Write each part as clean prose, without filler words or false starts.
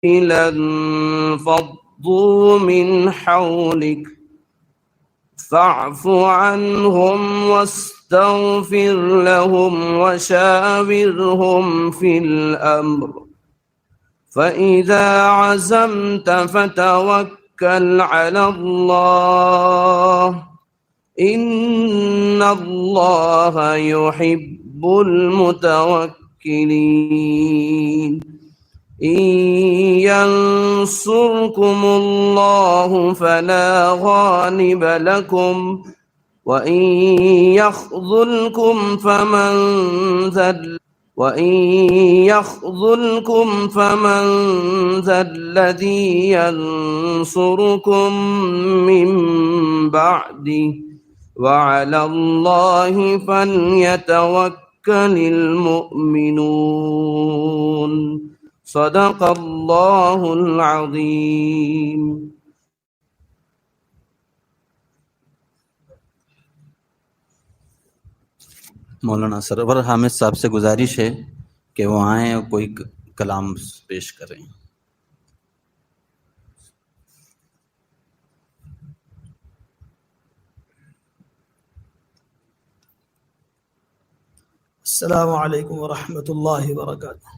انفضوا من حولك فاعف عنهم واستغفر لهم وشاورهم في الأمر فإذا عزمت فتوكل على الله إن الله يحب المتوكلين إن ينصركم الله فلا غالب لكم وإن يخذلكم فمن ذا الذي ينصركم من بعده وعلى الله فليتوكل المؤمنون صدق الله العظيم. مولانا سرور حامد صاحب سے گزارش ہے کہ وہ آئیں اور کوئی کلام پیش کریں. السلام علیکم ورحمۃ اللہ وبرکاتہ.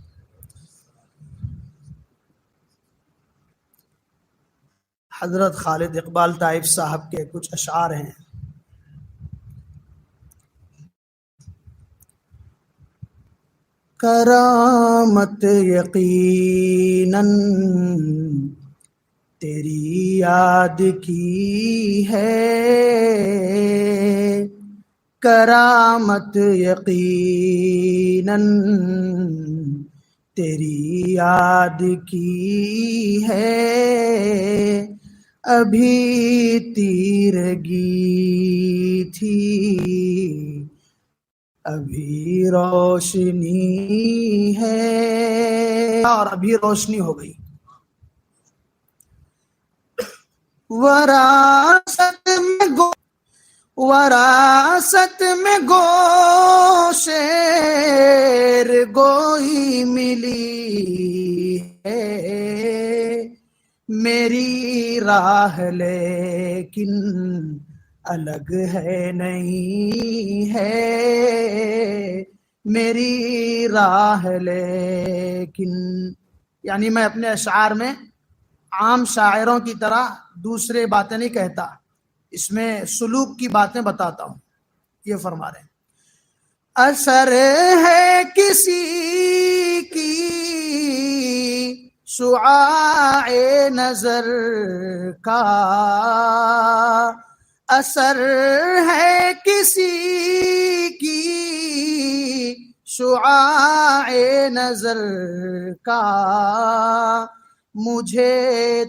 حضرت خالد اقبال طائف صاحب کے کچھ اشعار ہیں. کرامت یقیناً تیری یاد کی ہے، کرامت یقیناً تیری یاد کی ہے، ابھی تیرگی تھی ابھی روشنی ہے، اور ابھی روشنی ہو گئی. وراثت میں گو شیر گوئی ملی ہے، میری راہ لیکن الگ ہے نہیں ہے، میری راہ لیکن، یعنی میں اپنے اشعار میں عام شاعروں کی طرح دوسرے باتیں نہیں کہتا، اس میں سلوک کی باتیں بتاتا ہوں. یہ فرما رہے ہیں اثر ہے کسی کی شعاع نظر کا، اثر ہے کسی کی شعاع نظر کا، مجھے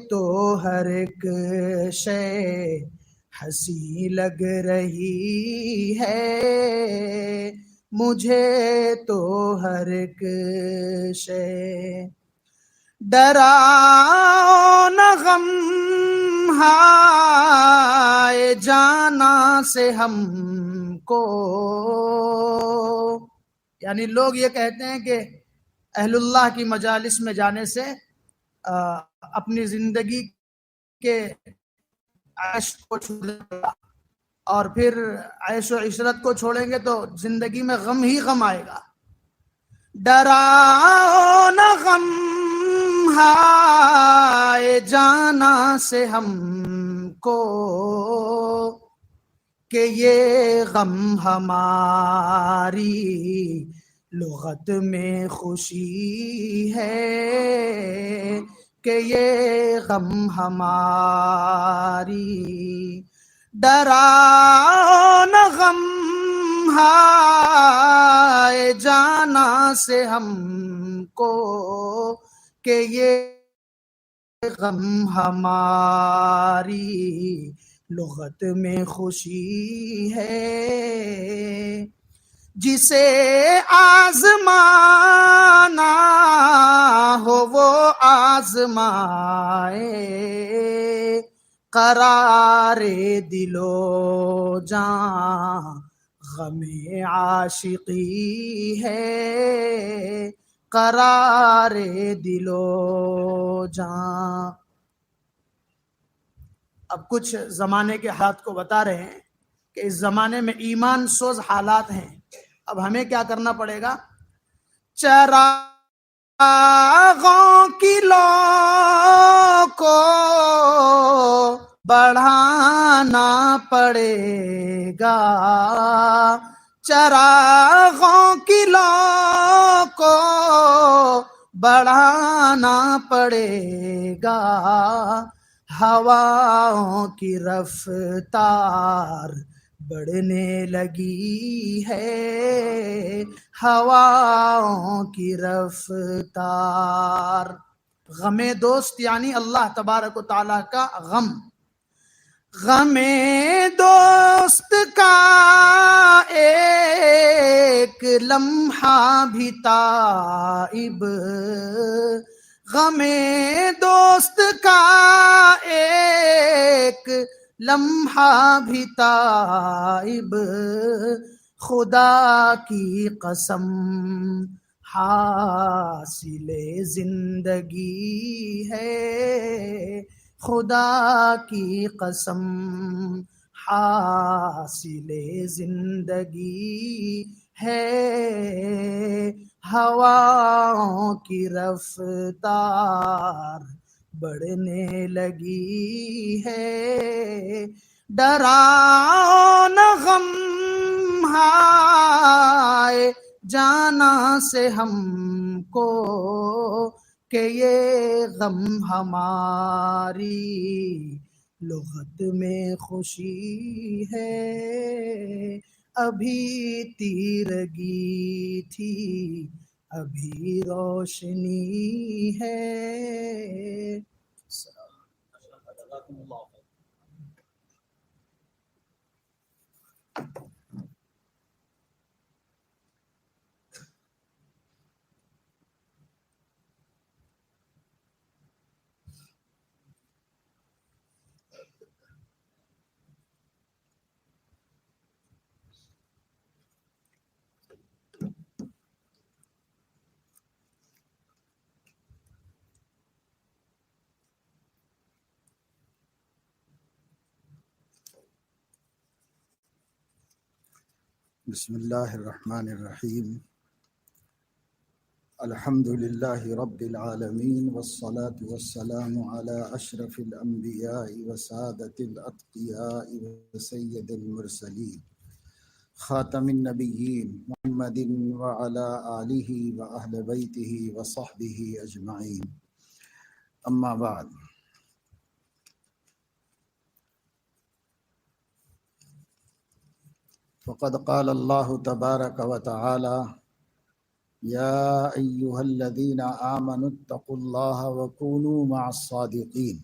تو ہر ایک شے ہنسی لگ رہی ہے، مجھے تو ہر ایک شے، ڈراؤ نہ غم ہائے جانا سے ہم کو، یعنی لوگ یہ کہتے ہیں کہ اہل اللہ کی مجالس میں جانے سے اپنی زندگی کے عیش کو چھوڑیں گے، اور پھر عیش و عشرت کو چھوڑیں گے تو زندگی میں غم ہی غم آئے گا. ڈراؤ نہ غم ہائے جانا سے ہم کو، کہ یہ غم ہماری لغت میں خوشی ہے، کہ یہ غم ہماری، ڈراؤ نہ غم ہائے جانا سے ہم کو، کہ یہ غم ہماری لغت میں خوشی ہے، جسے آزمانا ہو وہ آزمائے، قرار دل و جاں غم عاشقی ہے، قرار دلو جان. اب کچھ زمانے کے حالات کو بتا رہے ہیں کہ اس زمانے میں ایمان سوز حالات ہیں. اب ہمیں کیا کرنا پڑے گا؟ چراغوں کی لو کو بڑھانا پڑے گا. چراغوں کی لو کو بڑھانا پڑے گا. ہواؤں کی رفتار بڑھنے لگی ہے. ہواؤں کی رفتار. غم دوست یعنی اللہ تبارک و تعالیٰ کا غم. غم دوست کا ایک لمحہ بھی تائب. غم دوست کا ایک لمحہ بھی تائب. خدا کی قسم حاصل زندگی ہے. خدا کی قسم حاصل زندگی ہے. ہواؤں کی رفتار بڑھنے لگی ہے. ڈراؤ نہ غم ہائے جانا سے ہم کو کہ یہ غم ہماری لغت میں خوشی ہے. ابھی تیرگی تھی ابھی روشنی ہے. بسم اللہ الرحمن الرحیم. الحمد للہ رب العالمین والصلاة والسلام علی اشرف الانبیاء وسادۃ الاتقیاء وسید المرسلین خاتم النبیین محمد وعلی آلہ واہل بیتہ وصحبہ اجمعین. اما بعد. فقد قال اللہ تبارک و تعالی یا ایہا الذین آمنوا اتقوا اللہ وکونوا مع الصادقین.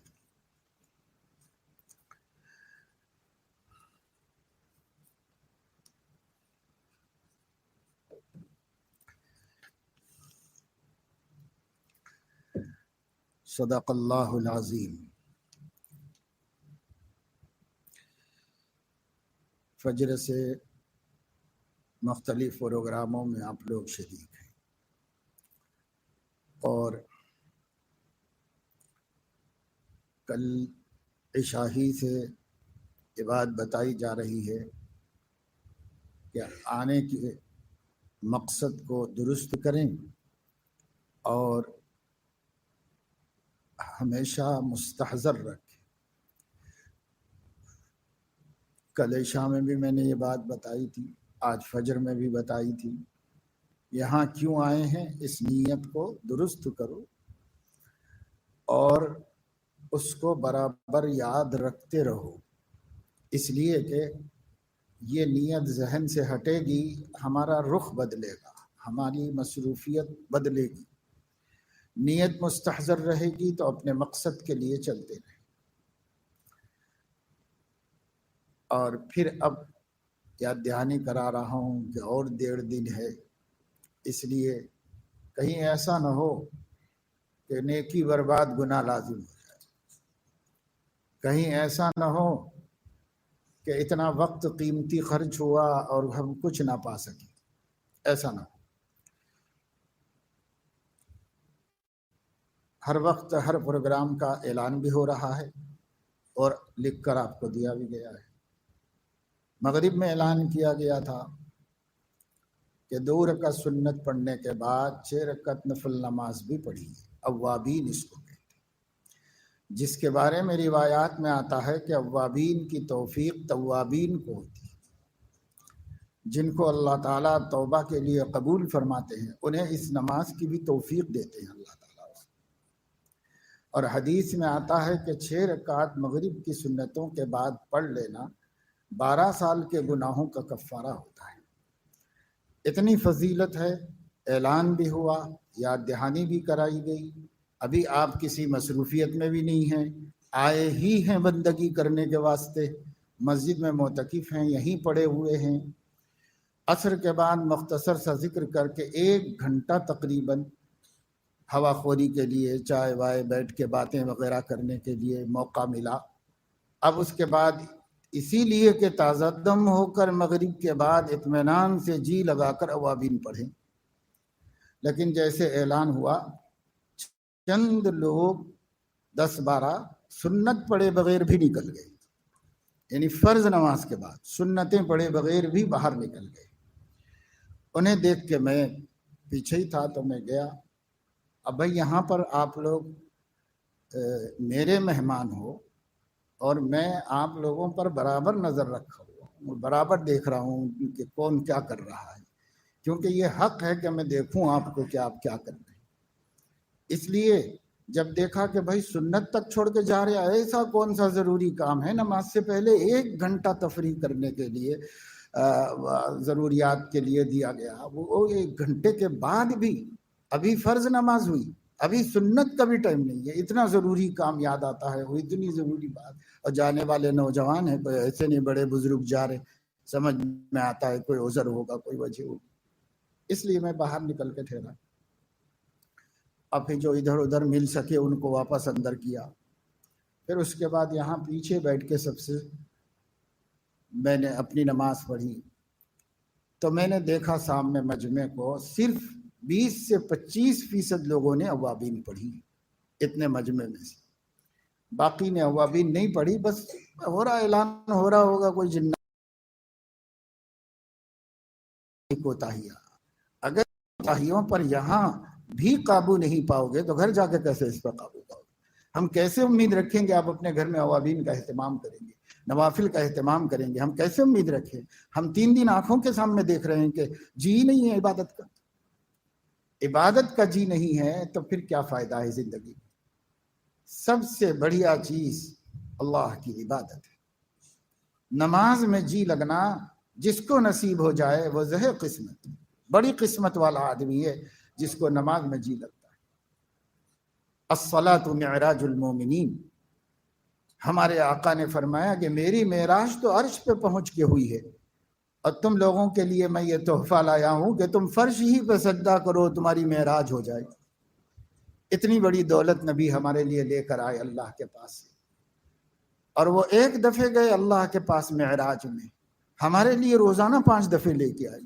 صدق اللہ العظیم. فجر سے مختلف پروگراموں میں آپ لوگ شریک ہیں اور کل عشاء ہی سے یہ بات بتائی جا رہی ہے کہ آنے کے مقصد کو درست کریں اور ہمیشہ مستحضر رکھیں. کل عشاء میں بھی میں نے یہ بات بتائی تھی، آج فجر میں بھی بتائی تھی. یہاں کیوں آئے ہیں اس نیت کو درست کرو اور اس کو برابر یاد رکھتے رہو، اس لیے کہ یہ نیت ذہن سے ہٹے گی، ہمارا رخ بدلے گا، ہماری مصروفیت بدلے گی. نیت مستحضر رہے گی تو اپنے مقصد کے لیے چلتے رہیں. اور پھر اب یاد دہانی کرا رہا ہوں کہ اور 1.5 دن ہے، اس لیے کہیں ایسا نہ ہو کہ نیکی برباد گناہ لازم ہو جائے. کہیں ایسا نہ ہو کہ اتنا وقت قیمتی خرچ ہوا اور ہم کچھ نہ پا سکیں. ایسا نہ ہو. ہر وقت ہر پروگرام کا اعلان بھی ہو رہا ہے اور لکھ کر آپ کو دیا بھی گیا ہے۔ مغرب میں اعلان کیا گیا تھا کہ 2 رکعت سنت پڑھنے کے بعد 6 رکعت نفل نماز بھی پڑھی ہے، اوابین اس کو کہتے ہیں، جس کے بارے میں روایات میں آتا ہے کہ اوابین کی توفیق توابین کو ہوتی ہے۔ جن کو اللہ تعالیٰ توبہ کے لیے قبول فرماتے ہیں انہیں اس نماز کی بھی توفیق دیتے ہیں اللہ تعالیٰ۔ اور حدیث میں آتا ہے کہ 6 رکعت مغرب کی سنتوں کے بعد پڑھ لینا 12 سال کے گناہوں کا کفارہ ہوتا ہے۔ اتنی فضیلت ہے، اعلان بھی ہوا، یاد دہانی بھی کرائی گئی۔ ابھی آپ کسی مصروفیت میں بھی نہیں ہیں، آئے ہی ہیں بندگی کرنے کے واسطے، مسجد میں معتکف ہیں، یہیں پڑے ہوئے ہیں۔ عصر کے بعد مختصر سا ذکر کر کے 1 گھنٹہ تقریباً ہوا خوری کے لیے، چائے وائے بیٹھ کے باتیں وغیرہ کرنے کے لیے موقع ملا۔ اب اس کے بعد اسی لیے کہ تازہ دم ہو کر مغرب کے بعد اطمینان سے جی لگا کر اوابین پڑھیں، لیکن جیسے اعلان ہوا چند لوگ 10-12 سنت پڑھے بغیر بھی نکل گئے، یعنی فرض نماز کے بعد سنتیں پڑھے بغیر بھی باہر نکل گئے۔ انہیں دیکھ کے میں پیچھے ہی تھا تو میں گیا، اب بھائی یہاں پر آپ لوگ میرے مہمان ہو اور میں آپ لوگوں پر برابر نظر رکھا ہوا ہوں، برابر دیکھ رہا ہوں کہ کون کیا کر رہا ہے، کیونکہ یہ حق ہے کہ میں دیکھوں آپ کو کہ آپ کیا کر رہے ہیں۔ اس لیے جب دیکھا کہ بھائی سنت تک چھوڑ کے جا رہے، ایسا کون سا ضروری کام ہے نماز سے پہلے 1 گھنٹہ تفریح کرنے کے لیے ضروریات کے لیے دیا گیا، وہ 1 گھنٹے کے بعد بھی ابھی فرض نماز ہوئی، ابھی سنت کا بھی ٹائم نہیں ہے، اتنا ضروری کام یاد آتا ہے، وہ اتنی ضروری بات، اور جانے والے نوجوان ہیں، کوئی ایسے نہیں بڑے بزرگ جا رہے، سمجھ میں آتا ہے کوئی عذر ہوگا، کوئی وجہ ہوگی، اس لیے میں باہر نکل کے ٹھہرا۔ اب پھر جو ادھر ادھر مل سکے ان کو واپس اندر کیا، پھر اس کے بعد یہاں پیچھے بیٹھ کے سب سے میں نے اپنی نماز پڑھی، تو میں نے دیکھا سامنے مجمع کو صرف 20 سے 25% لوگوں نے اوابین پڑھی، اتنے مجمع میں سے باقی نے اوابین نہیں پڑھی۔ بس ہو رہا اعلان ہو رہا ہوگا کوئی جنات کوتاہیاں، اگر کوتاہیوں پر یہاں بھی قابو نہیں پاؤ گے تو گھر جا کے کیسے اس پر قابو پاؤ گے؟ ہم کیسے امید رکھیں گے آپ اپنے گھر میں اوابین کا اہتمام کریں گے، نوافل کا اہتمام کریں گے؟ ہم کیسے امید رکھیں؟ ہم 3 دن آنکھوں کے سامنے دیکھ رہے ہیں کہ جی نہیں ہے عبادت کا، عبادت کا جی نہیں ہے تو پھر کیا فائدہ ہے زندگی؟ سب سے بڑھیا چیز اللہ کی عبادت ہے۔ نماز میں جی لگنا جس کو نصیب ہو جائے وہ زہ قسمت، بڑی قسمت والا آدمی ہے جس کو نماز میں جی لگتا ہے۔ الصلاۃ معراج المومنین، ہمارے آقا نے فرمایا کہ میری معراج تو عرش پہ پہنچ کے ہوئی ہے، اور تم لوگوں کے لیے میں یہ تحفہ لایا ہوں کہ تم فرش ہی پہ سجدہ کرو، تمہاری معراج ہو جائے۔ اتنی بڑی دولت نبی ہمارے لیے لے کر آئے اللہ کے پاس سے، اور وہ 1 دفعے گئے اللہ کے پاس معراج میں، ہمارے لیے روزانہ 5 دفعے لے کے آئے،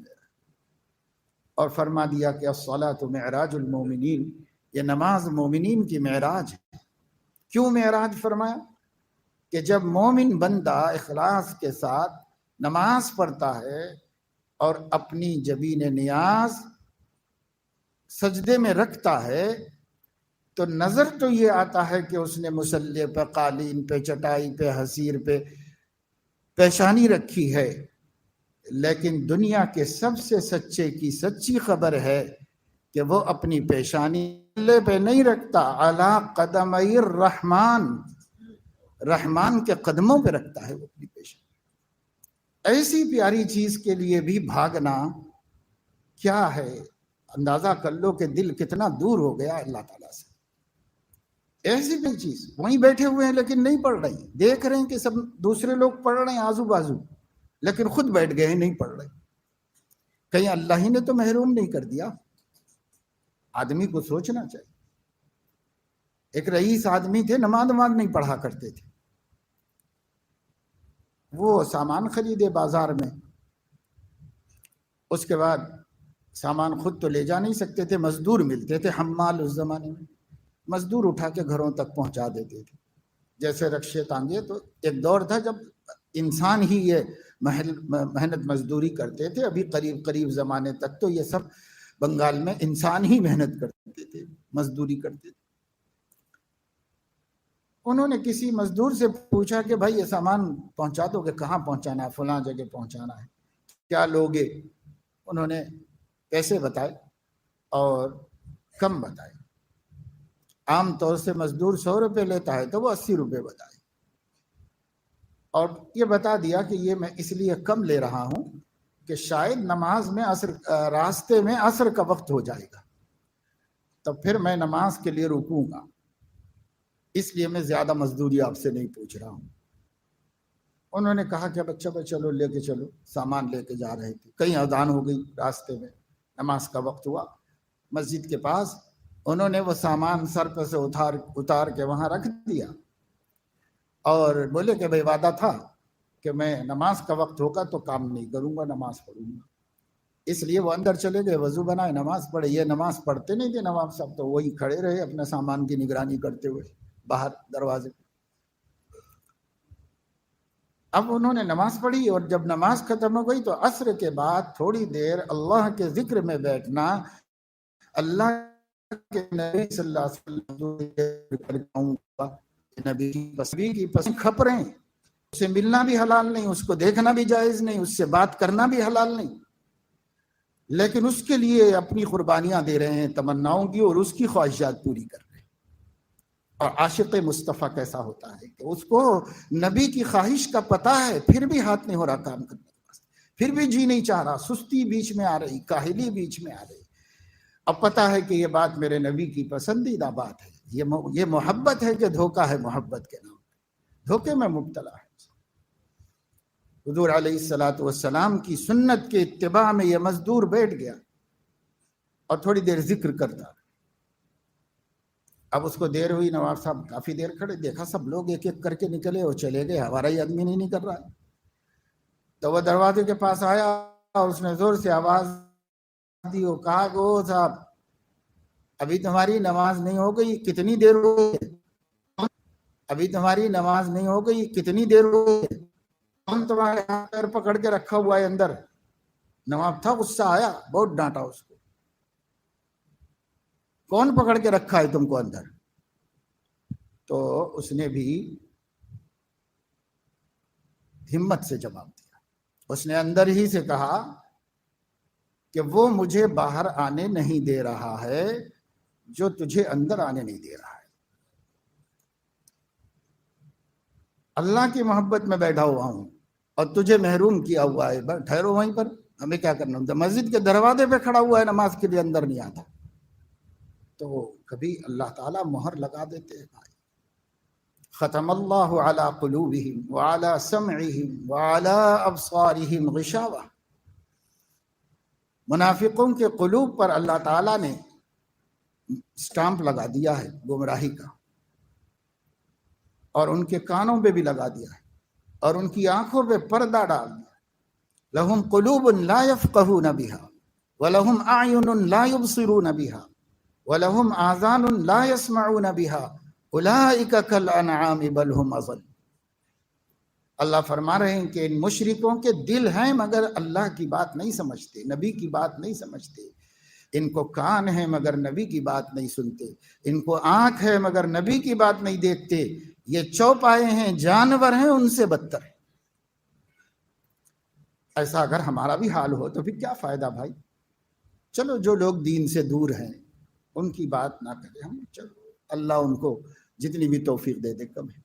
اور فرما دیا کہ الصلاۃ معراج المومنین، یہ نماز مومنین کی معراج ہے۔ کیوں معراج فرمایا؟ کہ جب مومن بندہ اخلاص کے ساتھ نماز پڑھتا ہے اور اپنی جبین نیاز سجدے میں رکھتا ہے تو نظر تو یہ آتا ہے کہ اس نے مصلی پہ، قالین پہ، چٹائی پہ، حسیر پہ پیشانی رکھی ہے، لیکن دنیا کے سب سے سچے کی سچی خبر ہے کہ وہ اپنی پیشانی پہ نہیں رکھتا، علی قدمی الرحمن، رحمان کے قدموں پہ رکھتا ہے وہ اپنی پیشانی۔ ایسی پیاری چیز کے لیے بھی بھاگنا کیا ہے؟ اندازہ کر لو کہ دل کتنا دور ہو گیا اللہ تعالیٰ سے۔ ایسی بھی چیز وہیں بیٹھے ہوئے ہیں لیکن نہیں پڑھ رہے، دیکھ رہے ہیں کہ سب دوسرے لوگ پڑھ رہے ہیں آزو بازو، لیکن خود بیٹھ گئے ہیں نہیں پڑھ رہے۔ کہیں اللہ ہی نے تو محروم نہیں کر دیا؟ آدمی کو سوچنا چاہیے۔ ایک رئیس آدمی تھے، نماز نہیں پڑھا کرتے تھے، وہ سامان خریدے بازار میں، اس کے بعد سامان خود تو لے جا نہیں سکتے تھے، مزدور ملتے تھے حمال اس زمانے میں، مزدور اٹھا کے گھروں تک پہنچا دیتے تھے، جیسے رکشے ٹانگے۔ تو ایک دور تھا جب انسان ہی یہ محنت مزدوری کرتے تھے، ابھی قریب زمانے تک تو یہ سب بنگال میں انسان ہی محنت کرتے تھے، مزدوری کرتے تھے۔ انہوں نے کسی مزدور سے پوچھا کہ بھائی یہ سامان پہنچا دو کہ کہاں پہنچانا ہے؟ فلاں جگہ پہنچانا ہے، کیا لوگے؟ انہوں نے پیسے بتائے اور کم بتائے۔ عام طور سے مزدور 100 روپے لیتا ہے تو وہ 80 روپے بتائے، اور یہ بتا دیا کہ یہ میں اس لیے کم لے رہا ہوں کہ شاید نماز میں راستے میں عصر کا وقت ہو جائے گا، تو پھر میں نماز کے لیے رکوں گا، اس لیے میں زیادہ مزدوری آپ سے نہیں پوچھ رہا ہوں۔ انہوں نے کہا کہ بچہ چلو لے کے چلو، سامان لے کے جا رہے تھے، کہیں اذان ہو گئی، راستے میں نماز کا وقت ہوا، مسجد کے پاس انہوں نے وہ سامان سر پہ سے اتار کے وہاں رکھ دیا، اور بولے کہ بھائی وعدہ تھا کہ میں نماز کا وقت ہوگا تو کام نہیں کروں گا، نماز پڑھوں گا۔ اس لیے وہ اندر چلے گئے، وضو بنائے، نماز پڑھے۔ یہ نماز پڑھتے نہیں تھے نواب صاحب، تو وہی کھڑے رہے اپنے سامان کی نگرانی کرتے ہوئے باہر دروازے۔ اب انہوں نے نماز پڑھی، اور جب نماز ختم ہو گئی تو عصر کے بعد تھوڑی دیر اللہ کے ذکر میں بیٹھنا، اللہ کے نبی صلی اللہ علیہ وسلم نبی کی پسند خبریں، اسے ملنا بھی حلال نہیں، اس کو دیکھنا بھی جائز نہیں، اس سے بات کرنا بھی حلال نہیں، لیکن اس کے لیے اپنی قربانیاں دے رہے ہیں تمناؤں کی، اور اس کی خواہشات پوری کر رہے ہیں۔ اور عاشق مصطفیٰ کیسا ہوتا ہے کہ اس کو نبی کی خواہش کا پتہ ہے، پھر بھی ہاتھ نہیں ہو رہا کام کرنے کے پاس، پھر بھی جی نہیں چاہ رہا، سستی بیچ میں آ رہی، کاہلی بیچ میں آ رہی۔ اب پتہ ہے کہ یہ بات میرے نبی کی پسندیدہ بات ہے، یہ محبت ہے کہ دھوکہ ہے محبت کے نام، دھوکے میں مبتلا ہے۔ حضور علیہ السلام کی سنت کے اتباع میں یہ مزدور بیٹھ گیا اور تھوڑی دیر ذکر کرتا۔ اب اس کو دیر ہوئی، نواب صاحب کافی دیر کھڑے، دیکھا سب لوگ ایک ایک کر کے نکلے اور چلے گئے، ہمارا ہی آدمی نہیں کر رہا ہے۔ تو وہ دروازے کے پاس آیا اور اس نے زور سے آواز دی، وہ کہا کہ او صاحب ابھی تمہاری نماز نہیں ہو گئی، کتنی دیر ہو گئی؟ ابھی تمہاری نماز نہیں ہو گئی، کتنی دیر ہو گئی؟ کون تمہارے ہاتھ پیر پکڑ کے رکھا ہوا ہے اندر؟ نواب تھا، غصہ آیا، بہت ڈانٹا اس کو، کون پکڑ کے رکھا ہے تم کو اندر؟ تو اس نے بھی ہمت سے جواب دیا، اس نے اندر ہی سے کہا کہ وہ مجھے باہر آنے نہیں دے رہا ہے جو تجھے اندر آنے نہیں دے رہا ہے۔ اللہ کی محبت میں بیٹھا ہوا ہوں اور تجھے محروم کیا ہوا ہے، ٹھہرو وہیں پر، ہمیں کیا کرنا ہوتا؟ مسجد کے دروازے پہ کھڑا ہوا ہے، نماز کے لیے اندر نہیں آتا۔ تو کبھی اللہ تعالیٰ مہر لگا دیتے ہیں بھائی۔ ختم اللہ علی قلوبہم وعلی سمعہم وعلی ابصارہم غشاوہ، منافقوں کے قلوب پر اللہ تعالیٰ نے سٹامپ لگا دیا ہے گمراہی کا، اور ان کے کانوں پہ بھی لگا دیا ہے، اور ان کی آنکھوں پہ پردہ ڈال دیا۔ لہم قلوب لا یفقہون بہا ولہم اعین لا یبصرون بہا ولہم آذان لا یسمعون بہا اولئک کالانعام بل ہم اضل۔ اللہ فرما رہے ہیں کہ ان مشرکوں کے دل ہیں مگر اللہ کی بات نہیں سمجھتے، نبی کی بات نہیں سمجھتے، ان کو کان ہے مگر نبی کی بات نہیں سنتے، ان کو آنکھ ہے مگر نبی کی بات نہیں دیکھتے، یہ چوپائے ہیں، جانور ہیں، ان سے بدتر۔ ایسا اگر ہمارا بھی حال ہو تو پھر کیا فائدہ بھائی؟ چلو جو لوگ دین سے دور ہیں ان کی بات نہ کریں ہم، چلو اللہ ان کو جتنی بھی توفیق دے دے کم ہے،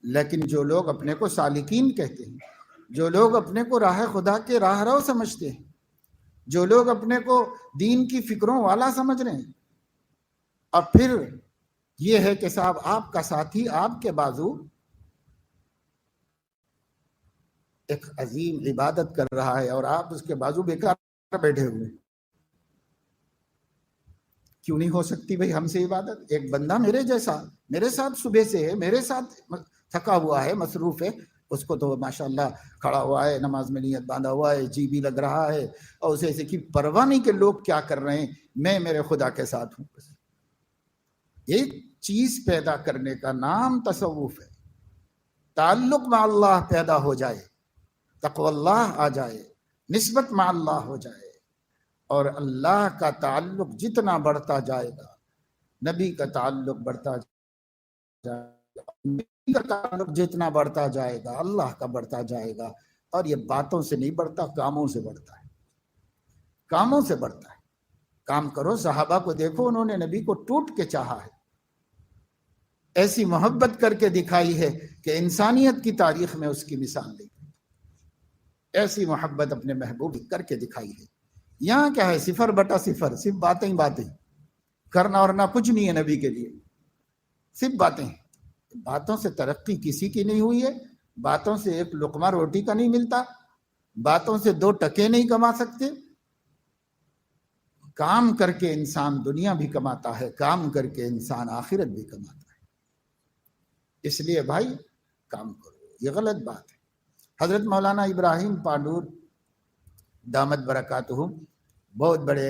لیکن جو لوگ اپنے کو سالکین کہتے ہیں، جو لوگ اپنے کو راہ خدا کے راہ رو سمجھتے ہیں، جو لوگ اپنے کو دین کی فکروں والا سمجھ رہے ہیں، اور پھر یہ ہے کہ صاحب آپ کا ساتھی آپ کے بازو ایک عظیم عبادت کر رہا ہے اور آپ اس کے بازو بیکار بیٹھے ہوئے، کیوں نہیں ہو سکتی بھائی ہم سے عبادت؟ ایک بندہ میرے جیسا میرے ساتھ صبح سے ہے، میرے ساتھ تھکا ہوا ہے، مصروف ہے، اس کو تو ماشاءاللہ کھڑا ہوا ہے، نماز میں نیت باندھا ہوا ہے، جی بھی لگ رہا ہے، اور اسے ایسے کی پرواہ نہیں کہ لوگ کیا کر رہے ہیں، میں میرے خدا کے ساتھ ہوں بس۔ ایک چیز پیدا کرنے کا نام تصوف ہے. تعلق مع اللہ پیدا ہو جائے، تقوی اللہ آ جائے، نسبت مع اللہ ہو جائے، اور اللہ کا تعلق جتنا بڑھتا جائے گا، نبی کا تعلق بڑھتا جائے گا، نبی کا تعلق جتنا بڑھتا جائے گا اللہ کا بڑھتا جائے گا. اور یہ باتوں سے نہیں بڑھتا، کاموں سے بڑھتا ہے. کاموں سے بڑھتا ہے. کام کرو. صحابہ کو دیکھو، انہوں نے نبی کو ٹوٹ کے چاہا ہے، ایسی محبت کر کے دکھائی ہے کہ انسانیت کی تاریخ میں اس کی مثال نہیں. ایسی محبت اپنے محبوب کر کے دکھائی ہے. یہاں کیا ہے؟ 0/0، صرف باتیں ہی باتیں، کرنا اور نہ کچھ نہیں ہے نبی کے لیے، صرف باتیں. باتوں سے ترقی کسی کی نہیں ہوئی ہے، باتوں سے ایک لقمہ روٹی کا نہیں ملتا، باتوں سے 2 ٹکے نہیں کما سکتے. کام کر کے انسان دنیا بھی کماتا ہے، کام کر کے انسان آخرت بھی کماتا ہے. اس لیے بھائی کام کرو. یہ غلط بات ہے. حضرت مولانا ابراہیم پانڈور دامت برکاتہم بہت بڑے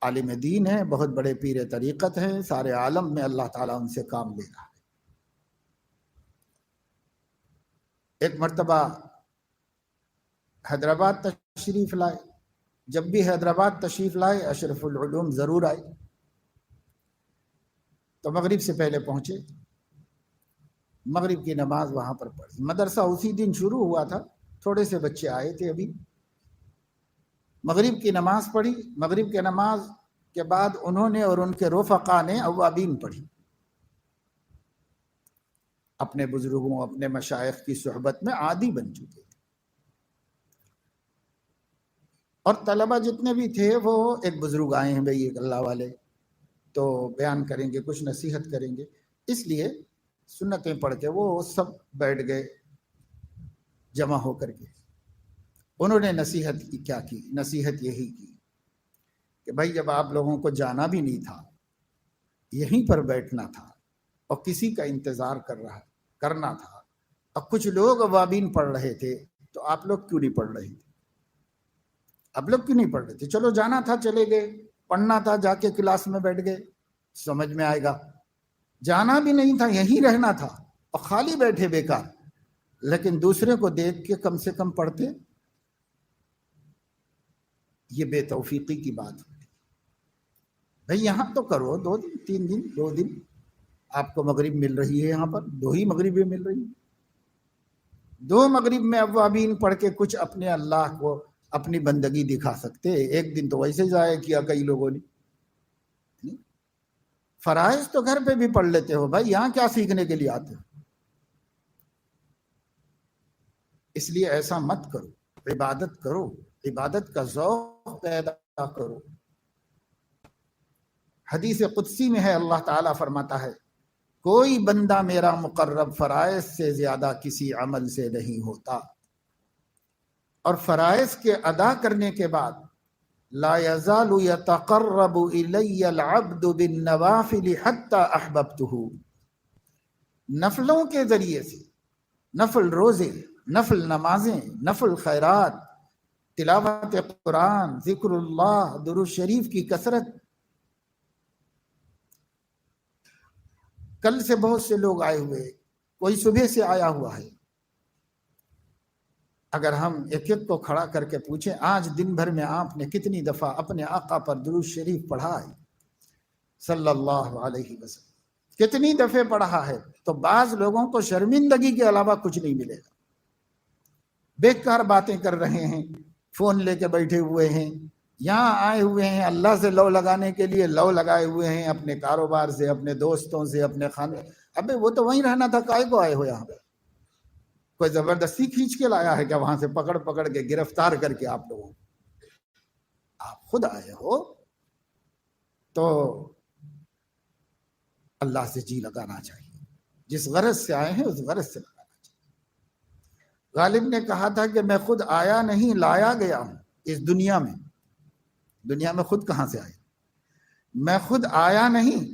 عالم دین ہیں، بہت بڑے پیر طریقت ہیں، سارے عالم میں اللہ تعالیٰ ان سے کام لے رہا ہے. ایک مرتبہ حیدرآباد تشریف لائے. جب بھی حیدرآباد تشریف لائے اشرف العلوم ضرور آئے. تو مغرب سے پہلے پہنچے، مغرب کی نماز وہاں پر پڑھی. مدرسہ اسی دن شروع ہوا تھا، تھوڑے سے بچے آئے تھے ابھی. مغرب کی نماز پڑھی. مغرب کی نماز کے بعد انہوں نے اور ان کے رفقا نے اوابین پڑھی. اپنے بزرگوں، اپنے مشائخ کی صحبت میں عادی بن چکے تھے. اور طلبہ جتنے بھی تھے وہ ایک بزرگ آئے ہیں بھئی، ایک اللہ والے، تو بیان کریں گے، کچھ نصیحت کریں گے. اس لیے سنتیں پڑھ کے وہ سب بیٹھ گئے جمع ہو کر کے. انہوں نے نصیحت کیا کی؟ نصیحت یہی کی کہ بھائی جب آپ لوگوں کو جانا بھی نہیں تھا، یہیں پر بیٹھنا تھا اور کسی کا انتظار کرنا تھا، اور کچھ لوگ اوابین پڑھ رہے تھے، تو آپ لوگ کیوں نہیں پڑھ رہے تھے؟ آپ لوگ کیوں نہیں پڑھ رہے تھے؟ چلو جانا تھا چلے گئے، پڑھنا تھا جا کے کلاس میں بیٹھ گئے، سمجھ میں آئے گا. جانا بھی نہیں تھا، یہیں رہنا تھا اور خالی بیٹھے بیکار، لیکن دوسرے کو دیکھ کے کم سے کم پڑھتے. یہ بے توفیقی کی بات ہوتی. بھئی یہاں تو کرو 2 دن 3 دن 2 دن. آپ کو مغرب مل رہی ہے، یہاں پر 2 ہی مغربیں مل رہی ہیں. 2 مغرب میں اوابین پڑھ کے کچھ اپنے اللہ کو اپنی بندگی دکھا سکتے. 1 دن تو ویسے ہی ضائع کیا کئی لوگوں نے. فرائض تو گھر پہ بھی پڑھ لیتے ہو بھائی، یہاں کیا سیکھنے کے لیے آتے ہو؟ اس لیے ایسا مت کرو. عبادت کرو، عبادت کا ذوق پیدا کرو. حدیث قدسی میں ہے، اللہ تعالیٰ فرماتا ہے کوئی بندہ میرا مقرب فرائض سے زیادہ کسی عمل سے نہیں ہوتا. اور فرائض کے ادا کرنے کے بعد لا یزال یتقرب الی العبد بالنوافل حتی احببتہ. نفلوں کے ذریعے سے، نفل روزے، نفل نمازیں، نفل خیرات، تلاوت قرآن، ذکر اللہ، درود شریف کی کثرت. کل سے بہت سے لوگ آئے ہوئے، کوئی صبح سے آیا ہوا ہے. اگر ہم ایک ایک کو کھڑا کر کے پوچھیں آج دن بھر میں آپ نے کتنی دفعہ اپنے آقا پر درود شریف پڑھا ہے صلی اللہ علیہ وسلم، کتنی دفعہ پڑھا ہے، تو بعض لوگوں کو شرمندگی کے علاوہ کچھ نہیں ملے گا. بیکار باتیں کر رہے ہیں، فون لے کے بیٹھے ہوئے ہیں، یہاں آئے ہوئے ہیں اللہ سے لو لگانے کے لیے، لو لگائے ہوئے ہیں اپنے کاروبار سے، اپنے دوستوں سے، اپنے خانے. ابے وہ تو وہیں رہنا تھا، کائے کو آئے ہو یہاں پہ؟ کوئی زبردستی کھینچ کے لایا ہے کیا وہاں سے پکڑ کے گرفتار کر کے آپ لوگوں؟ آپ خود آئے ہو تو اللہ سے جی لگانا چاہیے. جس غرض سے آئے ہیں اس غرض سے لگانا چاہیے. غالب نے کہا تھا کہ میں خود آیا نہیں، لایا گیا ہوں اس دنیا میں. دنیا میں خود کہاں سے آیا؟ میں خود آیا نہیں،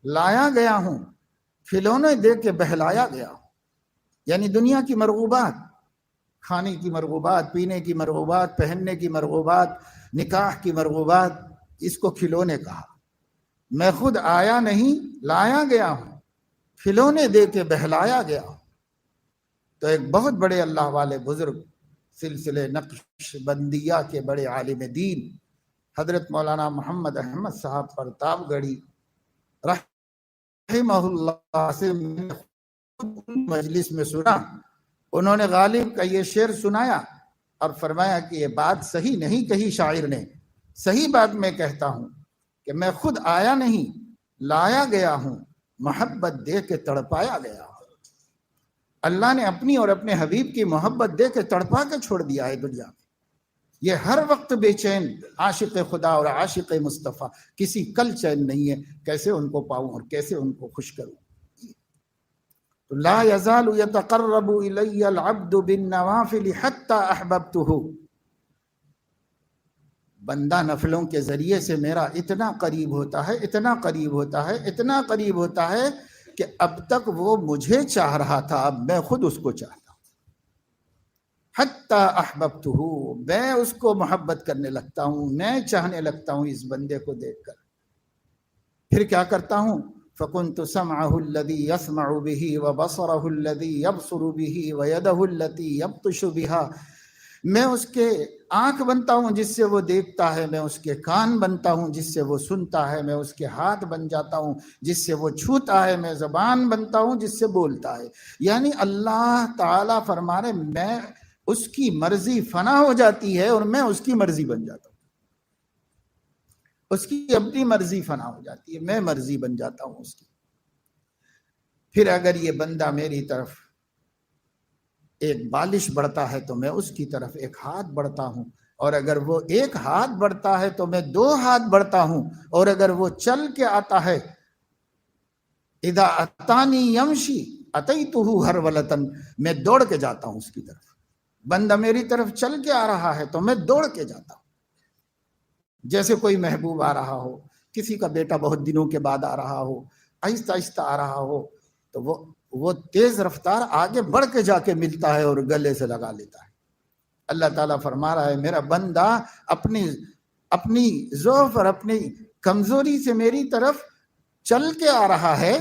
لایا گیا ہوں، کھلونے دے کے بہلایا گیا ہوں. یعنی دنیا کی مرغوبات، کھانے کی مرغوبات، پینے کی مرغوبات، پہننے کی مرغوبات، نکاح کی مرغوبات، اس کو کھلونے کہا. میں خود آیا نہیں لایا گیا ہوں، کھلونے دے کے بہلایا گیا ہوں۔ تو ایک بہت بڑے اللہ والے بزرگ سلسلے نقش بندیہ کے بڑے عالم دین حضرت مولانا محمد احمد صاحب پرتاپ گڑھی رحمہ اللہ سے مجلس میں سنا، انہوں نے غالب کا یہ شعر سنایا اور فرمایا کہ یہ بات صحیح نہیں کہی شاعر نے، صحیح بات میں کہتا ہوں کہ میں خود آیا نہیں لایا گیا ہوں، محبت دے کے تڑپایا گیا ہوں۔ اللہ نے اپنی اور اپنے حبیب کی محبت دے کے تڑپا کے چھوڑ دیا ہے دنیا میں۔ یہ ہر وقت بے چین عاشق خدا اور عاشق مصطفیٰ، کسی کل چین نہیں ہے، کیسے ان کو پاؤں اور کیسے ان کو خوش کروں۔ لا يزال يتقرب إلي العبد بالنوافل حتى أحببته، بندہ نفلوں کے ذریعے سے میرا اتنا قریب ہوتا ہے، اتنا قریب ہوتا ہے، اتنا قریب ہوتا ہے کہ اب تک وہ مجھے چاہ رہا تھا، اب میں خود اس کو چاہتا ہوں۔ حتی احببتہ، میں اس کو محبت کرنے لگتا ہوں، میں چاہنے لگتا ہوں اس بندے کو دیکھ کر۔ پھر کیا کرتا ہوں؟ فَكُنْتُ سَمْعَهُ الَّذِي يَسْمَعُ بِهِ وَبَصَرَهُ الَّذِي يَبْصُرُ بِهِ وَيَدَهُ الَّتِي يَبْطِشُ بِهَا، میں اس کے آنکھ بنتا ہوں جس سے وہ دیکھتا ہے، میں اس کے کان بنتا ہوں جس سے وہ سنتا ہے، میں اس کے ہاتھ بن جاتا ہوں جس سے وہ چھوتا ہے، میں زبان بنتا ہوں جس سے بولتا ہے۔ یعنی اللہ تعالیٰ فرما رہے میں اس کی مرضی فنا ہو جاتی ہے اور میں اس کی مرضی بن جاتا ہوں، اس کی اپنی مرضی فنا ہو جاتی ہے، میں مرضی بن جاتا ہوں اس کی۔ پھر اگر یہ بندہ میری طرف ایک بالش بڑھتا ہے تو میں اس کی طرف ایک ہاتھ بڑھتا ہوں، اور اگر وہ ایک ہاتھ بڑھتا ہے تو میں 2 ہاتھ بڑھتا ہوں، اور اگر وہ چل کے آتا ہے اذا اتانی یمشی اتیتہ ہرولتن، میں دوڑ کے جاتا ہوں اس کی طرف۔ بندہ میری طرف چل کے آ رہا ہے تو میں دوڑ کے جاتا ہوں۔ جیسے کوئی محبوب آ رہا ہو، کسی کا بیٹا بہت دنوں کے بعد آ رہا ہو، آہستہ آہستہ آ رہا ہو، تو وہ تیز رفتار آگے بڑھ کے جا کے ملتا ہے اور گلے سے لگا لیتا ہے۔ اللہ تعالیٰ فرما رہا ہے میرا بندہ اپنی ضعف اور اپنی کمزوری سے میری طرف چل کے آ رہا ہے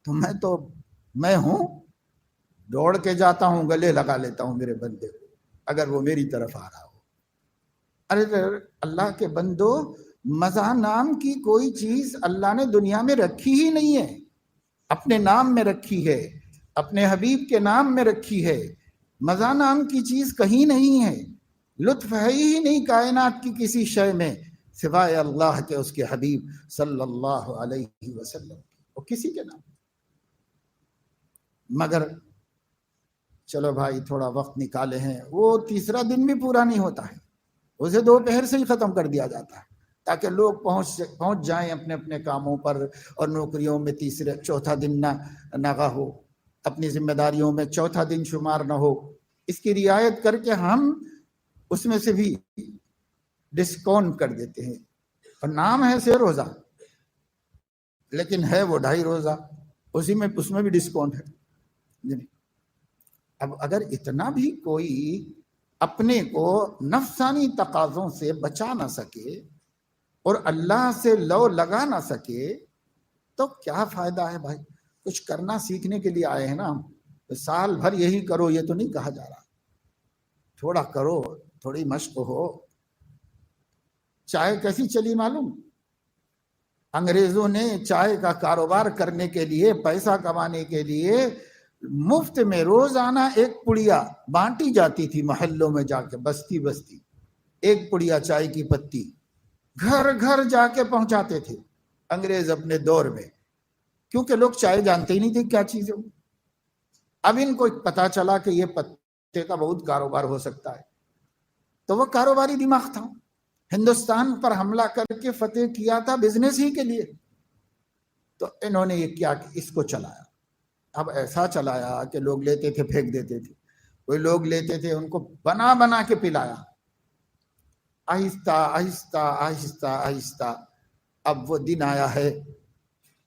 تو میں ہوں، دوڑ کے جاتا ہوں، گلے لگا لیتا ہوں میرے بندے کو اگر وہ میری طرف آ رہا ہو۔ ارے اللہ کے بندو، مزہ نام کی کوئی چیز اللہ نے دنیا میں رکھی ہی نہیں ہے، اپنے نام میں رکھی ہے، اپنے حبیب کے نام میں رکھی ہے۔ مزہ نام کی چیز کہیں نہیں ہے، لطف ہے ہی نہیں کائنات کی کسی شے میں سوائے اللہ کے، اس کے حبیب صلی اللہ علیہ وسلم، وہ کسی کے نام۔ مگر چلو بھائی تھوڑا وقت نکالے ہیں، وہ تیسرا دن بھی پورا نہیں ہوتا ہے، اسے دوپہر سے ہی ختم کر دیا جاتا ہے تاکہ لوگ پہنچ جائیں اپنے اپنے کاموں پر، اور نوکریوں میں چوتھا دن نہ ہو، اپنی ذمہ داریوں میں چوتھا دن شمار نہ ہو۔ اس کی رعایت کر کے ہم اس میں سے بھی ڈسکاؤنٹ کر دیتے ہیں، اور نام ہے سے روزہ لیکن ہے وہ 2.5 روزہ، اس میں بھی ڈسکاؤنٹ ہے۔ اب اگر اتنا بھی کوئی اپنے کو نفسانی تقاضوں سے بچا نہ سکے اور اللہ سے لو لگا نہ سکے تو کیا فائدہ ہے بھائی؟ کچھ کرنا سیکھنے کے لیے آئے ہیں نا ہم، سال بھر یہی کرو یہ تو نہیں کہا جا رہا، تھوڑا کرو، تھوڑی مشق ہو۔ چائے کیسی چلی معلوم؟ انگریزوں نے چائے کا کاروبار کرنے کے لیے، پیسہ کمانے کے لیے مفت میں روزانہ 1 پڑیا بانٹی جاتی تھی محلوں میں جا کے، بستی بستی 1 پڑیا چائے کی پتی گھر گھر جا کے پہنچاتے تھے انگریز اپنے دور میں، کیونکہ لوگ چائے جانتے ہی نہیں تھے کیا چیز ہے۔ اب ان کو پتا چلا کہ یہ پتے کا بہت کاروبار ہو سکتا ہے، تو وہ کاروباری دماغ تھا، ہندوستان پر حملہ کر کے فتح کیا تھا بزنس ہی کے لیے، تو انہوں نے یہ کیا کہ اس کو چلایا۔ اب ایسا چلایا کہ لوگ لیتے تھے پھینک دیتے تھے، کوئی لوگ لیتے تھے ان کو بنا بنا کے پلایا، آہستہ آہستہ آہستہ آہستہ اب وہ دن آیا ہے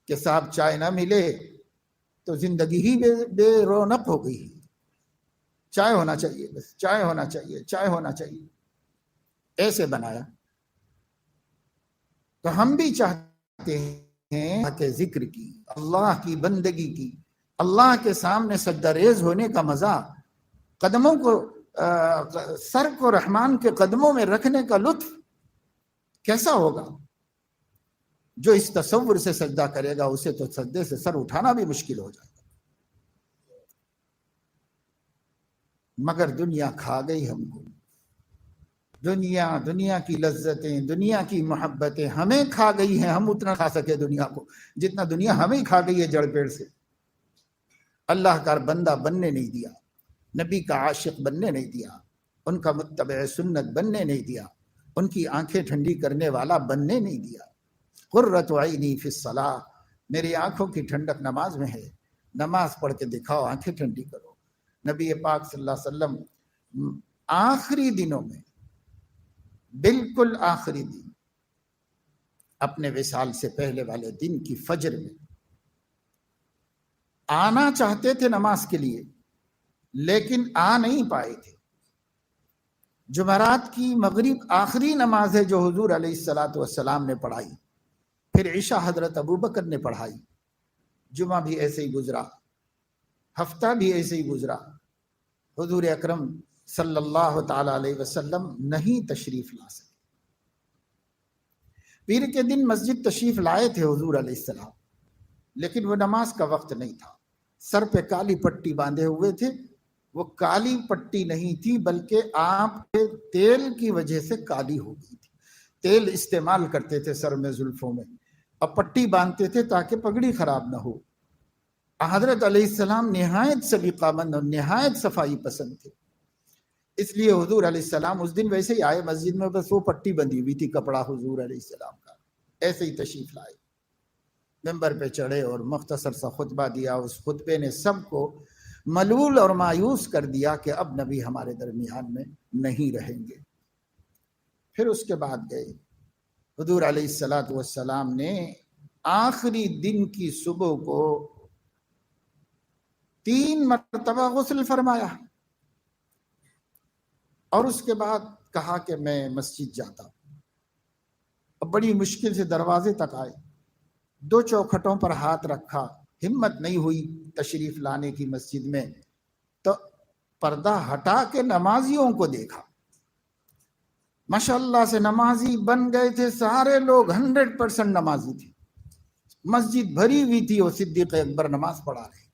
کہ صاحب چائے نہ ملے تو زندگی ہی بے رونق ہو گئی۔ چائے ہونا چاہیے، بس چائے ہونا چاہیے، چائے ہونا چاہیے، ایسے بنایا۔ تو ہم بھی چاہتے ہیں ہیں اللہ کے ذکر کی، اللہ کی بندگی کی، اللہ کے سامنے سجدہ ریز ہونے کا مزہ، قدموں کو سر کو رحمان کے قدموں میں رکھنے کا لطف کیسا ہوگا؟ جو اس تصور سے سجدہ کرے گا اسے تو سجدے سے سر اٹھانا بھی مشکل ہو جائے گا۔ مگر دنیا کھا گئی ہم کو، دنیا کی لذتیں، دنیا کی محبتیں ہمیں کھا گئی ہیں۔ ہم اتنا کھا سکے دنیا کو جتنا دنیا ہمیں کھا گئی ہے جڑ پیڑ سے۔ اللہ کا بندہ بننے نہیں دیا، نبی کا عاشق بننے نہیں دیا، ان کا متبع سنت بننے نہیں دیا، ان کی آنکھیں ٹھنڈی کرنے والا بننے نہیں دیا۔ قرۃ عینی فی الصلاۃ، میری آنکھوں کی ٹھنڈک نماز میں ہے، نماز پڑھ کے دکھاؤ، آنکھیں ٹھنڈی کرو۔ نبی پاک صلی اللہ علیہ وسلم آخری دنوں میں، بالکل آخری دن، اپنے وصال سے پہلے والے دن کی فجر میں آنا چاہتے تھے نماز کے لیے، لیکن آ نہیں پائے تھے۔ جمعرات کی مغرب آخری نماز ہے جو حضور علیہ السلام نے پڑھائی، پھر عشاء حضرت ابوبکر نے پڑھائی، جمعہ بھی ایسے ہی گزرا، ہفتہ بھی ایسے ہی گزرا، حضور اکرم صلی اللہ تعالی علیہ وسلم نہیں تشریف لا سکے۔ پیر کے دن مسجد تشریف لائے تھے حضور علیہ السلام، لیکن وہ نماز کا وقت نہیں تھا۔ سر پہ کالی پٹی باندھے ہوئے تھے، وہ کالی پٹی نہیں تھی بلکہ آپ کے تیل کی وجہ سے کالی ہو گئی تھی۔ تیل استعمال کرتے تھے سر میں، زلفوں میں، اب پٹی باندھتے تھے تاکہ پگڑی خراب نہ ہو۔ حضرت علیہ السلام نہایت سلیقہ مند اور نہایت صفائی پسند تھے، اس لیے حضور علیہ السلام اس دن ویسے ہی آئے مسجد میں، بس وہ پٹی بندھی ہوئی تھی کپڑا حضور علیہ السلام کا، ایسے ہی تشریف لائے، ممبر پہ چڑھے اور مختصر سا خطبہ دیا۔ اس خطبے نے سب کو ملول اور مایوس کر دیا کہ اب نبی ہمارے درمیان میں نہیں رہیں گے۔ پھر اس کے بعد گئے، حضور علیہ السلام نے آخری دن کی صبح کو 3 مرتبہ غسل فرمایا، اور اس کے بعد کہا کہ میں مسجد جاتا ہوں۔ اب بڑی مشکل سے دروازے تک آئے، 2 چوکھٹوں پر ہاتھ رکھا، ہمت نہیں ہوئی تشریف لانے کی مسجد میں، تو پردہ ہٹا کے نمازیوں کو دیکھا۔ ماشاءاللہ سے نمازی بن گئے تھے سارے لوگ، 100% نمازی تھے، مسجد بھری ہوئی تھی، اور صدیق اکبر نماز پڑھا رہے تھے۔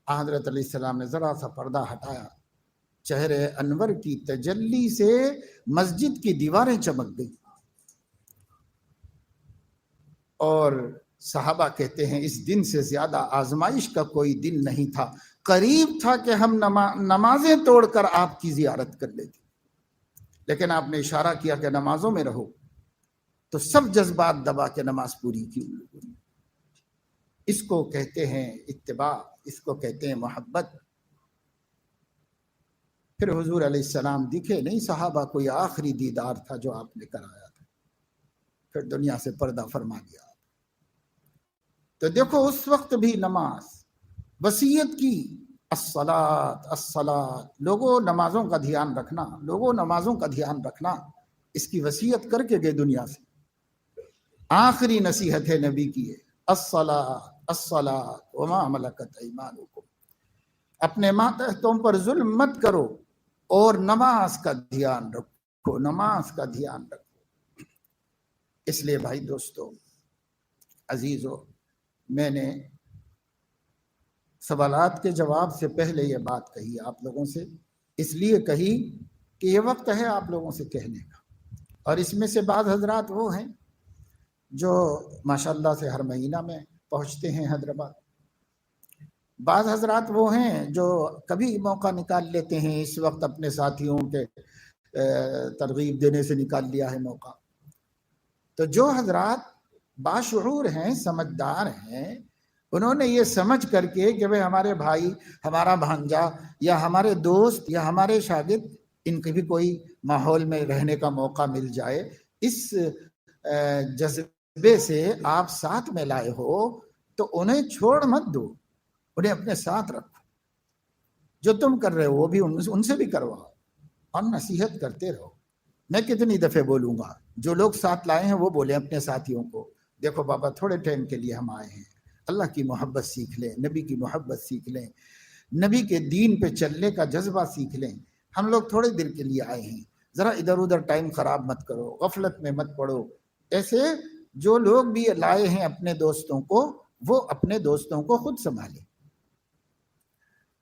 حضرت علیہ السلام نے ذرا سا پردہ ہٹایا، چہرے انور کی تجلی سے مسجد کی دیواریں چمک گئی، اور صحابہ کہتے ہیں اس دن سے زیادہ آزمائش کا کوئی دن نہیں تھا، قریب تھا کہ ہم نمازیں توڑ کر آپ کی زیارت کر لیتے، لیکن آپ نے اشارہ کیا کہ نمازوں میں رہو، تو سب جذبات دبا کے نماز پوری کی۔ اس کو کہتے ہیں اتباع، اس کو کہتے ہیں محبت۔ پھر حضور علیہ السلام دکھے نہیں، صحابہ کوئی آخری دیدار تھا جو آپ نے کرایا تھا، پھر دنیا سے پردہ فرما دیا۔ تو دیکھو اس وقت بھی نماز وصیت کی، الصلاۃ الصلاۃ، لوگوں نمازوں کا دھیان رکھنا، لوگوں نمازوں کا دھیان رکھنا، اس کی وصیت کر کے گئے دنیا سے۔ آخری نصیحت ہے نبی کی ہے، الصلاۃ الصلاۃ وما ملکت ایمانکم، اپنے ماتحتوں پر ظلم مت کرو اور نماز کا دھیان رکھو، نماز کا دھیان رکھو۔ اس لیے بھائی دوستو عزیزو، میں نے سوالات کے جواب سے پہلے یہ بات کہی آپ لوگوں سے، اس لیے کہی کہ یہ وقت ہے آپ لوگوں سے کہنے کا، اور اس میں سے بعض حضرات وہ ہیں جو ماشاءاللہ سے ہر مہینہ میں پہنچتے ہیں حیدرآباد، بعض حضرات وہ ہیں جو کبھی موقع نکال لیتے ہیں، اس وقت اپنے ساتھیوں کے ترغیب دینے سے نکال لیا ہے موقع۔ تو جو حضرات باشعور ہیں، سمجھدار ہیں، انہوں نے یہ سمجھ کر کے کہ بھئی ہمارے بھائی، ہمارا بھانجا یا ہمارے دوست یا ہمارے شاگرد، ان کے بھی کوئی ماحول میں رہنے کا موقع مل جائے، اس جذبے سے آپ ساتھ میں لائے ہو تو انہیں چھوڑ مت دو، انہیں اپنے ساتھ رکھو، جو تم کر رہے ہو وہ بھی ان سے بھی کرواؤ، اور نصیحت کرتے رہو۔ میں کتنی دفعہ بولوں گا، جو لوگ ساتھ لائے ہیں وہ بولیں اپنے ساتھیوں کو، دیکھو بابا تھوڑے ٹائم کے لیے ہم آئے ہیں، اللہ کی محبت سیکھ لیں، نبی کی محبت سیکھ لیں، نبی کے دین پہ چلنے کا جذبہ سیکھ لیں۔ ہم لوگ تھوڑے دیر کے لیے آئے ہیں، ذرا ادھر ادھر ٹائم خراب مت کرو، غفلت میں مت پڑو۔ ایسے جو لوگ بھی لائے ہیں اپنے دوستوں کو، وہ اپنے دوستوں کو خود سنبھالیں،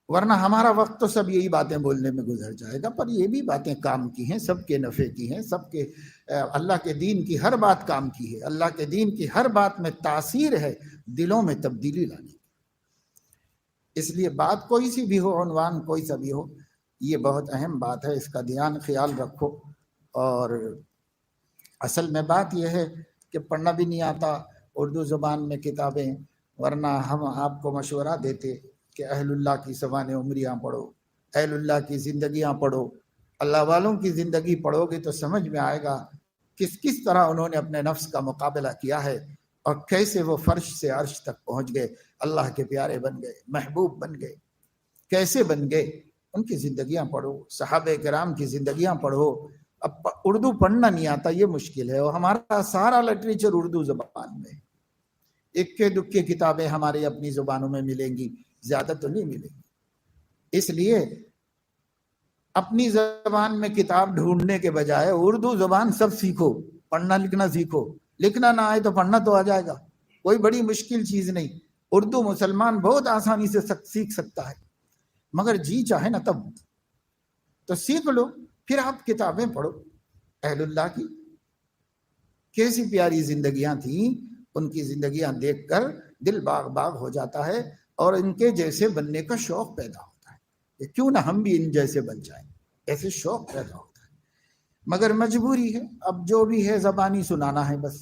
ورنہ ہمارا وقت تو سب یہی باتیں بولنے میں گزر جائے گا، پر یہ بھی باتیں کام کی ہیں، سب کے نفع کی ہیں، سب کے اللہ کے دین کی ہر بات کام کی ہے، اللہ کے دین کی ہر بات میں تاثیر ہے دلوں میں تبدیلی لانے کی۔ اس لیے بات کوئی سی بھی ہو، عنوان کوئی سا بھی ہو، یہ بہت اہم بات ہے، اس کا دھیان خیال رکھو۔ اور اصل میں بات یہ ہے کہ پڑھنا بھی نہیں آتا اردو زبان میں کتابیں، ورنہ ہم آپ کو مشورہ دیتے کہ اہل اللہ کی سوانح عمریاں پڑھو، اہل اللہ کی زندگیاں پڑھو، اللہ والوں کی زندگی پڑھو گے تو سمجھ میں آئے گا کس طرح انہوں نے اپنے نفس کا مقابلہ کیا ہے، اور کیسے وہ فرش سے عرش تک پہنچ گئے، اللہ کے پیارے بن گئے، محبوب بن گئے، کیسے بن گئے۔ ان کی زندگیاں پڑھو، صحابہ کرام کی زندگیاں پڑھو۔ اب اردو پڑھنا نہیں آتا یہ مشکل ہے، اور ہمارا سارا لٹریچر اردو زبان میں، اکے دکے کتابیں ہماری اپنی زبانوں میں ملیں گی، زیادہ تو نہیں ملیں گی۔ اس لیے اپنی زبان میں کتاب ڈھونڈنے کے بجائے اردو زبان سب سیکھو، پڑھنا لکھنا سیکھو، لکھنا نہ آئے تو پڑھنا تو آ جائے گا، کوئی بڑی مشکل چیز نہیں۔ اردو مسلمان بہت آسانی سے سیکھ سکتا ہے، مگر جی چاہے نا تب تو سیکھ لو، پھر آپ کتابیں پڑھو۔ اہل اللہ کی کیسی پیاری زندگیاں تھیں، ان کی زندگیاں دیکھ کر دل باغ باغ ہو جاتا ہے، اور ان کے جیسے بننے کا شوق پیدا ہوتا ہے کہ کیوں نہ ہم بھی ان جیسے بن جائیں، ایسے شوق پیدا ہوتا ہے۔ مگر مجبوری ہے، اب جو بھی ہے زبانی سنانا ہے، بس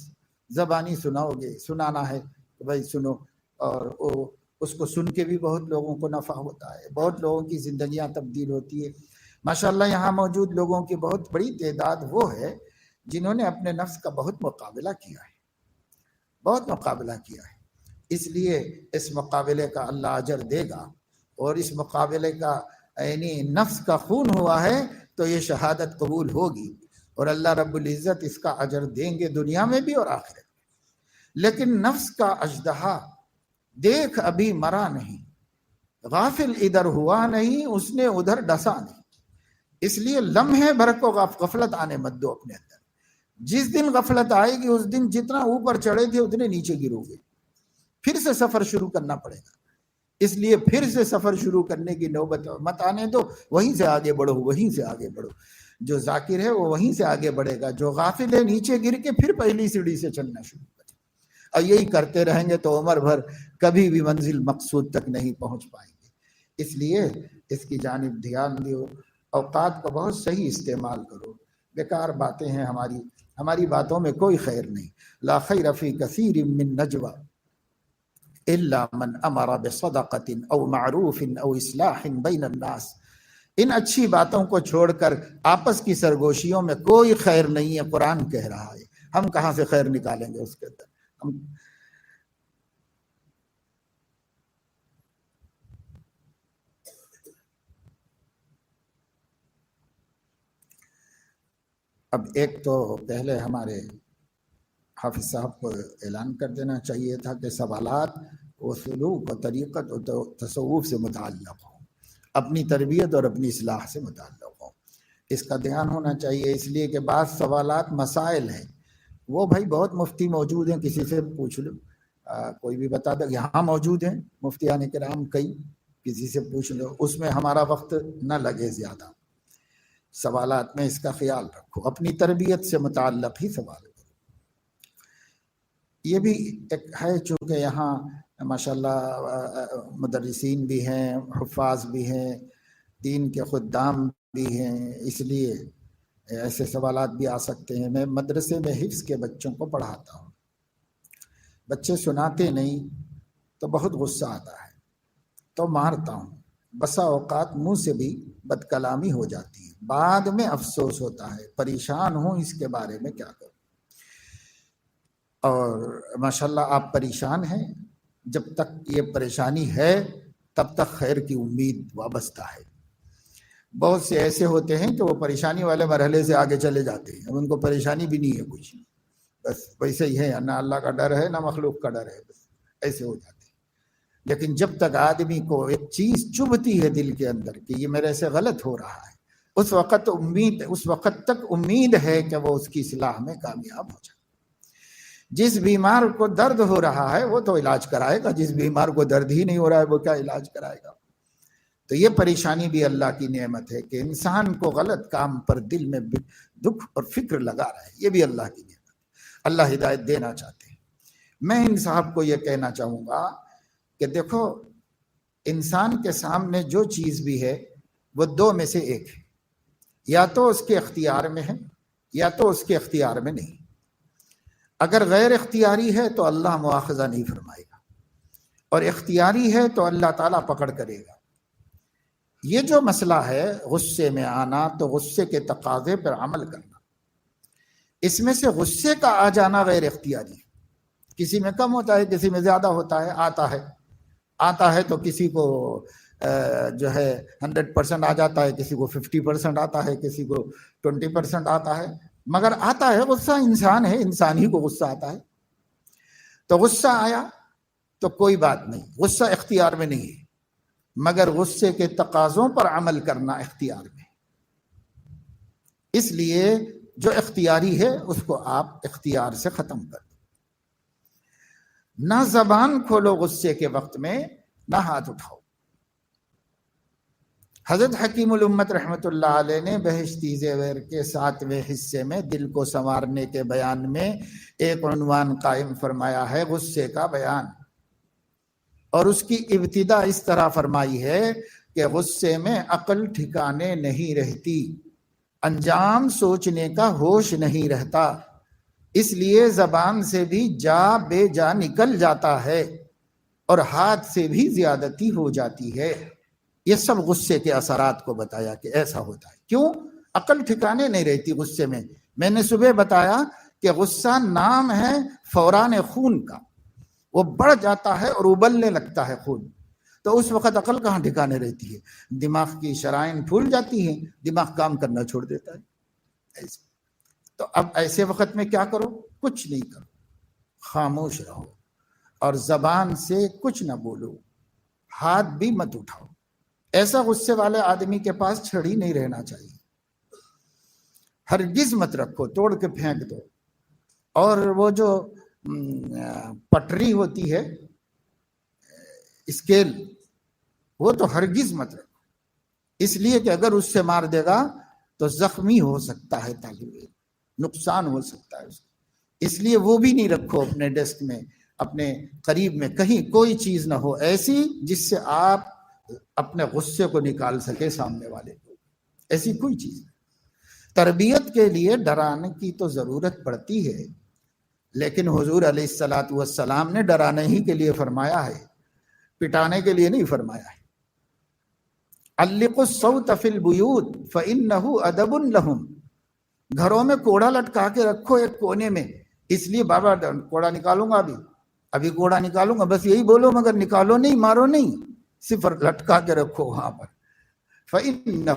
زبانی سناؤ گے، سنانا ہے تو بھائی سنو، اور اس کو سن کے بھی بہت لوگوں کو نفع ہوتا ہے، بہت لوگوں کی زندگیاں تبدیل ہوتی ہے۔ ماشاءاللہ یہاں موجود لوگوں کی بہت بڑی تعداد وہ ہے جنہوں نے اپنے نفس کا بہت مقابلہ کیا ہے، بہت مقابلہ کیا ہے۔ اس لیے اس مقابلے کا اللہ اجر دے گا، اور اس مقابلے کا یعنی نفس کا خون ہوا ہے تو یہ شہادت قبول ہوگی، اور اللہ رب العزت اس کا اجر دیں گے دنیا میں بھی اور آخرت میں۔ لیکن نفس کا اژدہا دیکھ ابھی مرا نہیں، غافل ادھر ہوا نہیں، اس نے ادھر ڈسا نہیں، اس لیے لمحے بھر کو غفلت آنے مت دو اپنے اندر۔ جس دن غفلت آئے گی اس دن جتنا اوپر چڑھے تھے اتنے نیچے گرو گے، پھر سے سفر شروع کرنا پڑے گا۔ اس لیے پھر سے سفر شروع کرنے کی نوبت مت آنے دو، وہیں سے آگے بڑھو، وہیں سے آگے بڑھو۔ جو ذاکر ہے وہ وہیں سے آگے بڑھے گا، جو غافل ہے نیچے گر کے پھر پہلی سیڑھی سے چڑھنا شروع کرے، اور یہی کرتے رہیں گے تو عمر بھر کبھی بھی منزل مقصود تک نہیں پہنچ پائیں گے۔ اس لیے اس کی جانب دھیان دیو، اوقات کو بہت صحیح استعمال کرو۔ بیکار باتیں ہیں ہماری باتوں میں کوئی خیر نہیں۔ لا خیر فی کثیر من نجوی الا من امر بصدقۃ او معروف او اصلاح بین الناس۔ ان اچھی باتوں کو چھوڑ کر آپس کی سرگوشیوں میں کوئی خیر نہیں ہے، قرآن کہہ رہا ہے۔ ہم کہاں سے خیر نکالیں گے اس کے اندر؟ اب ایک تو پہلے ہمارے حافظ صاحب کو اعلان کر دینا چاہیے تھا کہ سوالات و سلوک و طریقت و تصوف سے متعلق ہوں، اپنی تربیت اور اپنی اصلاح سے متعلق ہوں۔ اس کا دھیان ہونا چاہیے، اس لیے کہ بعض سوالات مسائل ہیں، وہ بھائی بہت مفتی موجود ہیں، کسی سے پوچھ لو، کوئی بھی بتا دے، یہاں موجود ہیں مفتیان کرام کئی، کسی سے پوچھ لو، اس میں ہمارا وقت نہ لگے زیادہ۔ سوالات میں اس کا خیال رکھو، اپنی تربیت سے متعلق ہی سوال کرو۔ یہ بھی ایک ہے، چونکہ یہاں ماشاءاللہ مدرسین بھی ہیں، حفاظ بھی ہیں، دین کے خدام بھی ہیں، اس لیے ایسے سوالات بھی آ سکتے ہیں۔ میں مدرسے میں حفظ کے بچوں کو پڑھاتا ہوں، بچے سناتے نہیں تو بہت غصہ آتا ہے تو مارتا ہوں، بسا اوقات منہ سے بھی بد کلامی ہو جاتی ہے، بعد میں افسوس ہوتا ہے، پریشان ہوں اس کے بارے میں کیا کروں۔ اور ماشاءاللہ آپ پریشان ہیں، جب تک یہ پریشانی ہے تب تک خیر کی امید وابستہ ہے۔ بہت سے ایسے ہوتے ہیں کہ وہ پریشانی والے مرحلے سے آگے چلے جاتے ہیں، اب ان کو پریشانی بھی نہیں ہے کچھ، بس ویسے ہی ہے، نہ اللہ کا ڈر ہے نہ مخلوق کا ڈر ہے، بس ایسے ہو جاتے ہیں۔ لیکن جب تک آدمی کو ایک چیز چبھتی ہے دل کے اندر کہ یہ میرے سے غلط ہو رہا ہے، اس وقت تک امید ہے کہ وہ اس کی اصلاح میں کامیاب ہو جائے۔ جس بیمار کو درد ہو رہا ہے وہ تو علاج کرائے گا، جس بیمار کو درد ہی نہیں ہو رہا ہے وہ کیا علاج کرائے گا؟ تو یہ پریشانی بھی اللہ کی نعمت ہے کہ انسان کو غلط کام پر دل میں دکھ اور فکر لگا رہا ہے، یہ بھی اللہ کی نعمت ہے۔ اللہ ہدایت دینا چاہتے ہیں۔ میں ان صاحب کو یہ کہنا چاہوں گا کہ دیکھو، انسان کے سامنے جو چیز بھی ہے وہ دو میں سے ایک ہے، یا تو اس کے اختیار میں ہے یا تو اس کے اختیار میں نہیں۔ اگر غیر اختیاری ہے تو اللہ مواخذہ نہیں فرمائے گا، اور اختیاری ہے تو اللہ تعالیٰ پکڑ کرے گا۔ یہ جو مسئلہ ہے غصے میں آنا، تو غصے کے تقاضے پر عمل کرنا، اس میں سے غصے کا آ جانا غیر اختیاری ہے۔ کسی میں کم ہوتا ہے، کسی میں زیادہ ہوتا ہے، آتا ہے تو کسی کو جو ہے 100% آ جاتا ہے، کسی کو 50% آتا ہے، کسی کو 20% آتا ہے، مگر آتا ہے۔ غصہ انسان ہے، انسان ہی کو غصہ آتا ہے۔ تو غصہ آیا تو کوئی بات نہیں، غصہ اختیار میں نہیں ہے، مگر غصے کے تقاضوں پر عمل کرنا اختیار میں۔ اس لیے جو اختیاری ہے اس کو آپ اختیار سے ختم کر دو۔ نہ زبان کھولو غصے کے وقت میں، نہ ہاتھ اٹھاؤ۔ حضرت حکیم الامت رحمۃ اللہ علیہ نے بہشتی زیور کے 7ویں حصے میں دل کو سنوارنے کے بیان میں ایک عنوان قائم فرمایا ہے، غصے کا بیان، اور اس کی ابتدا اس طرح فرمائی ہے کہ غصے میں عقل ٹھکانے نہیں رہتی، انجام سوچنے کا ہوش نہیں رہتا، اس لیے زبان سے بھی جا بے جا نکل جاتا ہے اور ہاتھ سے بھی زیادتی ہو جاتی ہے۔ یہ سب غصے کے اثرات کو بتایا کہ ایسا ہوتا ہے۔ کیوں؟ عقل ٹھکانے نہیں رہتی غصے میں۔ میں نے صبح بتایا کہ غصہ نام ہے فوران خون کا، وہ بڑھ جاتا ہے اور ابلنے لگتا ہے خون، تو اس وقت عقل کہاں ٹھکانے رہتی ہے؟ دماغ کی شرائن پھول جاتی ہیں، دماغ کام کرنا چھوڑ دیتا ہے۔ ایسے تو اب ایسے وقت میں کیا کرو؟ کچھ نہیں کرو، خاموش رہو، اور زبان سے کچھ نہ بولو، ہاتھ بھی مت اٹھاؤ۔ ایسا غصے والے آدمی کے پاس چھڑی نہیں رہنا چاہیے، ہرگز مت رکھو، توڑ کے پھینک دو۔ اور وہ جو پٹری ہوتی ہے، اسکیل، وہ تو ہرگز مت رکھو، اس لیے کہ اگر اس سے مار دے گا تو زخمی ہو سکتا ہے، طالب علم، نقصان ہو سکتا ہے اس کو۔ اس لیے وہ بھی نہیں رکھو اپنے ڈیسک میں، اپنے قریب میں، کہیں کوئی چیز نہ ہو ایسی جس سے آپ اپنے غصے کو نکال سکے سامنے والے کو، ایسی کوئی چیز نہیں۔ تربیت کے لیے ڈرانے کی تو ضرورت پڑتی ہے، لیکن حضور علیہ الصلاۃ والسلام نے ڈرانے ہی کے لیے فرمایا ہے، پٹانے کے لیے نہیں فرمایا ہے۔ علقوا الصوت فی البیوت فإنہ ادب لہم، گھروں میں کوڑا لٹکا کے رکھو ایک کونے میں، اس لیے بابا کوڑا نکالوں گا، ابھی کوڑا نکالوں گا، بس یہی بولو، مگر نکالو نہیں، مارو نہیں، صرف لٹکا کے رکھو وہاں پر۔ فإنہ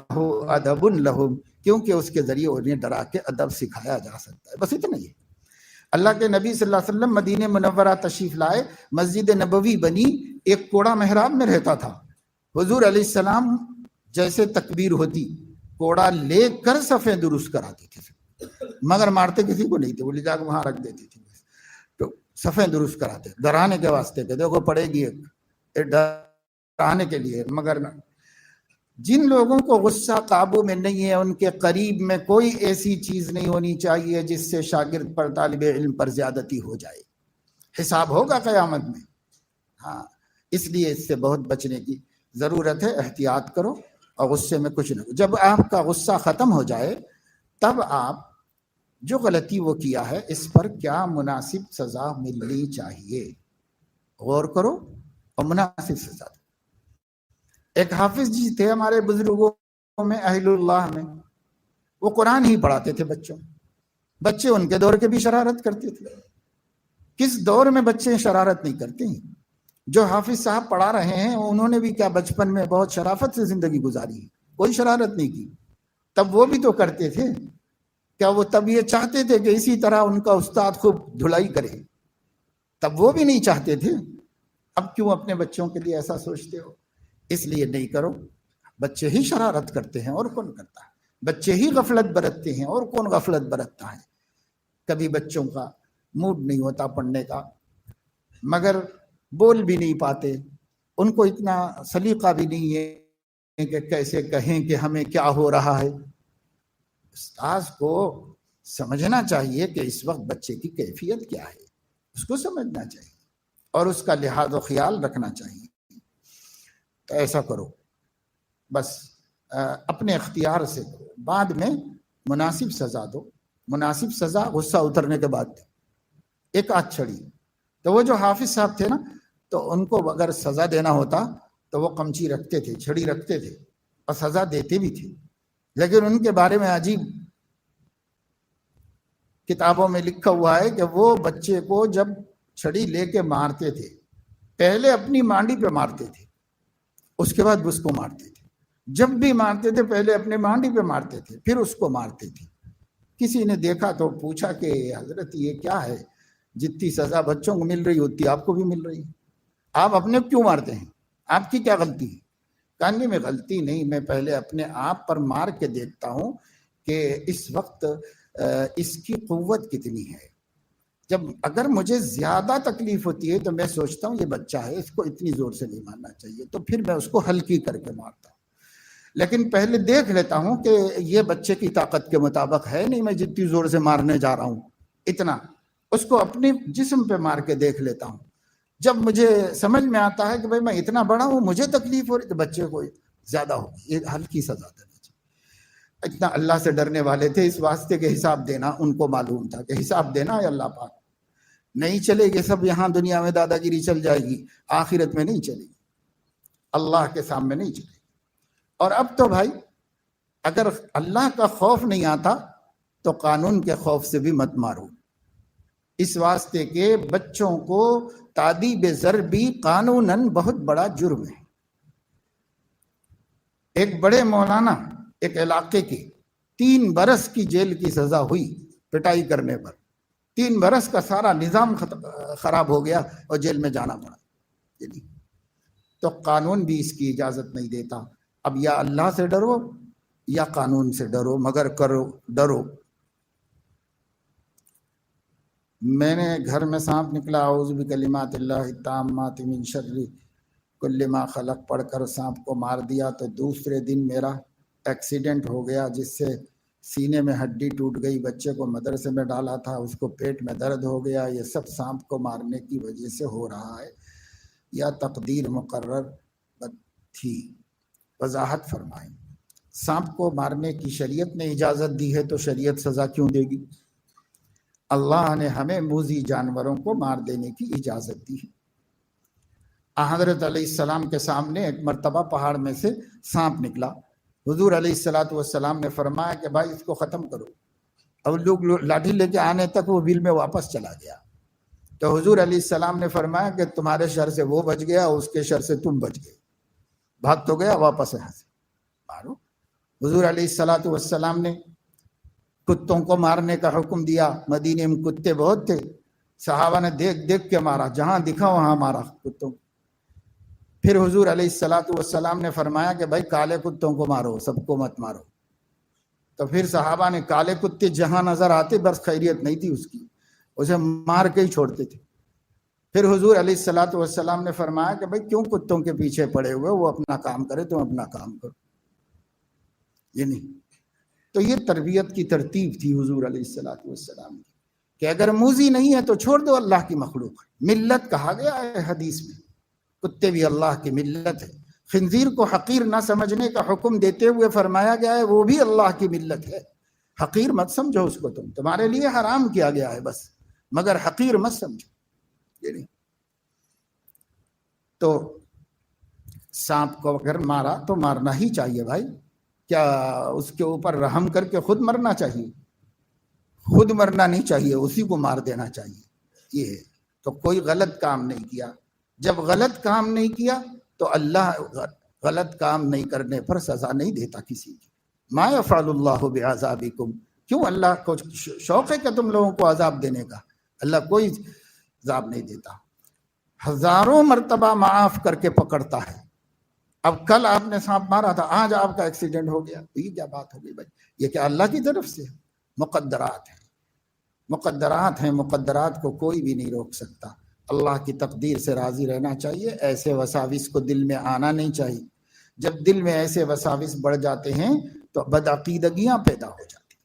ادب لہم، کیونکہ اس کے ذریعے انہیں ڈرا کے ادب سکھایا جا سکتا ہے، بس اتنا ہی ہے۔ اللہ کے نبی صلی اللہ علیہ وسلم مدینہ منورہ تشریف لائے، مسجد نبوی بنی، ایک کوڑا محراب میں رہتا تھا۔ حضور علیہ السلام جیسے تکبیر ہوتی، کوڑا لے کر صفیں درست کراتے تھے، مگر مارتے کسی کو نہیں تھے، وہ لے جا کے وہاں رکھ دیتی تھی، تو صفیں درست کراتے، ڈرانے کے واسطے کہ دیکھو پڑے گی، ایک ڈرانے کے لیے۔ مگر جن لوگوں کو غصہ قابو میں نہیں ہے، ان کے قریب میں کوئی ایسی چیز نہیں ہونی چاہیے جس سے شاگرد پر، طالب علم پر زیادتی ہو جائے، حساب ہوگا قیامت میں۔ ہاں، اس لیے اس سے بہت بچنے کی ضرورت ہے، احتیاط کرو اور غصے میں کچھ نہ۔ جب آپ کا غصہ ختم ہو جائے تب آپ جو غلطی وہ کیا ہے اس پر کیا مناسب سزا ملنی چاہیے غور کرو اور مناسب سزا دو۔ ایک حافظ جی تھے ہمارے بزرگوں میں، اہل اللہ میں، وہ قرآن ہی پڑھاتے تھے بچوں، بچے ان کے دور کے بھی شرارت کرتے تھے۔ کس دور میں بچے شرارت نہیں کرتے ہیں؟ جو حافظ صاحب پڑھا رہے ہیں انہوں نے بھی کیا بچپن میں بہت شرافت سے زندگی گزاری ہے، کوئی شرارت نہیں کی، تب وہ بھی تو کرتے تھے کیا وہ تب یہ چاہتے تھے کہ اسی طرح ان کا استاد خوب دھلائی کرے؟ تب وہ بھی نہیں چاہتے تھے، اب کیوں اپنے بچوں کے لیے ایسا سوچتے ہو؟ اس لیے نہیں کرو۔ بچے ہی شرارت کرتے ہیں اور کون کرتا ہے، بچے ہی غفلت برتتے ہیں اور کون غفلت برتتا ہے۔ کبھی بچوں کا موڈ نہیں ہوتا پڑھنے کا، مگر بول بھی نہیں پاتے، ان کو اتنا سلیقہ بھی نہیں ہے کہ کیسے کہیں کہ ہمیں کیا ہو رہا ہے۔ استاذ کو سمجھنا چاہیے کہ اس وقت بچے کی کیفیت کیا ہے، اس کو سمجھنا چاہیے اور اس کا لحاظ و خیال رکھنا چاہیے۔ تو ایسا کرو، بس اپنے اختیار سے کرو، بعد میں مناسب سزا دو۔ مناسب سزا غصہ اترنے کے بعد دو۔ ایک آدھ چھڑی، تو وہ جو حافظ صاحب تھے نا، تو ان کو اگر سزا دینا ہوتا تو وہ قمچی رکھتے تھے، چھڑی رکھتے تھے اور سزا دیتے بھی تھے، لیکن ان کے بارے میں عجیب کتابوں میں لکھا ہوا ہے کہ وہ بچے کو جب چھڑی لے کے مارتے تھے، پہلے اپنی مانڈی پہ مارتے تھے، اس کے بعد اس کو مارتے تھے۔ جب بھی مارتے تھے پہلے اپنے مانڈی پہ مارتے تھے، پھر اس کو مارتے تھے۔ کسی نے دیکھا تو پوچھا کہ حضرت یہ کیا ہے، جتنی سزا بچوں کو مل رہی ہوتی آپ کو بھی مل رہی ہے، آپ اپنے کیوں مارتے ہیں، آپ کی کیا غلطی ہے؟ کہانی میں غلطی نہیں، میں پہلے اپنے آپ پر مار کے دیکھتا ہوں کہ اس وقت اس کی قوت کتنی ہے۔ جب اگر مجھے زیادہ تکلیف ہوتی ہے تو میں سوچتا ہوں یہ بچہ ہے، اس کو اتنی زور سے نہیں مارنا چاہیے، تو پھر میں اس کو ہلکی کر کے مارتا ہوں۔ لیکن پہلے دیکھ لیتا ہوں کہ یہ بچے کی طاقت کے مطابق ہے نہیں، میں جتنی زور سے مارنے جا رہا ہوں اتنا، اس کو اپنے جسم پہ مار کے دیکھ لیتا ہوں۔ جب مجھے سمجھ میں آتا ہے کہ بھئی میں اتنا بڑا ہوں، مجھے تکلیف ہو رہی، تو بچے کو زیادہ ہوگی، یہ ہلکی سزا دینا چاہیے۔ اتنا اللہ سے ڈرنے والے تھے اس واسطے کہ حساب دینا ان کو معلوم تھا کہ حساب دینا ہے اللہ پاک، نہیں چلے گی سب یہاں دنیا میں دادا گیری چل جائے گی، آخرت میں نہیں چلے گی، اللہ کے سامنے نہیں چلے گی۔ اور اب تو بھائی اگر اللہ کا خوف نہیں آتا تو قانون کے خوف سے بھی مت مارو، اس واسطے کہ بچوں کو تادیب ضربی قانوناً بہت بڑا جرم ہے۔ ایک بڑے مولانا ایک علاقے کے 3 برس کی جیل کی سزا ہوئی پٹائی کرنے پر، 3 برس کا سارا نظام خراب ہو گیا اور جیل میں جانا پڑا۔ تو قانون بھی اس کی اجازت نہیں دیتا۔ اب یا اللہ سے ڈرو یا قانون سے ڈرو، مگر کرو ڈرو۔ میں نے گھر میں سانپ نکلا، اعوذ بکلمات اللہ التامات من شر کل ما خلق پڑھ کر سانپ کو مار دیا، تو دوسرے دن میرا ایکسیڈنٹ ہو گیا جس سے سینے میں ہڈی ٹوٹ گئی، بچے کو مدرسے میں ڈالا تھا، اس کو پیٹ میں درد ہو گیا۔ یہ سب سانپ کو مارنے کی وجہ سے ہو رہا ہے یا تقدیر مقرر تھی؟ وضاحت فرمائیں۔ سانپ کو مارنے کی شریعت نے اجازت دی ہے تو شریعت سزا کیوں دے گی؟ اللہ نے ہمیں موذی جانوروں کو مار دینے کی اجازت دی ہے۔ حضرت علیہ السلام کے سامنے ایک مرتبہ پہاڑ میں سے سانپ نکلا، حضور علیہ السلام نے فرمایا کہ بھائی اس کو ختم کرو، اور لوگ لاٹھی لے کے آنے تک وہ بل میں واپس چلا گیا۔ تو حضور علیہ السلام نے فرمایا کہ تمہارے شر سے وہ بچ گیا، اس کے شر سے تم بچ گئے، بھاگ تو گیا، واپس یہاں سے مارو۔ حضور علیہ السلام نے کتوں کو مارنے کا حکم دیا، مدینے میں کتے بہت تھے، صحابہ نے دیکھ دیکھ کے مارا، جہاں دکھا وہاں مارا کتوں۔ پھر حضور علیہ السلام نے فرمایا کہ بھائی کالے کتوں کو مارو، سب کو مت مارو۔ تو پھر صحابہ نے کالے کتے جہاں نظر آتے بس خیریت نہیں تھی اس کی، اسے مار کے ہی چھوڑتے تھے۔ پھر حضور علیہ السلام نے فرمایا کہ بھائی کیوں کتوں کے پیچھے پڑے ہوئے، وہ اپنا کام کرے تم اپنا کام کرو۔ یہ نہیں، تو یہ تربیت کی ترتیب تھی حضور علیہ السلام کی کہ اگر موذی نہیں ہے تو چھوڑ دو، اللہ کی مخلوق ہے۔ ملت کہا گیا ہے حدیث میں، کتے بھی اللہ کی ملت ہے۔ خنزیر کو حقیر نہ سمجھنے کا حکم دیتے ہوئے فرمایا گیا ہے وہ بھی اللہ کی ملت ہے، حقیر مت سمجھو اس کو، تمہارے لیے حرام کیا گیا ہے بس، مگر حقیر مت سمجھو۔ یہ نہیں، تو سانپ کو اگر مارا تو مارنا ہی چاہیے بھائی، کیا اس کے اوپر رحم کر کے خود مرنا چاہیے؟ خود مرنا نہیں چاہیے، اسی کو مار دینا چاہیے۔ یہ ہے تو کوئی غلط کام نہیں کیا۔ جب غلط کام نہیں کیا تو اللہ غلط کام نہیں کرنے پر سزا نہیں دیتا کسی کی۔ ما یفعل اللہ بعذابکم کیوں اللہ کو شوق ہے کہ تم لوگوں کو عذاب دینے کا؟ اللہ کوئی عذاب نہیں دیتا، ہزاروں مرتبہ معاف کر کے پکڑتا ہے۔ اب کل آپ نے سانپ مارا تھا، آج آپ کا ایکسیڈنٹ ہو گیا، یہ کیا بات ہو گئی بھائی؟ یہ کیا اللہ کی طرف سے؟ مقدرات ہیں، مقدرات ہیں، مقدرات کو کوئی بھی نہیں روک سکتا۔ اللہ کی تقدیر سے راضی رہنا چاہیے، ایسے وساوس کو دل میں آنا نہیں چاہیے۔ جب دل میں ایسے وساوس بڑھ جاتے ہیں تو بدعقیدگیاں پیدا ہو جاتی ہیں،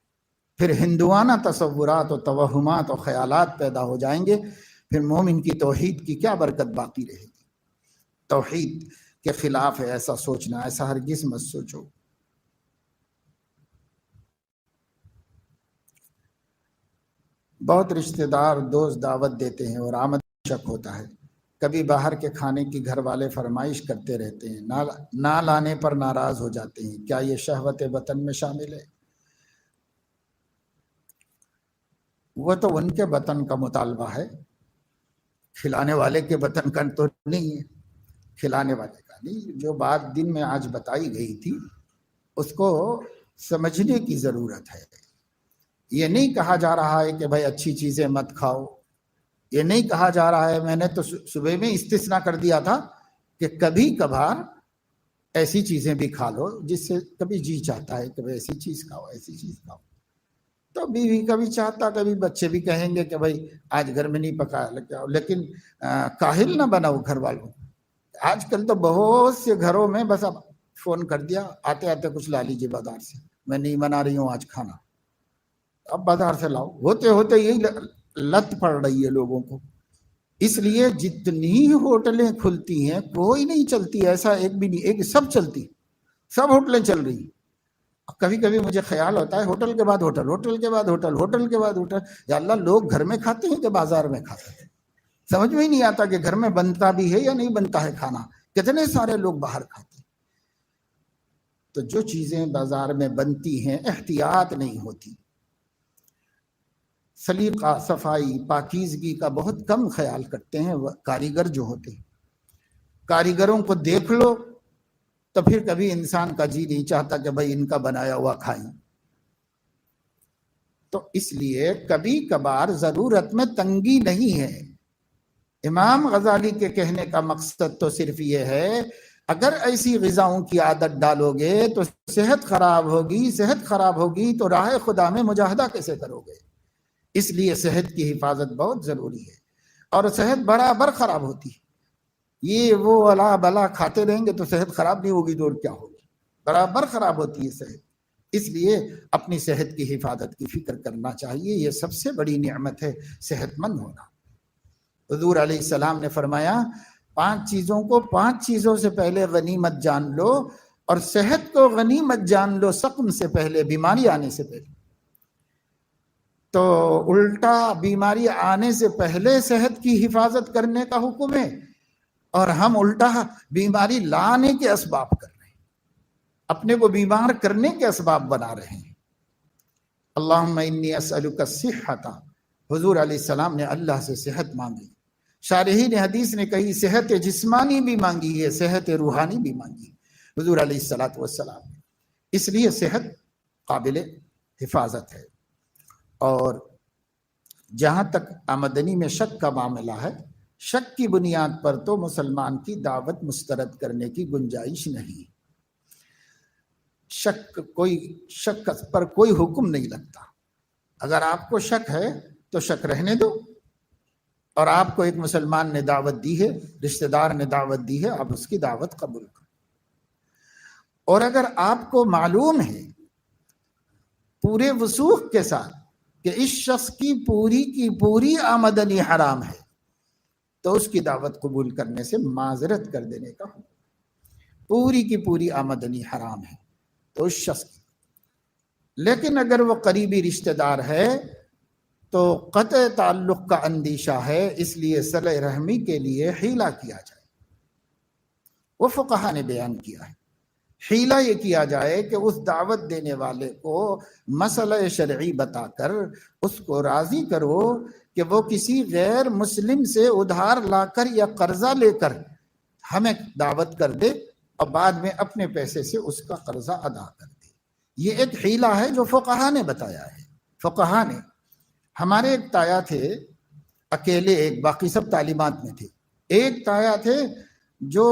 پھر ہندوانہ تصورات و توہمات و خیالات پیدا ہو جائیں گے، پھر مومن کی توحید کی کیا برکت باقی رہے گی؟ توحید کے خلاف ہے ایسا سوچنا، ایسا ہرگز مت سوچو۔ بہت رشتہ دار دوست دعوت دیتے ہیں اور آمد شک ہوتا ہے، کبھی باہر کے کھانے کی گھر والے فرمائش کرتے رہتے ہیں، نہ لانے پر ناراض ہو جاتے ہیں، کیا یہ شہوت بطن میں شامل ہے؟ وہ تو ان کے بطن کا مطالبہ ہے، کھلانے والے کے بطن کا تو نہیں ہے، کھلانے والے کا نہیں۔ جو بات دن میں آج بتائی گئی تھی اس کو سمجھنے کی ضرورت ہے۔ یہ نہیں کہا جا رہا ہے کہ بھائی اچھی چیزیں مت کھاؤ، یہ نہیں کہا جا رہا ہے، میں نے تو صبح میں استثناء کر دیا تھا کہ کبھی کبھار ایسی چیزیں بھی کھا لو جس سے کبھی جی چاہتا ہے کہ بھائی ایسی چیز کھاؤ، ایسی چیز کھاؤ۔ تو بیوی کا بھی چاہتا، کبھی بچے بھی کہیں گے کہ بھائی آج گھر میں نہیں پکایا، لیکن کاہل نہ بناؤ گھر والوں۔ آج کل تو بہت سے گھروں میں بس اب فون کر دیا، آتے آتے کچھ لا لیجیے بازار سے، میں نہیں بنا رہی ہوں آج کھانا، اب بازار سے لاؤ۔ ہوتے ہوتے یہی لت پڑ رہی ہے لوگوں کو۔ اس لیے جتنی ہوٹلیں کھلتی ہیں کوئی نہیں چلتی ایسا، ایک بھی نہیں، ایک سب چلتی، سب ہوٹلیں چل رہی ہیں۔ کبھی کبھی مجھے خیال ہوتا ہے ہوٹل کے بعد ہوٹل، ہوٹل کے بعد ہوٹل، ہوٹل کے بعد ہوٹل، یا اللہ لوگ گھر میں کھاتے ہیں کہ بازار میں کھاتے ہیں؟ سمجھ میں ہی نہیں آتا کہ گھر میں بنتا بھی ہے یا نہیں بنتا ہے کھانا، کتنے سارے لوگ باہر کھاتے ہیں۔ تو جو چیزیں بازار میں بنتی ہیں احتیاط نہیں ہوتی، سلیقہ، صفائی، پاکیزگی کا بہت کم خیال کرتے ہیں کاریگر جو ہوتے ہیں۔ کاریگروں کو دیکھ لو تو پھر کبھی انسان کا جی نہیں چاہتا کہ بھائی ان کا بنایا ہوا کھائیں۔ تو اس لیے کبھی کبھار ضرورت میں تنگی نہیں ہے۔ امام غزالی کے کہنے کا مقصد تو صرف یہ ہے، اگر ایسی غذاؤں کی عادت ڈالو گے تو صحت خراب ہوگی، صحت خراب ہوگی تو راہ خدا میں مجاہدہ کیسے کرو گے؟ اس لیے صحت کی حفاظت بہت ضروری ہے، اور صحت برابر خراب ہوتی ہے۔ یہ وہ الا بلا کھاتے رہیں گے تو صحت خراب نہیں ہوگی تو اور کیا ہوگی؟ برابر خراب ہوتی ہے صحت۔ اس لیے اپنی صحت کی حفاظت کی فکر کرنا چاہیے، یہ سب سے بڑی نعمت ہے صحت مند ہونا۔ حضور علیہ السلام نے فرمایا 5 چیزوں سے پہلے غنیمت جان لو، اور صحت کو غنیمت جان لو سقم سے پہلے، بیماری آنے سے پہلے۔ تو الٹا بیماری آنے سے پہلے صحت کی حفاظت کرنے کا حکم ہے، اور ہم الٹا بیماری لانے کے اسباب کر رہے ہیں، اپنے کو بیمار کرنے کے اسباب بنا رہے ہیں۔ اللہم انی اسألک الصحۃ، حضور علیہ السلام نے اللہ سے صحت مانگی۔ شارحین حدیث نے کہی صحت جسمانی بھی مانگی ہے، صحت روحانی بھی مانگی حضور علیہ السلام نے۔ اس لیے صحت قابل حفاظت ہے۔ اور جہاں تک آمدنی میں شک کا معاملہ ہے، شک کی بنیاد پر تو مسلمان کی دعوت مسترد کرنے کی گنجائش نہیں۔ شک پر کوئی حکم نہیں لگتا۔ اگر آپ کو شک ہے تو شک رہنے دو، اور آپ کو ایک مسلمان نے دعوت دی ہے، رشتہ دار نے دعوت دی ہے، آپ اس کی دعوت قبول کرو۔ اور اگر آپ کو معلوم ہے پورے وثوق کے ساتھ کہ اس شخص کی پوری آمدنی حرام ہے، تو اس کی دعوت قبول کرنے سے معذرت کر دینے کا حکم۔ پوری کی پوری آمدنی حرام ہے تو اس شخص کی، لیکن اگر وہ قریبی رشتہ دار ہے تو قطع تعلق کا اندیشہ ہے، اس لیے صلہ رحمی کے لیے حیلہ کیا جائے۔ وہ فقہا نے بیان کیا ہے، حیلہ یہ کیا جائے کہ اس دعوت دینے والے کو مسئلہ شرعی بتا کر اس کو راضی کرو کہ وہ کسی غیر مسلم سے ادھار لا کر یا قرضہ لے کر ہمیں دعوت کر دے، اور بعد میں اپنے پیسے سے اس کا قرضہ ادا کر دے۔ یہ ایک حیلہ ہے جو فقہا نے بتایا ہے۔ فقہا نے. ہمارے ایک تایا تھے اکیلے، ایک، باقی سب تعلیمات میں تھے. ایک تایا تھے جو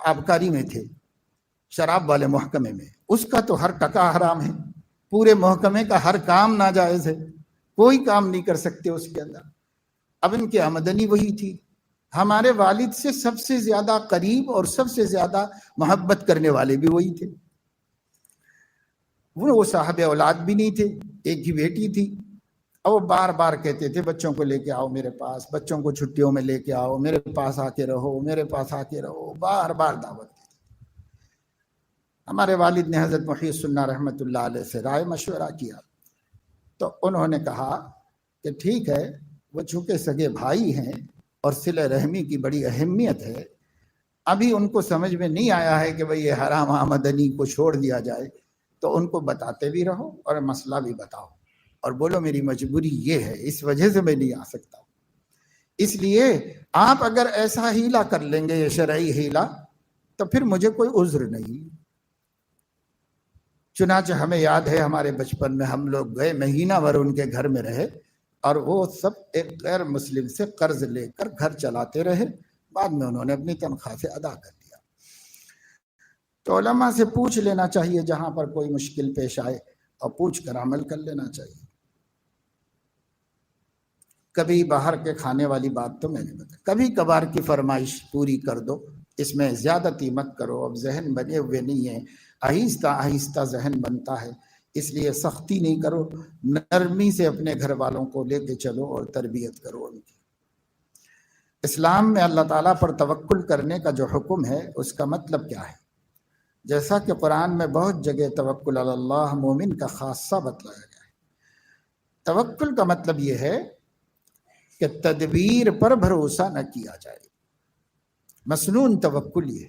آبکاری میں تھے، شراب والے محکمے میں. اس کا تو ہر ٹکا حرام ہے، پورے محکمے کا ہر کام ناجائز ہے، کوئی کام نہیں کر سکتے اس کے اندر. اب ان کی آمدنی وہی تھی. ہمارے والد سے سب سے زیادہ قریب اور سب سے زیادہ محبت کرنے والے بھی وہی تھے. وہ صاحب اولاد بھی نہیں تھے، ایک ہی بیٹی تھی. اور وہ بار بار کہتے تھے بچوں کو لے کے آؤ میرے پاس، بچوں کو چھٹیوں میں لے کے آؤ، میرے پاس آ کے رہو، میرے پاس آ کے رہو، بار بار دعوت دیتے. ہمارے والد نے حضرت محی السنہ رحمۃ اللہ علیہ سے رائے مشورہ کیا تو انہوں نے کہا کہ ٹھیک ہے، وہ چونکہ سگے بھائی ہیں اور صلہ رحمی کی بڑی اہمیت ہے، ابھی ان کو سمجھ میں نہیں آیا ہے کہ بھئی یہ حرام آمدنی کو چھوڑ دیا جائے، تو ان کو بتاتے بھی رہو اور مسئلہ بھی بتاؤ اور بولو میری مجبوری یہ ہے، اس وجہ سے میں نہیں آ سکتا. اس لیے آپ اگر ایسا ہیلا کر لیں گے، یہ شرعی ہیلا، تو پھر مجھے کوئی عذر نہیں. چنانچہ ہمیں یاد ہے ہمارے بچپن میں ہم لوگ گئے، مہینہ بھر ان کے گھر میں رہے اور وہ سب ایک غیر مسلم سے قرض لے کر گھر چلاتے رہے. بعد میں انہوں نے اپنی تنخواہ سے ادا کر دیا. تو علماء سے پوچھ لینا چاہیے جہاں پر کوئی مشکل پیش آئے، اور پوچھ کر عمل کر لینا چاہیے. کبھی باہر کے کھانے والی بات تو میں نے بتائی، کبھی کبھار کی فرمائش پوری کر دو، اس میں زیادتی مت کرو. اب ذہن بنے ہوئے نہیں ہیں، آہستہ آہستہ ذہن بنتا ہے، اس لیے سختی نہیں کرو، نرمی سے اپنے گھر والوں کو لے کے چلو اور تربیت کرو ان کی. اسلام میں اللہ تعالیٰ پر توکل کرنے کا جو حکم ہے اس کا مطلب کیا ہے؟ جیسا کہ قرآن میں بہت جگہ توکل علی اللہ مومن کا خاصہ بتلایا گیا ہے. توکل کا مطلب یہ ہے کہ تدبیر پر بھروسہ نہ کیا جائے. مسنون توکل یہ،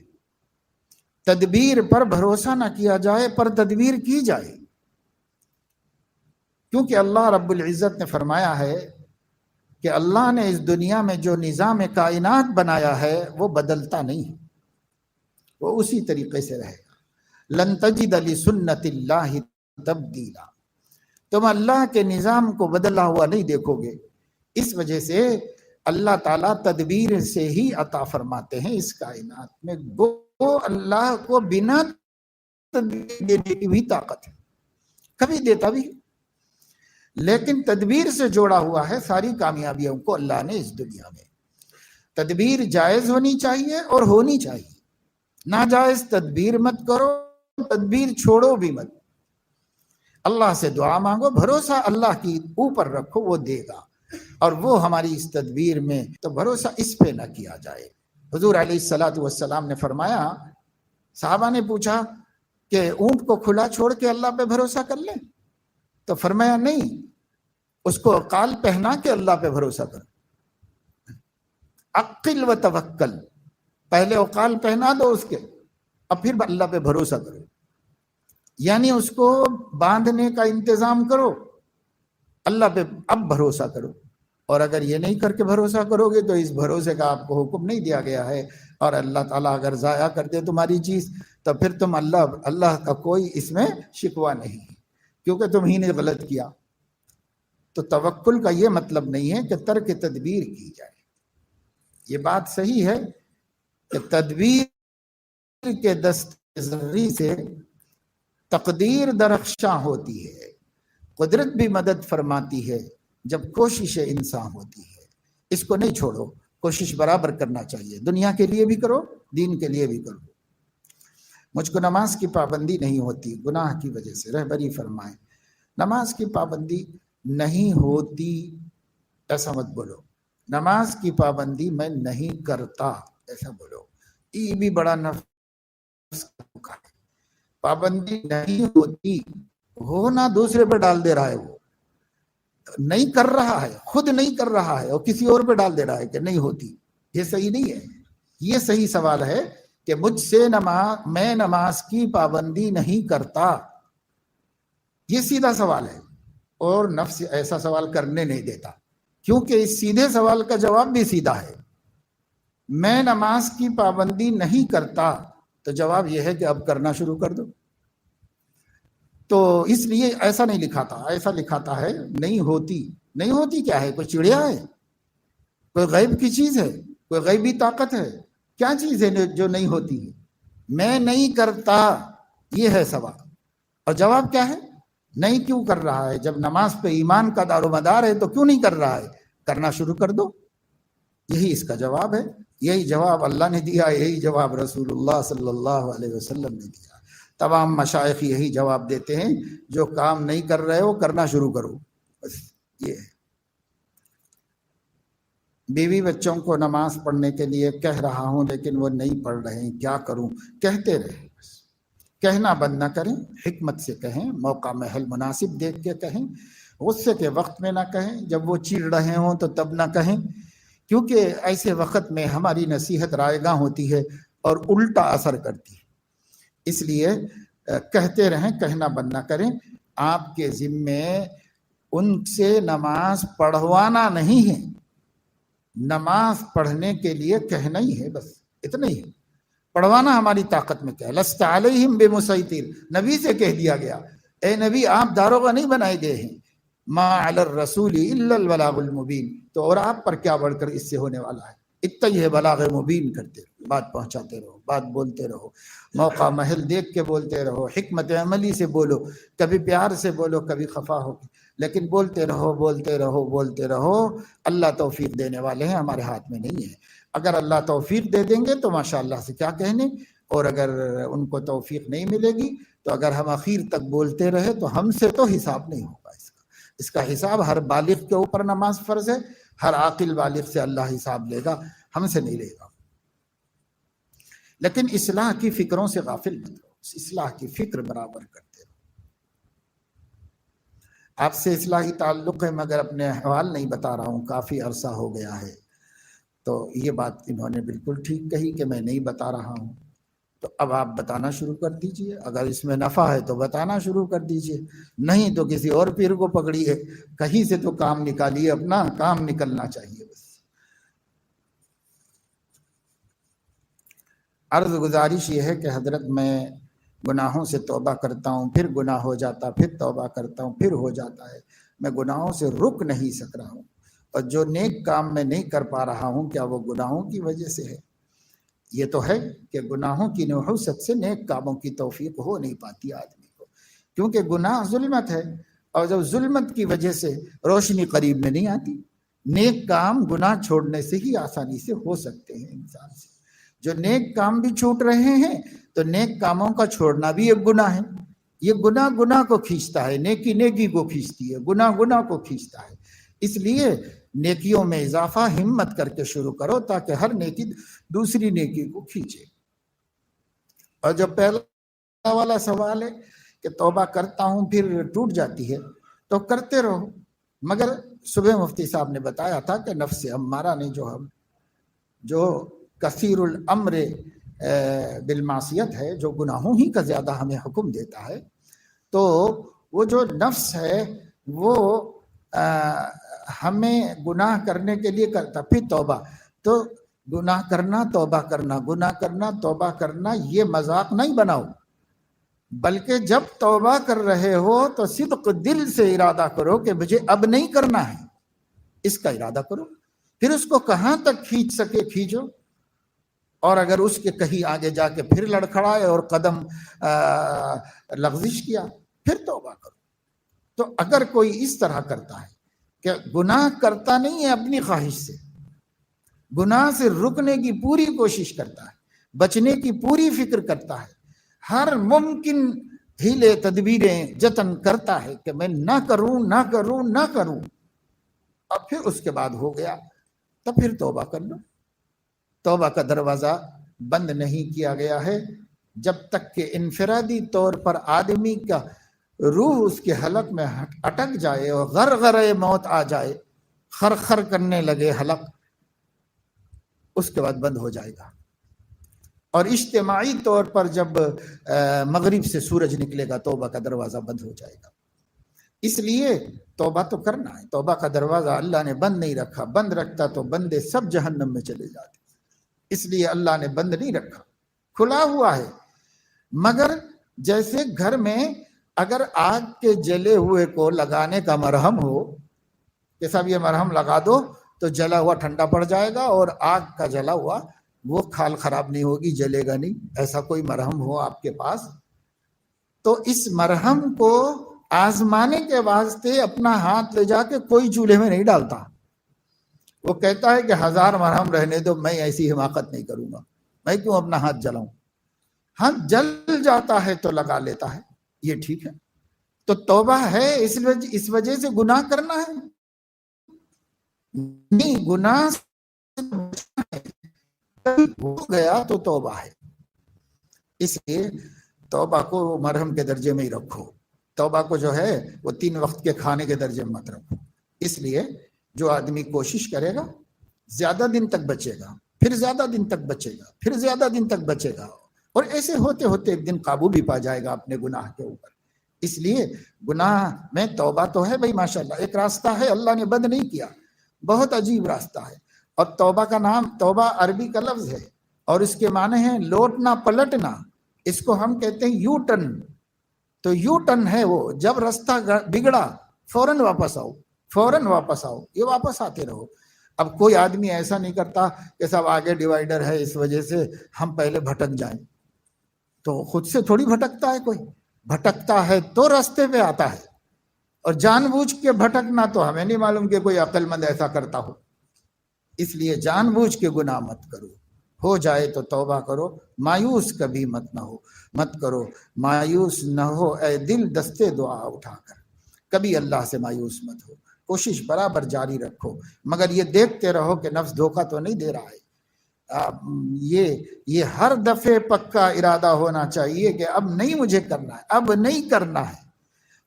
تدبیر پر بھروسہ نہ کیا جائے، پر تدبیر کی جائے. کیونکہ اللہ رب العزت نے فرمایا ہے کہ اللہ نے اس دنیا میں جو نظام کائنات بنایا ہے وہ بدلتا نہیں، وہ اسی طریقے سے رہے گا. لن تجد لسنت اللہ تبدیلا، تم اللہ کے نظام کو بدلا ہوا نہیں دیکھو گے. اس وجہ سے اللہ تعالیٰ تدبیر سے ہی عطا فرماتے ہیں اس کائنات میں. وہ اللہ کو بنا تدبیر دینے کی بھی طاقت ہے، کبھی دیتا بھی، لیکن تدبیر سے جوڑا ہوا ہے ساری کامیابیوں کو اللہ نے اس دنیا میں. تدبیر جائز ہونی چاہیے اور ہونی چاہیے. ناجائز تدبیر مت کرو، تدبیر چھوڑو بھی مت. اللہ سے دعا مانگو، بھروسہ اللہ کی اوپر رکھو، وہ دے گا. اور وہ ہماری اس تدبیر میں تو بھروسہ اس پہ نہ کیا جائے. حضور علیہ السلام نے فرمایا، صحابہ نے پوچھا کہ اونٹ کو کھلا چھوڑ کے اللہ پہ بھروسہ کر لیں؟ تو فرمایا نہیں، اس کو عقال پہنا کے اللہ پہ بھروسہ کر. عقل و توکل، پہلے عقال پہنا دو اس کے، اب پھر اللہ پہ بھروسہ کرو. یعنی اس کو باندھنے کا انتظام کرو، اللہ پہ اب بھروسہ کرو. اور اگر یہ نہیں کر کے بھروسہ کرو گے تو اس بھروسے کا آپ کو حکم نہیں دیا گیا ہے، اور اللہ تعالیٰ اگر ضائع کر دے تمہاری چیز تو پھر تم اللہ کا کوئی اس میں شکوہ نہیں ہے، کیونکہ تم ہی نے غلط کیا. تو توکل کا یہ مطلب نہیں ہے کہ ترک تدبیر کی جائے. یہ بات صحیح ہے کہ تدبیر کے دست ذری سے تقدیر درخشاں ہوتی ہے، قدرت بھی مدد فرماتی ہے جب کوشش انسان ہوتی ہے. اس کو نہیں چھوڑو، کوشش برابر کرنا چاہیے، دنیا کے لیے بھی کرو، دین کے لیے بھی کرو. مجھ کو نماز کی پابندی نہیں ہوتی گناہ کی وجہ سے، رہبری فرمائیں. نماز کی پابندی نہیں ہوتی ایسا مت بولو، نماز کی پابندی میں نہیں کرتا ایسا بولو. یہ بھی بڑا نفس کا ہے. پابندی نہیں ہوتی ہونا دوسرے پہ ڈال دے رہا ہے، وہ نہیں کر رہا ہے، خود نہیں کر رہا ہے اور کسی اور پہ ڈال دے رہا ہے کہ نہیں ہوتی. یہ صحیح نہیں ہے. یہ صحیح سوال ہے کہ مجھ سے میں نماز کی پابندی نہیں کرتا، یہ سیدھا سوال ہے. اور نفس ایسا سوال کرنے نہیں دیتا، کیونکہ اس سیدھے سوال کا جواب بھی سیدھا ہے. میں نماز کی پابندی نہیں کرتا، تو جواب یہ ہے کہ اب کرنا شروع کر دو. تو اس لیے ایسا نہیں لکھا تھا، ایسا لکھا تھا ہے نہیں ہوتی۔ نہیں ہوتی کیا ہے؟ کوئی چڑیا ہے؟ کوئی غیب کی چیز ہے؟ کوئی غیبی طاقت ہے؟ کیا چیز ہے جو نہیں ہوتی ہے؟ میں نہیں کرتا، یہ ہے سوال۔ اور جواب کیا ہے؟ نہیں کیوں کر رہا ہے؟ جب نماز پہ ایمان کا دار و مدار ہے تو کیوں نہیں کر رہا ہے؟ کرنا شروع کر دو، یہی اس کا جواب ہے۔ یہی جواب اللہ نے دیا، یہی جواب رسول اللہ صلی اللہ علیہ وسلم نے دیا۔ تمام مشائخ یہی جواب دیتے ہیں، جو کام نہیں کر رہے ہو کرنا شروع کرو، بس یہ ہے۔ بیوی بچوں کو نماز پڑھنے کے لیے کہہ رہا ہوں لیکن وہ نہیں پڑھ رہے ہیں، کیا کروں؟ کہتے رہے، بس کہنا بند نہ کریں، حکمت سے کہیں، موقع محل مناسب دیکھ کے کہیں، غصے کے وقت میں نہ کہیں، جب وہ چڑ رہے ہوں تو تب نہ کہیں، کیونکہ ایسے وقت میں ہماری نصیحت رائے گاں ہوتی ہے اور الٹا اثر کرتی ہے۔ اس لیے کہتے رہیں، کہنا بند نہ کریں۔ آپ کے ذمے ان سے نماز پڑھوانا نہیں ہے، نماز پڑھنے کے لیے کہنا ہی ہے، بس اتنا ہی ہے۔ پڑھوانا ہماری طاقت میں کیا ہے؟ لست علیہم بمسیطر، نبی سے کہہ دیا گیا، اے نبی آپ داروغہ نہیں بنائے گئے ہیں، ما علی الرسول الا البلاغ المبین، تو اور آپ پر کیا بڑھ کر اس سے ہونے والا ہے؟ اتنا ہی ہے، بلاغ مبین کرتے رہو، بات پہنچاتے رہو، بات بولتے رہو، موقع محل دیکھ کے بولتے رہو، حکمت عملی سے بولو، کبھی پیار سے بولو کبھی خفا ہو کے، لیکن بولتے رہو بولتے رہو بولتے رہو۔ اللہ توفیق دینے والے ہیں، ہمارے ہاتھ میں نہیں ہے۔ اگر اللہ توفیق دے دیں گے تو ماشاءاللہ سے کیا کہنے، اور اگر ان کو توفیق نہیں ملے گی تو اگر ہم اخیر تک بولتے رہے تو ہم سے تو حساب نہیں ہوگا۔ اس کا حساب ہر بالغ کے اوپر نماز فرض ہے، ہر عاقل بالغ سے اللہ حساب لے گا، ہم سے نہیں لے گا۔ لیکن اصلاح کی فکروں سے غافل مت رہو، اصلاح کی فکر برابر کرتے رہو۔ آپ سے اصلاحی تعلق ہے مگر اپنے احوال نہیں بتا رہا ہوں، کافی عرصہ ہو گیا ہے۔ تو یہ بات انہوں نے بالکل ٹھیک کہی کہ میں نہیں بتا رہا ہوں، تو اب آپ بتانا شروع کر دیجئے، اگر اس میں نفع ہے تو بتانا شروع کر دیجئے، نہیں تو کسی اور پیر کو پکڑیے، کہیں سے تو کام نکالیے، اپنا کام نکلنا چاہیے بس۔ عرض گزارش یہ ہے کہ حضرت میں گناہوں سے توبہ کرتا ہوں، پھر گناہ ہو جاتا، پھر توبہ کرتا ہوں، پھر ہو جاتا ہے، میں گناہوں سے رک نہیں سک رہا ہوں، اور جو نیک کام میں نہیں کر پا رہا ہوں کیا وہ گناہوں کی وجہ سے ہے؟ یہ تو ہے کہ گناہوں کی نحوست سے نیک کاموں کی توفیق ہو نہیں پاتی آدمی کو، کیونکہ گناہ ظلمت ہے، اور جب ظلمت کی وجہ سے روشنی قریب میں نہیں آتی۔ نیک کام گناہ چھوڑنے سے ہی آسانی سے ہو سکتے ہیں انسان سے۔ جو نیک کام بھی چھوٹ رہے ہیں تو نیک کاموں کا چھوڑنا بھی ایک گناہ ہے۔ یہ گناہ گناہ کو کھینچتا ہے، نیکی نیکی کو کھینچتی ہے، گناہ گناہ کو کھینچتا ہے۔ اس لیے نیکیوں میں اضافہ ہمت کر کے شروع کرو تاکہ ہر نیکی دوسری نیکی کو کھینچے۔ اور جو پہلا والا سوال ہے کہ توبہ کرتا ہوں پھر ٹوٹ جاتی ہے، تو کرتے رہو، مگر صبح مفتی صاحب نے بتایا تھا کہ نفس امارہ نے جو کثیر الامر بالمعصیت ہے، جو گناہوں ہی کا زیادہ ہمیں حکم دیتا ہے، تو وہ جو نفس ہے وہ ہمیں گناہ کرنے کے لیے کرتا، پھر توبہ، تو گناہ کرنا توبہ کرنا، گناہ کرنا توبہ کرنا، یہ مذاق نہیں بناؤ، بلکہ جب توبہ کر رہے ہو تو صدق دل سے ارادہ کرو کہ مجھے اب نہیں کرنا ہے، اس کا ارادہ کرو، پھر اس کو کہاں تک کھینچ سکے کھینچو، اور اگر اس کے کہیں آگے جا کے پھر لڑکھڑائے اور قدم لغزش کیا، پھر توبہ کرو۔ تو اگر کوئی اس طرح کرتا ہے کہ گناہ کرتا نہیں ہے اپنی خواہش سے، گناہ سے رکنے کی پوری کوشش کرتا ہے، بچنے کی پوری فکر کرتا ہے، ہر ممکن ہیلے تدبیریں جتن کرتا ہے کہ میں نہ کروں نہ کروں نہ کروں، اور پھر اس کے بعد ہو گیا تو پھر توبہ کر لو۔ توبہ کا دروازہ بند نہیں کیا گیا ہے جب تک کہ انفرادی طور پر آدمی کا روح اس کے حلق میں اٹک جائے اور غرغرے موت آ جائے، خرخر کرنے لگے حلق، اس کے بعد بند ہو جائے گا۔ اور اجتماعی طور پر جب مغرب سے سورج نکلے گا توبہ کا دروازہ بند ہو جائے گا۔ اس لیے توبہ تو کرنا ہے، توبہ کا دروازہ اللہ نے بند نہیں رکھا، بند رکھتا تو بندے سب جہنم میں چلے جاتے، اس لیے اللہ نے بند نہیں رکھا، کھلا ہوا ہے۔ مگر جیسے گھر میں اگر آگ کے جلے ہوئے کو لگانے کا مرہم ہو کہ صاحب یہ مرہم لگا دو تو جلا ہوا ٹھنڈا پڑ جائے گا اور آگ کا جلا ہوا وہ کھال خراب نہیں ہوگی، جلے گا نہیں، ایسا کوئی مرہم ہو آپ کے پاس، تو اس مرہم کو آزمانے کے واسطے اپنا ہاتھ لے جا کے کوئی چولہے میں نہیں ڈالتا۔ وہ کہتا ہے کہ 1000 مرہم رہنے دو، میں ایسی حماقت نہیں کروں گا، میں کیوں اپنا ہاتھ جلاؤں؟ ہاں جل جاتا ہے تو لگا لیتا ہے، یہ ٹھیک ہے۔ تو توبہ ہے اس وجہ سے گناہ کرنا ہے نہیں، گناہ سے بچنا ہے، ہو گیا تو توبہ ہے۔ اس لیے توبہ کو مرہم کے درجے میں ہی رکھو، توبہ کو جو ہے وہ 3 وقت کے کھانے کے درجے میں مت رکھو۔ اس لیے جو آدمی کوشش کرے گا زیادہ دن تک بچے گا، پھر زیادہ دن تک بچے گا، پھر زیادہ دن تک بچے گا، اور ایسے ہوتے ہوتے ایک دن قابو بھی پا جائے گا اپنے گناہ کے اوپر۔ اس لیے گناہ میں توبہ تو ہے بھائی ماشاءاللہ، ایک راستہ ہے، اللہ نے بند نہیں کیا، بہت عجیب راستہ ہے۔ اور توبہ کا نام، توبہ عربی کا لفظ ہے اور اس کے معنی ہے لوٹنا پلٹنا، اس کو ہم کہتے ہیں یو ٹرن۔ تو یو ٹرن ہے وہ جب راستہ بگڑا فوراً واپس آؤ، فوراً واپس آؤ، یہ واپس آتے رہو۔ اب کوئی آدمی ایسا نہیں کرتا کہ سب آگے ڈیوائیڈر ہے اس وجہ سے ہم پہلے بھٹک جائیں، تو خود سے تھوڑی بھٹکتا ہے، کوئی بھٹکتا ہے تو راستے پہ آتا ہے، اور جان بوجھ کے بھٹکنا تو ہمیں نہیں معلوم کہ کوئی عقل مند ایسا کرتا ہو۔ اس لیے جان بوجھ کے گناہ مت کرو، ہو جائے تو توبہ کرو، مایوس کبھی مت کرو، مایوس نہ ہو اے دل دستے دعا اٹھا کر، کبھی اللہ سے مایوس مت ہو، کوشش برابر جاری رکھو، مگر یہ دیکھتے رہو کہ نفس دھوکہ تو نہیں دے رہا ہے۔ یہ ہر دفعے پکا ارادہ ہونا چاہیے کہ اب نہیں مجھے کرنا ہے، اب نہیں کرنا ہے۔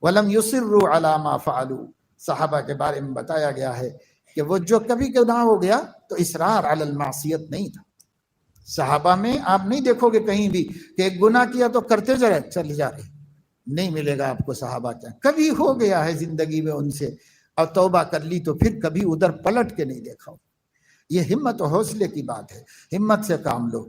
وَلَمْ يُصِرُّوا عَلَى مَا فَعَلُوا، صحابہ کے بارے میں بتایا گیا ہے کہ وہ جو کبھی گناہ ہو گیا تو اصرار علی المعصیت نہیں تھا۔ صحابہ میں آپ نہیں دیکھو گے کہیں بھی کہ ایک گناہ کیا تو کرتے چلے جا رہے، نہیں ملے گا آپ کو صحابہ کیا، کبھی ہو گیا ہے زندگی میں ان سے اور توبہ کر لی تو پھر کبھی ادھر پلٹ کے نہیں دیکھا۔ یہ ہمت و حوصلے کی بات ہے، ہمت سے کام لو۔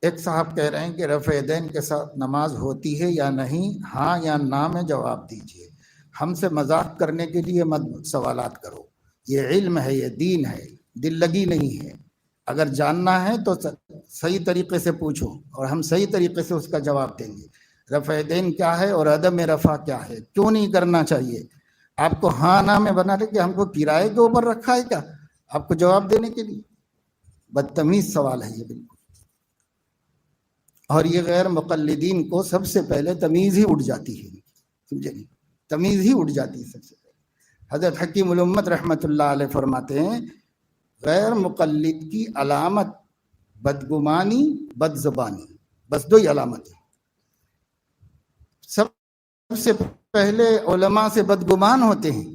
ایک صاحب کہہ رہے ہیں کہ رفع یدین کے ساتھ نماز ہوتی ہے یا نہیں، ہاں یا نہ میں جواب دیجئے، ہم سے مذاق کرنے کے لیے مت سوالات کرو، یہ علم ہے، یہ دین ہے، دل لگی نہیں ہے۔ اگر جاننا ہے تو صحیح طریقے سے پوچھو اور ہم صحیح طریقے سے اس کا جواب دیں گے۔ رفع یدین کیا ہے اور عدم رفع کیا ہے، کیوں نہیں کرنا چاہیے؟ آپ کو ہاں نہ میں بنا لے کہ ہم کو کرائے کے اوپر رکھا ہے کیا آپ کو جواب دینے کے لیے؟ بدتمیز سوال ہے یہ بالکل۔ اور یہ غیر مقلدین کو سب سے پہلے تمیز ہی اٹھ جاتی ہے، سمجھے نہیں، تمیز ہی اٹھ جاتی ہے سب سے پہلے۔ حضرت حکیم الامت رحمۃ اللہ علیہ فرماتے ہیں غیر مقلد کی علامت بدگمانی بد زبانی، بس 2 ہی علامت ہے۔ سب سے پہلے علماء سے بدگمان ہوتے ہیں،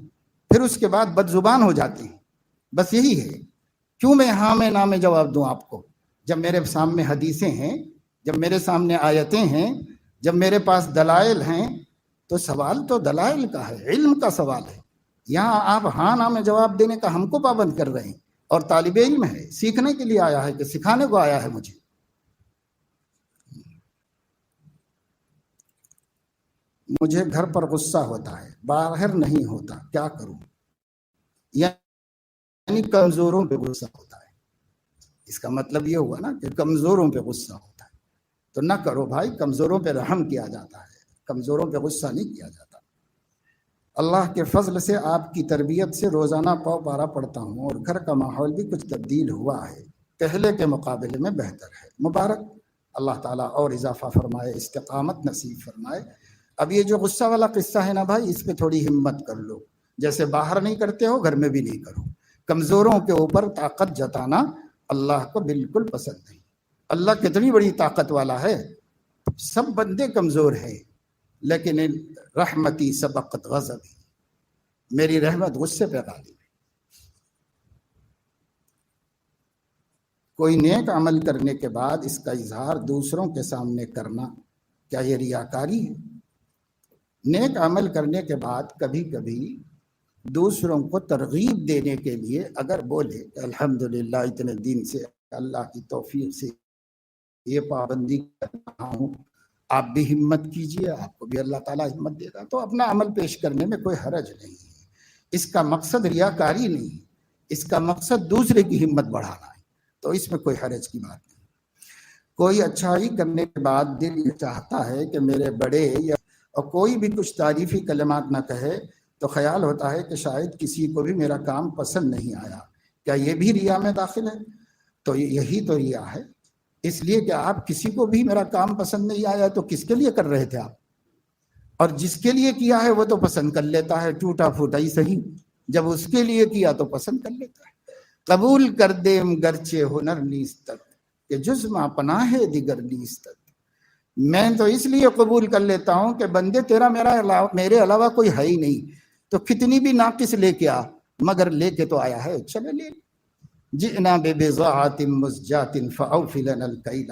پھر اس کے بعد بد زبان ہو جاتے ہیں، بس یہی ہے۔ کیوں میں ہاں میں نہ میں جواب دوں آپ کو، جب میرے سامنے حدیثیں ہیں، جب میرے سامنے آیتیں ہیں، جب میرے پاس دلائل ہیں، تو سوال تو دلائل کا ہے، علم کا سوال ہے۔ یہاں آپ ہاں نہ میں جواب دینے کا ہم کو پابند کر رہے ہیں، اور طالب علم ہے، سیکھنے کے لیے آیا ہے کہ سکھانے کو آیا ہے مجھے۔ مجھے گھر پر غصہ ہوتا ہے، باہر نہیں ہوتا، کیا کروں؟ یعنی کمزوروں پہ غصہ ہوتا ہے، اس کا مطلب یہ ہوا نا کہ کمزوروں پہ غصہ ہوتا ہے، تو نہ کرو بھائی، کمزوروں پہ رحم کیا جاتا ہے، کمزوروں پہ غصہ نہیں کیا جاتا۔ اللہ کے فضل سے آپ کی تربیت سے روزانہ پاؤ پارا پڑھتا ہوں اور گھر کا ماحول بھی کچھ تبدیل ہوا ہے، پہلے کے مقابلے میں بہتر ہے، مبارک، اللہ تعالیٰ اور اضافہ فرمائے، استقامت نصیب فرمائے۔ اب یہ جو غصہ والا قصہ ہے نا بھائی، اس پہ تھوڑی ہمت کر لو، جیسے باہر نہیں کرتے ہو گھر میں بھی نہیں کرو۔ کمزوروں کے اوپر طاقت جتانا اللہ کو بالکل پسند نہیں۔ اللہ کتنی بڑی طاقت والا ہے، سب بندے کمزور ہیں، لیکن رحمتی سبقت غضبی، میری رحمت غصے پہ غالب ہے۔ کوئی نیک عمل کرنے کے بعد اس کا اظہار دوسروں کے سامنے کرنا، کیا یہ ریاکاری ہے؟ نیک عمل کرنے کے بعد کبھی کبھی دوسروں کو ترغیب دینے کے لیے اگر بولے کہ الحمدللہ اتنے دن سے اللہ کی توفیق سے یہ پابندی کر رہا ہوں، آپ بھی ہمت کیجئے، آپ کو بھی اللہ تعالیٰ ہمت دے گا۔ تو اپنا عمل پیش کرنے میں کوئی حرج نہیں ہے، اس کا مقصد ریاکاری نہیں ہے، اس کا مقصد دوسرے کی ہمت بڑھانا ہے، تو اس میں کوئی حرج کی بات نہیں۔ کوئی اچھائی کرنے کے بعد دل یہ چاہتا ہے کہ میرے بڑے یا اور کوئی بھی کچھ تعریفی کلمات نہ کہے تو خیال ہوتا ہے کہ شاید کسی کو بھی میرا کام پسند نہیں آیا، کیا یہ بھی ریا میں داخل ہے؟ تو یہی تو ریا ہے، اس لیے کہ آپ کسی کو بھی میرا کام پسند نہیں آیا تو کس کے لیے کر رہے تھے آپ؟ اور جس کے لیے کیا ہے وہ تو پسند کر لیتا ہے، ٹوٹا پھوٹا ہی صحیح، جب اس کے لیے کیا تو پسند کر لیتا ہے۔ قبول کر دیم گرچہ ہنر نیستت کہ جز ما پناہ دیگر نیستت، میں تو اس لیے قبول کر لیتا ہوں کہ بندے تیرا میرے علاوہ کوئی ہے ہی نہیں، تو کتنی بھی ناقص لے کے آ، مگر لے کے تو آیا ہے، چلے لے۔ جئنا ببضاعۃ مزجاۃ فاوف لنا الکیل،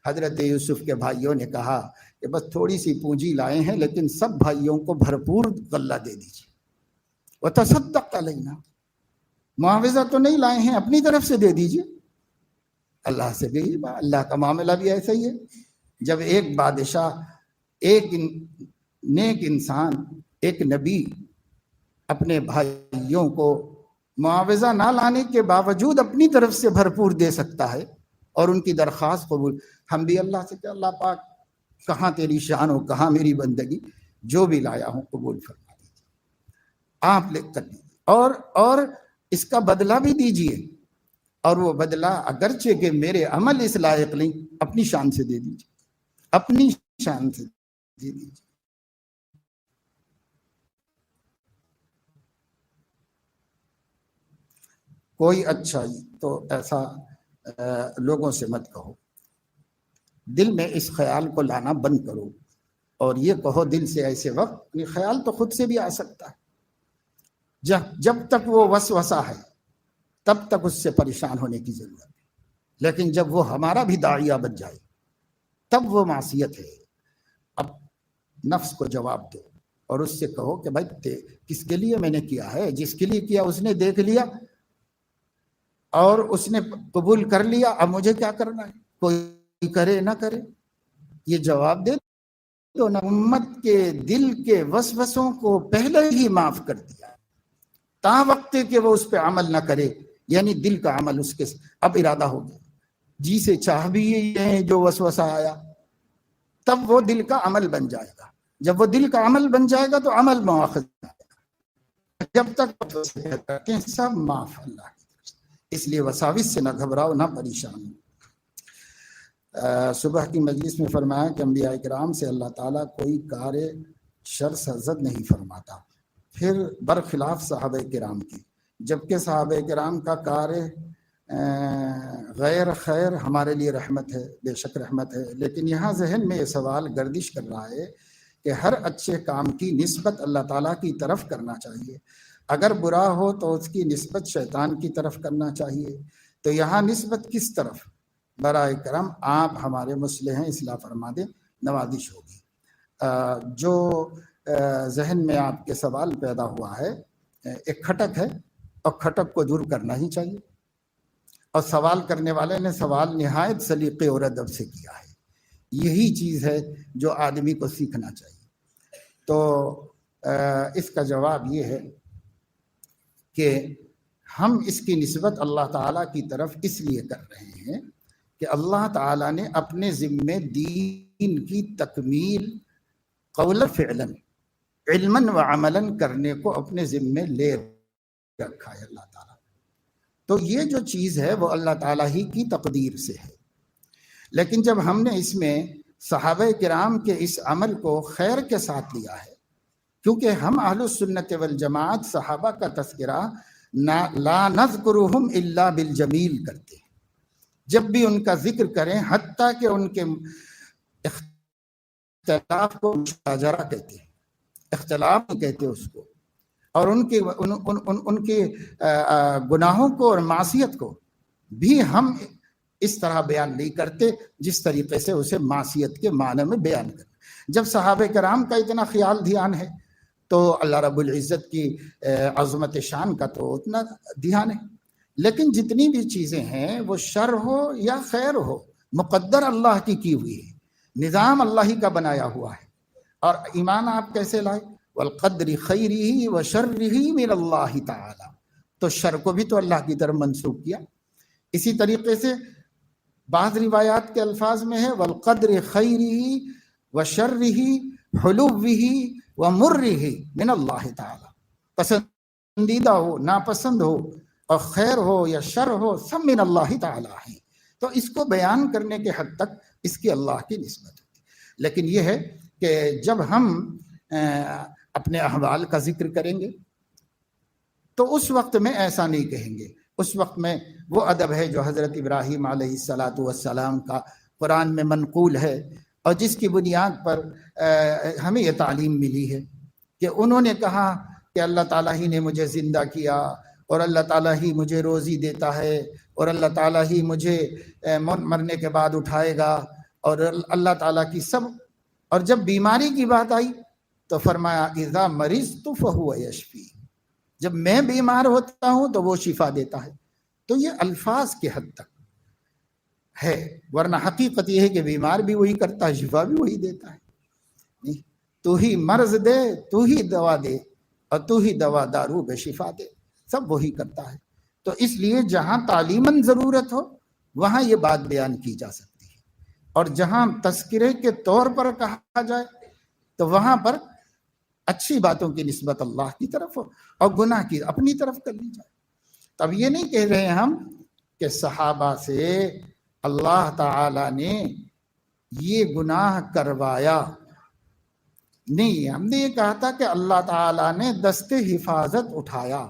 حضرت یوسف کے بھائیوں نے کہا کہ بس تھوڑی سی پونجی لائے ہیں لیکن سب بھائیوں کو بھرپور غلہ دے دیجیے، وتصدق علینا، معاوضہ تو نہیں لائے ہیں، اپنی طرف سے دے دیجیے۔ اللہ سے بھی اللہ کا معاملہ بھی ایسا ہی ہے، جب ایک بادشاہ، ایک نیک انسان، ایک نبی اپنے بھائیوں کو معاوضہ نہ لانے کے باوجود اپنی طرف سے بھرپور دے سکتا ہے اور ان کی درخواست قبول، ہم بھی اللہ سے کہ اللہ پاک کہاں تیری شان ہو، کہاں میری بندگی، جو بھی لایا ہوں قبول فرما دیجیے، آپ لے کر دیجیے، اور اس کا بدلہ بھی دیجیے، اور وہ بدلہ اگرچہ کہ میرے عمل اس لائق نہیں، اپنی شان سے دے دیجیے، اپنی شان سے دے دیجیے۔ کوئی اچھائی تو ایسا لوگوں سے مت کہو، دل میں اس خیال کو لانا بند کرو، اور یہ کہو دل سے ایسے وقت، یہ خیال تو خود سے بھی آ سکتا ہے، جب تک وہ وسوسہ ہے تب تک اس سے پریشان ہونے کی ضرورت ہے، لیکن جب وہ ہمارا بھی داعیہ بن جائے تب وہ معصیت ہے۔ اب نفس کو جواب دو اور اس سے کہو کہ بھائی کس کے لیے میں نے کیا ہے، جس کے لیے کیا اس نے دیکھ لیا اور اس نے قبول کر لیا، اب مجھے کیا کرنا ہے، کوئی کرے نہ کرے، یہ جواب دے دو نا۔ امت کے دل کے وسوسوں کو پہلے ہی معاف کر دیا، تا وقت کہ وہ اس پہ عمل نہ کرے، یعنی دل کا عمل اس کے اب ارادہ ہو گیا، جی سے چاہ بھی یہ ہے جو وسوسہ آیا، تب وہ دل کا عمل بن جائے گا، جب وہ دل کا عمل بن جائے گا تو عمل مواخذ آئے گا، جب تک سب معاف اللہ۔ اس لیے وساوس سے نہ گھبراؤ، نہ پریشان ہو۔ صبح کی مجلس میں فرمایا کہ انبیاء کرام سے اللہ تعالیٰ کوئی کار شر سرزد نہیں فرماتا، پھر برخلاف صحابہ کرام کی، جبکہ صحابہ کرام کا کار غیر خیر ہمارے لیے رحمت ہے، بے شک رحمت ہے، لیکن یہاں ذہن میں یہ سوال گردش کر رہا ہے کہ ہر اچھے کام کی نسبت اللہ تعالیٰ کی طرف کرنا چاہیے، اگر برا ہو تو اس کی نسبت شیطان کی طرف کرنا چاہیے، تو یہاں نسبت کس طرف؟ برائے کرم آپ ہمارے مصلح ہیں، اصلاح فرما دیں، نوازش ہوگی۔ جو ذہن میں آپ کے سوال پیدا ہوا ہے ایک کھٹک ہے، اور کھٹک کو دور کرنا ہی چاہیے، اور سوال کرنے والے نے سوال نہایت سلیقے اور ادب سے کیا ہے، یہی چیز ہے جو آدمی کو سیکھنا چاہیے۔ تو اس کا جواب یہ ہے کہ ہم اس کی نسبت اللہ تعالیٰ کی طرف اس لیے کر رہے ہیں کہ اللہ تعالیٰ نے اپنے ذمے دین کی تکمیل قولا فعلا، علما و عملا کرنے کو اپنے ذمے لے رکھا ہے اللہ تعالیٰ۔ تو یہ جو چیز ہے وہ اللہ تعالیٰ ہی کی تقدیر سے ہے، لیکن جب ہم نے اس میں صحابہ کرام کے اس عمل کو خیر کے ساتھ لیا ہے، کیونکہ ہم اہل السنت والجماعت صحابہ کا تذکرہ لا نذکرہم الا بالجمیل کرتے ہیں، جب بھی ان کا ذکر کریں حتیٰ کہ ان کے اختلاف کو مشاجرہ کہتے ہیں، اختلاف کہتے اس کو، اور ان کے گناہوں کو اور معصیت کو بھی ہم اس طرح بیان نہیں کرتے جس طریقے سے اسے معصیت کے معنی میں بیان کرتے۔ جب صحابہ کرام کا اتنا خیال دھیان ہے تو اللہ رب العزت کی عظمت شان کا تو اتنا دھیان ہے، لیکن جتنی بھی چیزیں ہیں وہ شر ہو یا خیر ہو، مقدر اللہ کی ہوئی ہے، نظام اللہ ہی کا بنایا ہوا ہے. اور ایمان آپ کیسے لائے؟ والقدر خیرہ و شرہ من اللہ تعالی، تو شر کو بھی تو اللہ کی طرف منسوب کیا. اسی طریقے سے بعض روایات کے الفاظ میں ہے والقدر خیرہ و شرہ حلوہ و مرہ من اللہ تعالی، پسندیدہ ہو ناپسند ہو اور خیر ہو یا شر ہو سب من اللہ تعالی ہے. تو اس کو بیان کرنے کے حد تک اس کی اللہ کی نسبت ہوتی. لیکن یہ ہے کہ جب ہم اپنے احوال کا ذکر کریں گے تو اس وقت میں ایسا نہیں کہیں گے. اس وقت میں وہ ادب ہے جو حضرت ابراہیم علیہ السلام کا قرآن میں منقول ہے، اور جس کی بنیاد پر ہمیں یہ تعلیم ملی ہے کہ انہوں نے کہا کہ اللہ تعالیٰ ہی نے مجھے زندہ کیا، اور اللہ تعالیٰ ہی مجھے روزی دیتا ہے، اور اللہ تعالیٰ ہی مجھے مرنے کے بعد اٹھائے گا، اور اللہ تعالیٰ کی سب. اور جب بیماری کی بات آئی تو فرمایا اذا مرضت فہو یشفی، جب میں بیمار ہوتا ہوں تو وہ شفا دیتا ہے. تو یہ الفاظ کے حد تک ہے، ورنہ حقیقت یہ ہے کہ بیمار بھی وہی کرتا ہے، شفا بھی وہی دیتا ہے. تو ہی مرض دے، تو ہی دوا دے، اور تو ہی دوا دارو بے شفا دے، سب وہی کرتا ہے. تو اس لیے جہاں تعلیماً ضرورت ہو وہاں یہ بات بیان کی جا سکتی ہے، اور جہاں تذکرے کے طور پر کہا جائے تو وہاں پر اچھی باتوں کی نسبت اللہ کی طرف ہو اور گناہ کی اپنی طرف کر لی جائے. تب یہ نہیں کہہ رہے ہم کہ صحابہ سے اللہ تعالی نے یہ گناہ کروایا، نہیں، ہم نے یہ کہا تھا کہ اللہ تعالیٰ نے دست حفاظت اٹھایا،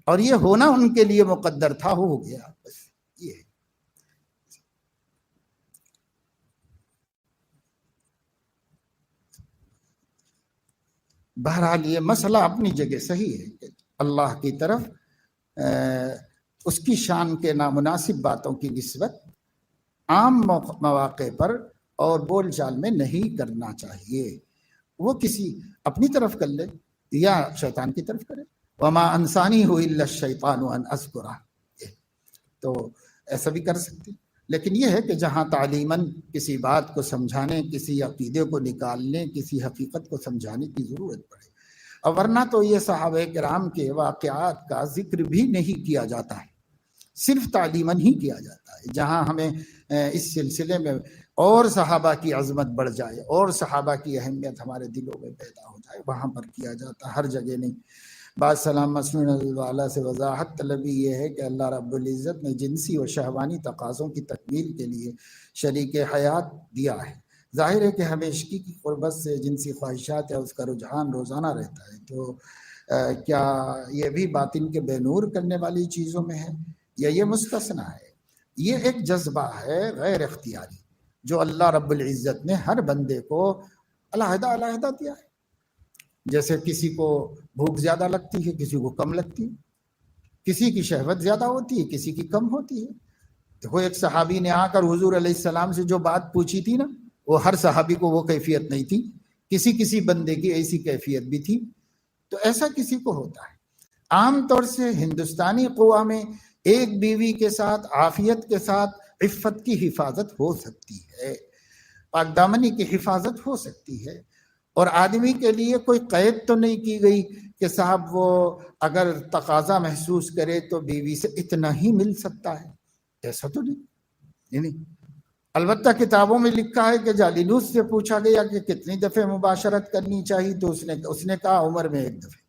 اور یہ ہونا ان کے لیے مقدر تھا، ہو گیا، بس یہ ہے. بہرحال یہ مسئلہ اپنی جگہ صحیح ہے کہ اللہ کی طرف اس کی شان کے نامناسب باتوں کی نسبت عام مواقع پر اور بول چال میں نہیں کرنا چاہیے. وہ کسی اپنی طرف کر لے یا شیطان کی طرف کرے. وما انسانی ہو الا الشیطان ان اذکرہ، تو ایسا بھی کر سکتے. لیکن یہ ہے کہ جہاں تعلیماً کسی بات کو سمجھانے، کسی عقیدے کو نکالنے، کسی حقیقت کو سمجھانے کی ضرورت پڑے، اور ورنہ تو یہ صحابہ کرام کے واقعات کا ذکر بھی نہیں کیا جاتا ہے، صرف تعلیماً ہی کیا جاتا ہے. جہاں ہمیں اس سلسلے میں اور صحابہ کی عظمت بڑھ جائے اور صحابہ کی اہمیت ہمارے دلوں میں پیدا ہو جائے وہاں پر کیا جاتا ہے، ہر جگہ نہیں. بعض سلام مسلم والا سے وضاحت طلبی یہ ہے کہ اللہ رب العزت نے جنسی و شہوانی تقاضوں کی تکمیل کے لیے شریک حیات دیا ہے. ظاہر ہے کہ ہمیشگی کی قربت سے جنسی خواہشات یا اس کا رجحان روزانہ رہتا ہے، تو کیا یہ بھی باطن کے بے نور کرنے والی چیزوں میں ہے یا یہ مستثنا ہے؟ یہ ایک جذبہ ہے غیر اختیاری جو اللہ رب العزت نے ہر بندے کو علیحدہ علیحدہ دیا ہے. جیسے کسی کو بھوک زیادہ لگتی ہے، کسی کو کم لگتی ہے، کسی کی شہوت زیادہ ہوتی ہے، کسی کی کم ہوتی ہے. دیکھو ایک صحابی نے آ کر حضور علیہ السلام سے جو بات پوچھی تھی نا، وہ ہر صحابی کو وہ کیفیت نہیں تھی، کسی بندے کی ایسی کیفیت بھی تھی. تو ایسا کسی کو ہوتا ہے. عام طور سے ہندوستانی قوا میں ایک بیوی کے ساتھ عافیت کے ساتھ عفت کی حفاظت ہو سکتی ہے، پاک دامنی کی حفاظت ہو سکتی ہے، اور آدمی کے لیے کوئی قید تو نہیں کی گئی کہ صاحب وہ اگر تقاضا محسوس کرے تو بیوی سے اتنا ہی مل سکتا ہے، ایسا تو نہیں. البتہ کتابوں میں لکھا ہے کہ جالینوس سے پوچھا گیا کہ کتنی دفعہ مباشرت کرنی چاہیے تو اس نے کہا عمر میں 1 دفعہ.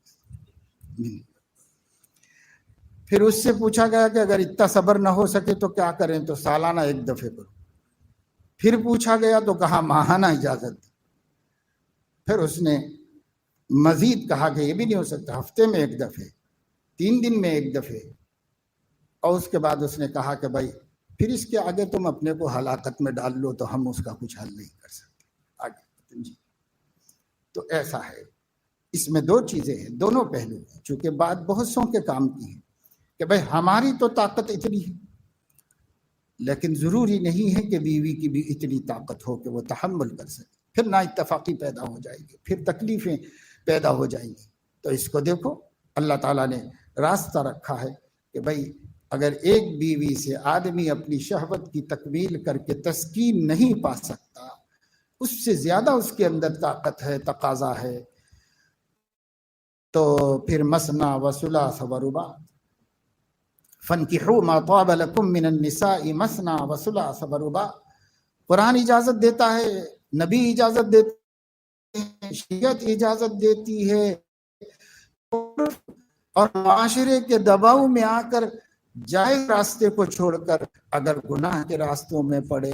پھر اس سے پوچھا گیا کہ اگر اتنا صبر نہ ہو سکے تو کیا کریں، تو سالانہ 1 دفعہ کرو. پھر پوچھا گیا تو کہا ماہانہ اجازت. پھر اس نے مزید کہا کہ یہ بھی نہیں ہو سکتا، ہفتے میں 1 دفعہ، 3 دن میں 1 دفعہ. اور اس کے بعد اس نے کہا کہ بھائی پھر اس کے آگے تم اپنے کو ہلاکت میں ڈال لو تو ہم اس کا کچھ حل نہیں کر سکتے آگے جی. تو ایسا ہے، اس میں 2 چیزیں ہیں، دونوں پہلو ہیں. چونکہ بات بہت سو کے کام کی ہے کہ بھائی ہماری تو طاقت اتنی ہے، لیکن ضروری نہیں ہے کہ بیوی کی بھی اتنی طاقت ہو کہ وہ تحمل کر سکے. پھر نا اتفاقی پیدا ہو جائے گی، پھر تکلیفیں پیدا ہو جائیں گی. تو اس کو دیکھو اللہ تعالیٰ نے راستہ رکھا ہے کہ بھائی اگر ایک بیوی سے آدمی اپنی شہوت کی تکمیل کر کے تسکین نہیں پا سکتا، اس سے زیادہ اس کے اندر طاقت ہے، تقاضا ہے، تو پھر مثنا و ثلاث و رباع، فانکحوا ما طاب لکم من النساء مثنا و ثلاث و رباع۔ قرآن اجازت دیتا ہے، نبی اجازت دیتے ہیں، شریعت اجازت دیتی ہے، اور معاشرے کے دباؤ میں آ کر جائز راستے کو چھوڑ کر اگر گناہ کے راستوں میں پڑے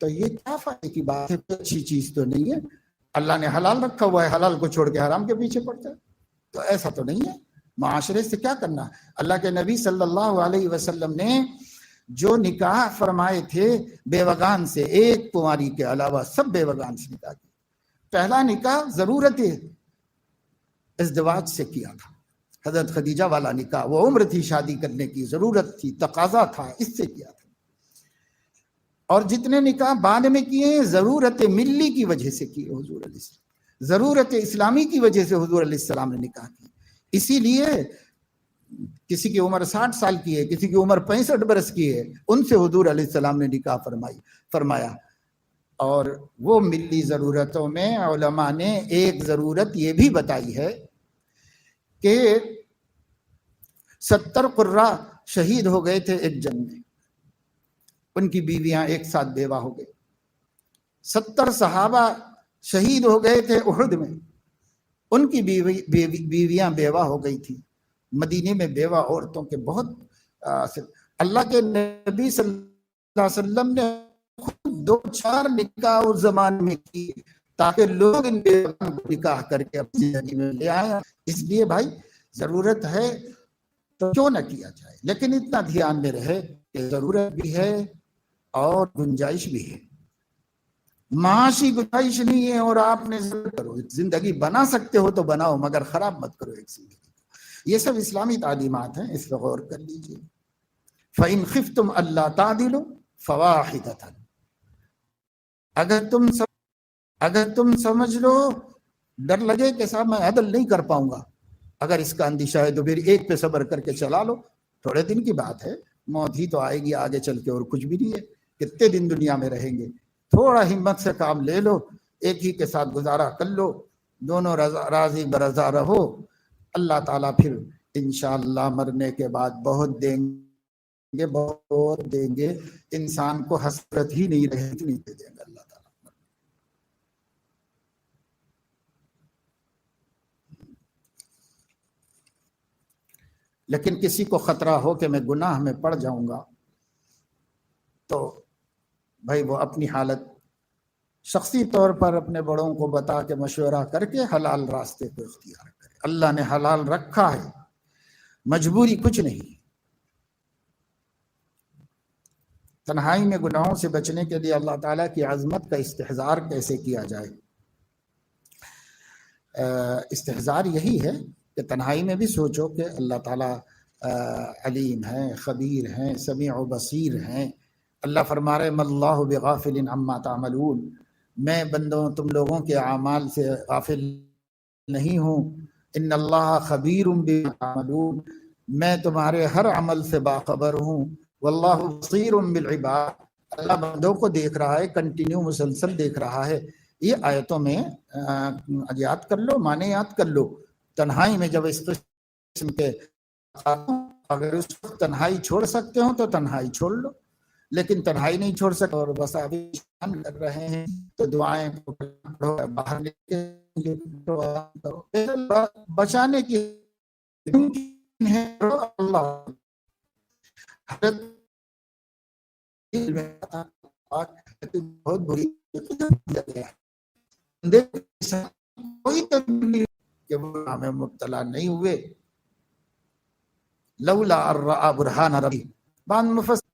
تو یہ کیا فائدے کی بات ہے؟ اچھی چیز تو نہیں ہے۔ اللہ نے حلال رکھا ہوا ہے، حلال کو چھوڑ کے حرام کے پیچھے پڑتا ہے، تو ایسا تو نہیں ہے۔ معاشرے سے کیا کرنا؟ اللہ کے نبی صلی اللہ علیہ وسلم نے جو نکاح فرمائے تھے بیوگان سے، ایک کنواری کے علاوہ سب بیوگان سے نکاح کیا۔ پہلا نکاح ضرورت ازدواج سے کیا تھا، حضرت خدیجہ والا نکاح، وہ عمر تھی شادی کرنے کی، ضرورت تھی، تقاضا تھا، اس سے کیا تھا۔ اور جتنے نکاح بعد میں کیے ہیں ضرورت ملی کی وجہ سے کیے حضور علیہ السلام، ضرورت اسلامی کی وجہ سے حضور علیہ السلام نے نکاح کی۔ اسی لیے کسی کی عمر 60 سال کی ہے، کسی کی عمر 65 برس کی ہے، ان سے حضور علیہ السلام نے نکاح فرمایا۔ اور وہ ملی ضرورتوں میں علماء نے ایک ضرورت یہ بھی بتائی ہے کہ 70 قرہ شہید ہو گئے تھے ایک جنگ میں، ان کی بیویاں ایک ساتھ بیوہ ہو گئی۔ 70 صحابہ شہید ہو گئے تھے احد میں، ان کی بیویاں بیوہ ہو گئی تھی۔ مدینے میں بیوہ عورتوں کے بہت اللہ کے نبی صلی اللہ علیہ وسلم نے خود 2-4 نکاح اس زمانے میں کی تاکہ لوگ ان بیوہوں کو نکاح کر کے اپنی زندگی میں لے آئیں۔ اس لیے بھائی ضرورت ہے تو کیوں نہ کیا جائے، لیکن اتنا دھیان میں رہے کہ ضرورت بھی ہے اور گنجائش بھی ہے۔ معاشی گنجائش نہیں ہے اور آپ نے کرو، زندگی بنا سکتے ہو تو بناؤ، مگر خراب مت کرو ایک زندگی۔ یہ سب اسلامی تعلیمات ہیں، اس پہ غور کر لیجئے۔ فَإِنْ خِفْتُمْ أَلَّا تَعْدِلُوا فَوَاحِدَةً، اگر تم سمجھ لو، ڈر لگے کہ صاحب میں عدل نہیں کر پاؤں گا، اگر اس کا اندیشہ ہے تو پھر ایک پہ صبر کر کے چلا لو، تھوڑے دن کی بات ہے، موت ہی تو آئے گی آگے چل کے، اور کچھ بھی نہیں ہے، کتنے دن دنیا میں رہیں گے۔ تھوڑا ہمت سے کام لے لو، ایک ہی کے ساتھ گزارا کر لو، دونوں راضی برضا رہو، اللہ تعالیٰ پھر انشاءاللہ مرنے کے بعد بہت دیں گے، بہت دیں گے، انسان کو حسرت ہی نہیں رہے نہیں دے دیں گے اللہ تعالیٰ۔ لیکن کسی کو خطرہ ہو کہ میں گناہ میں پڑ جاؤں گا تو بھائی وہ اپنی حالت شخصی طور پر اپنے بڑوں کو بتا کے مشورہ کر کے حلال راستے کو اختیار کرے۔ اللہ نے حلال رکھا ہے، مجبوری کچھ نہیں۔ تنہائی میں گناہوں سے بچنے کے لیے اللہ تعالیٰ کی عظمت کا استحضار کیسے کیا جائے؟ استحضار یہی ہے کہ تنہائی میں بھی سوچو کہ اللہ تعالیٰ علیم ہیں، خبیر ہیں، سمیع و بصیر ہیں۔ اللہ فرما رہے مَا اللَّهُ بِغَافِلٍ عَمَّا تَعْمَلُونَ، میں بندوں تم لوگوں کے اعمال سے غافل نہیں ہوں۔ ان اللہ خبیر بما تعملون، میں تمہارے ہر عمل سے باخبر ہوں۔ واللہ بصیر بالعباد، اللہ بندوں کو دیکھ رہا ہے، کنٹینیو مسلسل دیکھ رہا ہے۔ یہ آیتوں میں یاد کر لو، معنی یاد کر لو۔ تنہائی میں جب اس قسم کے اگر اس وقت تنہائی چھوڑ سکتے ہو تو تنہائی چھوڑ لو، لیکن تنہائی نہیں چھوڑ سکتے اور بس ابھی کر رہے ہیں تو دعائیں باہر نکلیں بچانے کی ہے اللہ۔ بہت بری کوئی تبدیلی کہ وہ ہمیں مبتلا نہیں ہوئے۔ لولا الرأى برہان ربی، بعض مفسر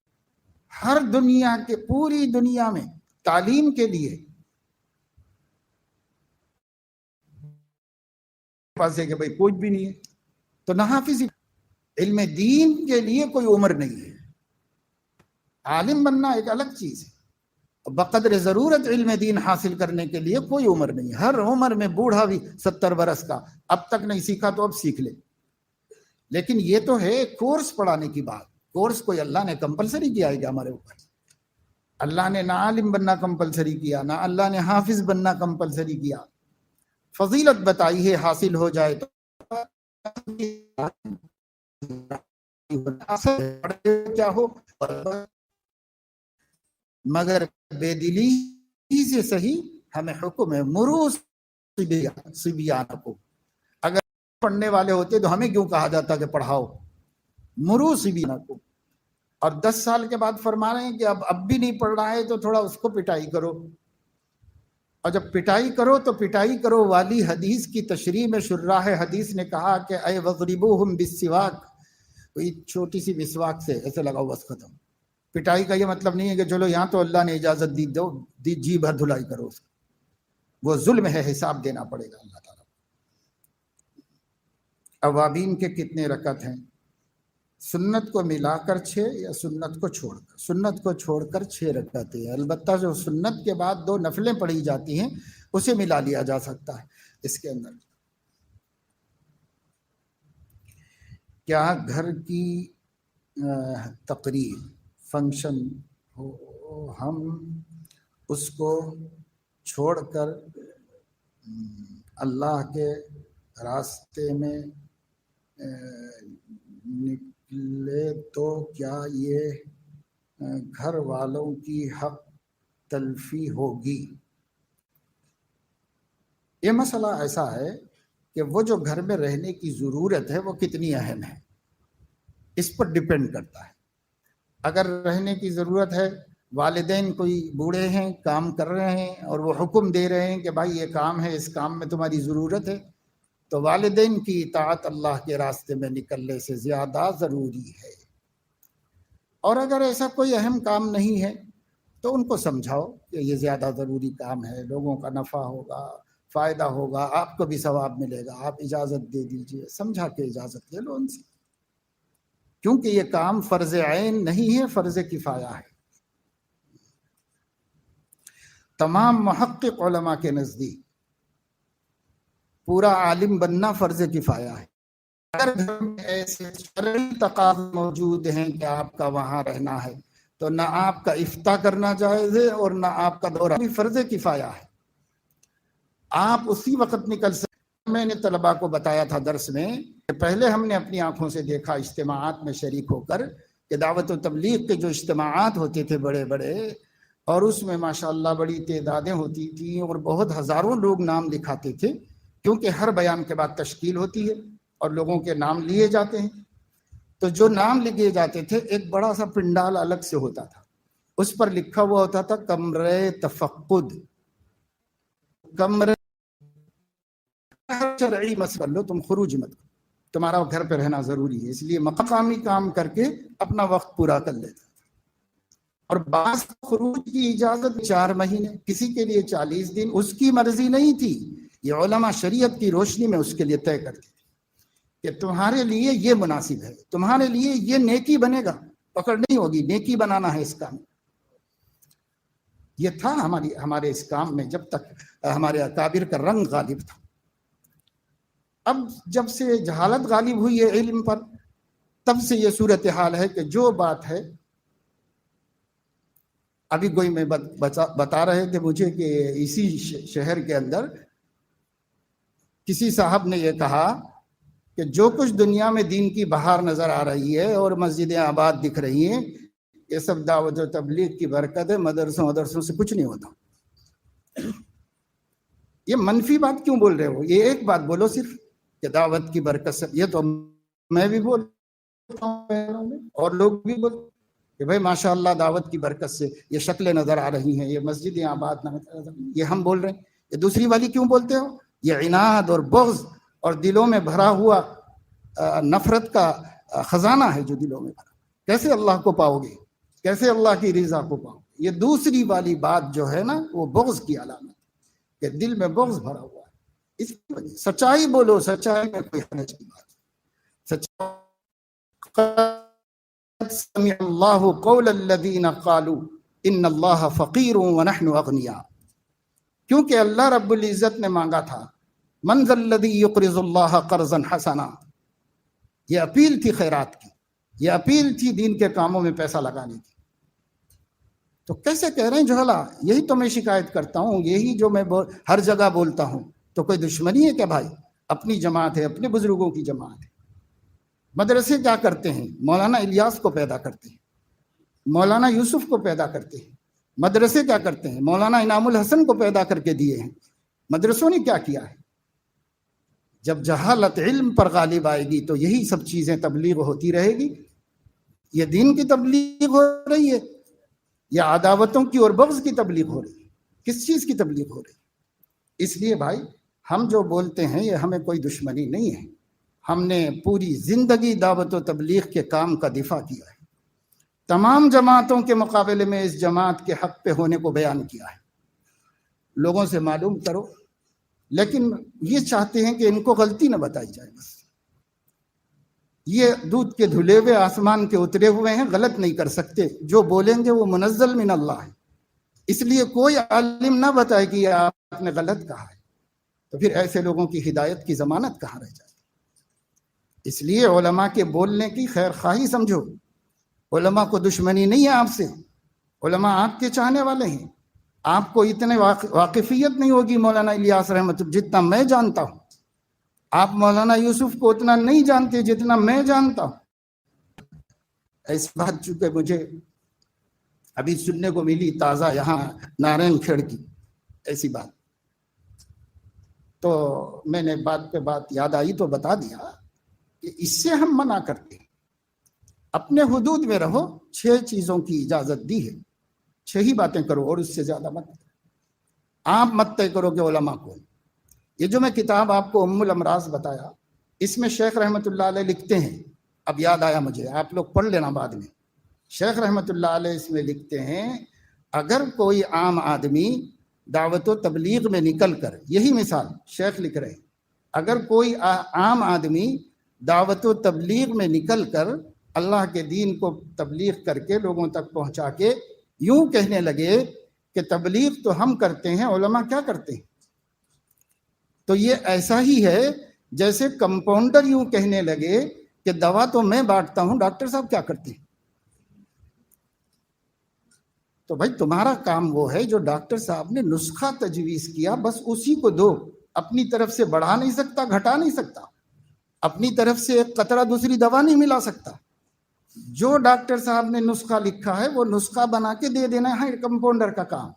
ہر دنیا کے پوری دنیا میں تعلیم کے لیے پاس ہے کہ بھائی کچھ بھی نہیں ہے تو نہ حافظ، علم دین کے لیے کوئی عمر نہیں ہے۔ عالم بننا ایک الگ چیز ہے، بقدر ضرورت علم دین حاصل کرنے کے لیے کوئی عمر نہیں ہے۔ ہر عمر میں، بوڑھا بھی 70 برس کا اب تک نہیں سیکھا تو اب سیکھ لے، لیکن یہ تو ہے کورس پڑھانے کی بات۔ کورس کوئی اللہ نے کمپلسری کیا ہے کیا ہمارے اوپر؟ اللہ نے نہ عالم بننا کمپلسری کیا، نہ اللہ نے حافظ بننا کمپلسری کیا. فضیلت بتائی ہے حاصل ہو جائے تو کیا ہو، مگر بے دلی سے صحیح ہمیں حکم ہے مرو صبیانکم. اگر پڑھنے والے ہوتے تو ہمیں کیوں کہا جاتا کہ پڑھاؤ؟ مرو صبیانکم. اور 10 سال کے بعد فرما رہے ہیں کہ اب بھی نہیں پڑھ رہا ہے تو تھوڑا اس کو پٹائی کرو. اور جب پٹائی کرو تو پٹائی کرو والی حدیث کی تشریح میں شراح حدیث نے کہا کہ اے وضربوہم بالسواک، کوئی چھوٹی سی مسواک سے ایسے لگاؤ بس ختم. پٹائی کا یہ مطلب نہیں ہے کہ چلو یہاں تو اللہ نے اجازت دی جی بھر دھلائی کرو اس کو. وہ ظلم ہے، حساب دینا پڑے گا اللہ تعالیٰ. اوابین کے کتنے رکعت ہیں؟ سنت کو ملا کر 6 یا سنت کو چھوڑ کر؟ سنت کو چھوڑ کر 6 رکعتیں ہیں. البتہ جو سنت کے بعد 2 نفلیں پڑھی جاتی ہیں اسے ملا لیا جا سکتا ہے. اس کے اندر کیا گھر کی تقریب فنکشن ہو ہم اس کو چھوڑ کر اللہ کے راستے میں نکلے تو کیا یہ گھر والوں کی حق تلفی ہوگی؟ یہ مسئلہ ایسا ہے کہ وہ جو گھر میں رہنے کی ضرورت ہے وہ کتنی اہم ہے، اس پر ڈپینڈ کرتا ہے. اگر رہنے کی ضرورت ہے، والدین کوئی بوڑھے ہیں کام کر رہے ہیں اور وہ حکم دے رہے ہیں کہ بھائی یہ کام ہے، اس کام میں تمہاری ضرورت ہے، تو والدین کی اطاعت اللہ کے راستے میں نکلنے سے زیادہ ضروری ہے. اور اگر ایسا کوئی اہم کام نہیں ہے تو ان کو سمجھاؤ کہ یہ زیادہ ضروری کام ہے، لوگوں کا نفع ہوگا، فائدہ ہوگا، آپ کو بھی ثواب ملے گا، آپ اجازت دے دیجئے. سمجھا کے اجازت لے لو ان سے، کیونکہ یہ کام فرض عین نہیں ہے، فرض کفایہ ہے. تمام محقق علماء کے نزدیک پورا عالم بننا فرض کفایہ ہے. اگر گھر میں ایسے شرعی تقاضے موجود ہیں کہ آپ کا وہاں رہنا ہے تو نہ آپ کا افتاء کرنا جائز ہے اور نہ آپ کا دورہ بھی فرض کفایہ ہے. آپ اسی وقت نکل سکتے. میں نے طلباء کو بتایا تھا درس میں کہ پہلے ہم نے اپنی آنکھوں سے دیکھا اجتماعات میں شریک ہو کر کہ دعوت و تبلیغ کے جو اجتماعات ہوتے تھے بڑے بڑے، اور اس میں ماشاءاللہ بڑی تعدادیں ہوتی تھیں اور بہت ہزاروں لوگ نام لکھاتے تھے، کیونکہ ہر بیان کے بعد تشکیل ہوتی ہے اور لوگوں کے نام لیے جاتے ہیں. تو جو نام لکھے جاتے تھے ایک بڑا سا پنڈال الگ سے ہوتا تھا، اس پر لکھا ہوا ہوتا تھا کمرے تفقد. کمرے شرعی مسئلہ لو، تم خروج مت، تمہارا گھر پہ رہنا ضروری ہے، اس لیے مقامی کام کر کے اپنا وقت پورا کر لیتا. اور بعض خروج کی اجازت 4 مہینے، کسی کے لیے 40 دن، اس کی مرضی نہیں تھی. یہ علماء شریعت کی روشنی میں اس کے لیے طے کرتے تھے کہ تمہارے لیے یہ مناسب ہے، تمہارے لیے یہ نیکی بنے گا. پکڑ نہیں ہوگی، نیکی بنانا ہے اس کام. یہ تھا ہمارے اس کام میں جب تک ہمارے اکابر کا رنگ غالب تھا. اب جب سے جہالت غالب ہوئی ہے علم پر، تب سے یہ صورتحال ہے کہ جو بات ہے، ابھی کوئی میں بتا رہے تھے مجھے کہ اسی شہر کے اندر کسی صاحب نے یہ کہا کہ جو کچھ دنیا میں دین کی بہار نظر آ رہی ہے اور مسجدیں آباد دکھ رہی ہیں، یہ سب دعوت و تبلیغ کی برکت ہے، مدرسوں سے کچھ نہیں ہوتا. یہ منفی بات کیوں بول رہے ہو؟ یہ ایک بات بولو صرف کہ دعوت کی برکت سے. یہ تو میں بھی بولتا ہوں اور لوگ بھی بولتے کہ بھائی ماشاءاللہ دعوت کی برکت سے یہ شکلیں نظر آ رہی ہیں، یہ مسجدیں آباد نہ. یہ ہم بول رہے ہیں. یہ دوسری والی کیوں بولتے ہو؟ یہ عناد اور بغض اور دلوں میں بھرا ہوا نفرت کا خزانہ ہے جو دلوں میں بھرا. کیسے اللہ کو پاؤ گے؟ کیسے اللہ کی رضا کو پاؤ گے؟ یہ دوسری والی بات جو ہے نا وہ بغض کی علامت ہے کہ دل میں بغض بھرا ہوا ہے. اس کی وجہ سچائی بولو، سچائی میں کوئی حرج کی بات. سچائی سمع اللہ قول الذین قالوا ان اللہ فقیر ونحن اغنیاء. کیونکہ اللہ رب العزت نے مانگا تھا من ذا الذی یقرض اللہ قرضا حسنا. یہ اپیل تھی خیرات کی یہ اپیل تھی دین کے کاموں میں پیسہ لگانے کی. تو کیسے کہہ رہے ہیں جوہلا؟ یہی تو میں شکایت کرتا ہوں، یہی جو میں ہر جگہ بولتا ہوں. تو کوئی دشمنی ہے کیا بھائی؟ اپنی جماعت ہے، اپنے بزرگوں کی جماعت ہے. مدرسے کیا کرتے ہیں؟ مولانا الیاس کو پیدا کرتے ہیں، مولانا یوسف کو پیدا کرتے ہیں. مدرسے کیا کرتے ہیں؟ مولانا انعام الحسن کو پیدا کر کے دیے ہیں. مدرسوں نے کیا کیا ہے؟ جب جہالت علم پر غالب آئے گی تو یہی سب چیزیں تبلیغ ہوتی رہے گی. یہ دین کی تبلیغ ہو رہی ہے یا عداوتوں کی اور بغض کی تبلیغ ہو رہی ہے؟ کس چیز کی تبلیغ ہو رہی ہے؟ اس لیے بھائی ہم جو بولتے ہیں یہ ہمیں کوئی دشمنی نہیں ہے. ہم نے پوری زندگی دعوت و تبلیغ کے کام کا دفاع کیا ہے. تمام جماعتوں کے مقابلے میں اس جماعت کے حق پہ ہونے کو بیان کیا ہے. لوگوں سے معلوم کرو، لیکن یہ چاہتے ہیں کہ ان کو غلطی نہ بتائی جائے. بس یہ دودھ کے دھلے ہوئے آسمان کے اترے ہوئے ہیں، غلط نہیں کر سکتے. جو بولیں گے وہ منزل من اللہ ہے. اس لیے کوئی عالم نہ بتائے کہ یہ آپ نے غلط کہا ہے، تو پھر ایسے لوگوں کی ہدایت کی ضمانت کہاں رہ جائے. اس لیے علماء کے بولنے کی خیر خواہی سمجھو. علماء کو دشمنی نہیں ہے آپ سے، علماء آپ کے چاہنے والے ہیں. آپ کو اتنے واقفیت نہیں ہوگی مولانا الیاس رحمت جتنا میں جانتا ہوں. آپ مولانا یوسف کو اتنا نہیں جانتے جتنا میں جانتا ہوں. ایسی بات چونکہ مجھے ابھی سننے کو ملی تازہ یہاں نارائن کھیڑ کی ایسی بات، تو میں نے بات پہ بات یاد آئی تو بتا دیا کہ اس سے ہم منع کرتے ہیں. اپنے حدود میں رہو. 6 چیزوں کی اجازت دی ہے، 6 ہی باتیں کرو اور اس سے زیادہ مت. آپ مت طے کرو کہ علماء کون. یہ جو میں کتاب آپ کو ام الامراض بتایا، اس میں شیخ رحمت اللہ علیہ لکھتے ہیں، اب یاد آیا مجھے، آپ لوگ پڑھ لینا بعد میں. شیخ رحمت اللہ علیہ اس میں لکھتے ہیں اگر کوئی عام آدمی دعوت و تبلیغ میں نکل کر، یہی مثال شیخ لکھ رہے ہیں، اگر کوئی عام آدمی دعوت و تبلیغ میں نکل کر اللہ کے دین کو تبلیغ کر کے لوگوں تک پہنچا کے یوں کہنے لگے کہ تبلیغ تو ہم کرتے ہیں، علماء کیا کرتے ہیں، تو یہ ایسا ہی ہے جیسے کمپاؤنڈر یوں کہنے لگے کہ دوا تو میں بانٹتا ہوں، ڈاکٹر صاحب کیا کرتے ہیں. تو بھائی تمہارا کام وہ ہے جو ڈاکٹر صاحب نے نسخہ تجویز کیا بس اسی کو دو. اپنی طرف سے بڑھا نہیں سکتا، گھٹا نہیں سکتا، اپنی طرف سے ایک قطرہ دوسری دوا نہیں ملا سکتا. جو ڈاکٹر صاحب نے نسخہ لکھا ہے وہ نسخہ بنا کے دے دینا ہے کمپاؤنڈر کا کام.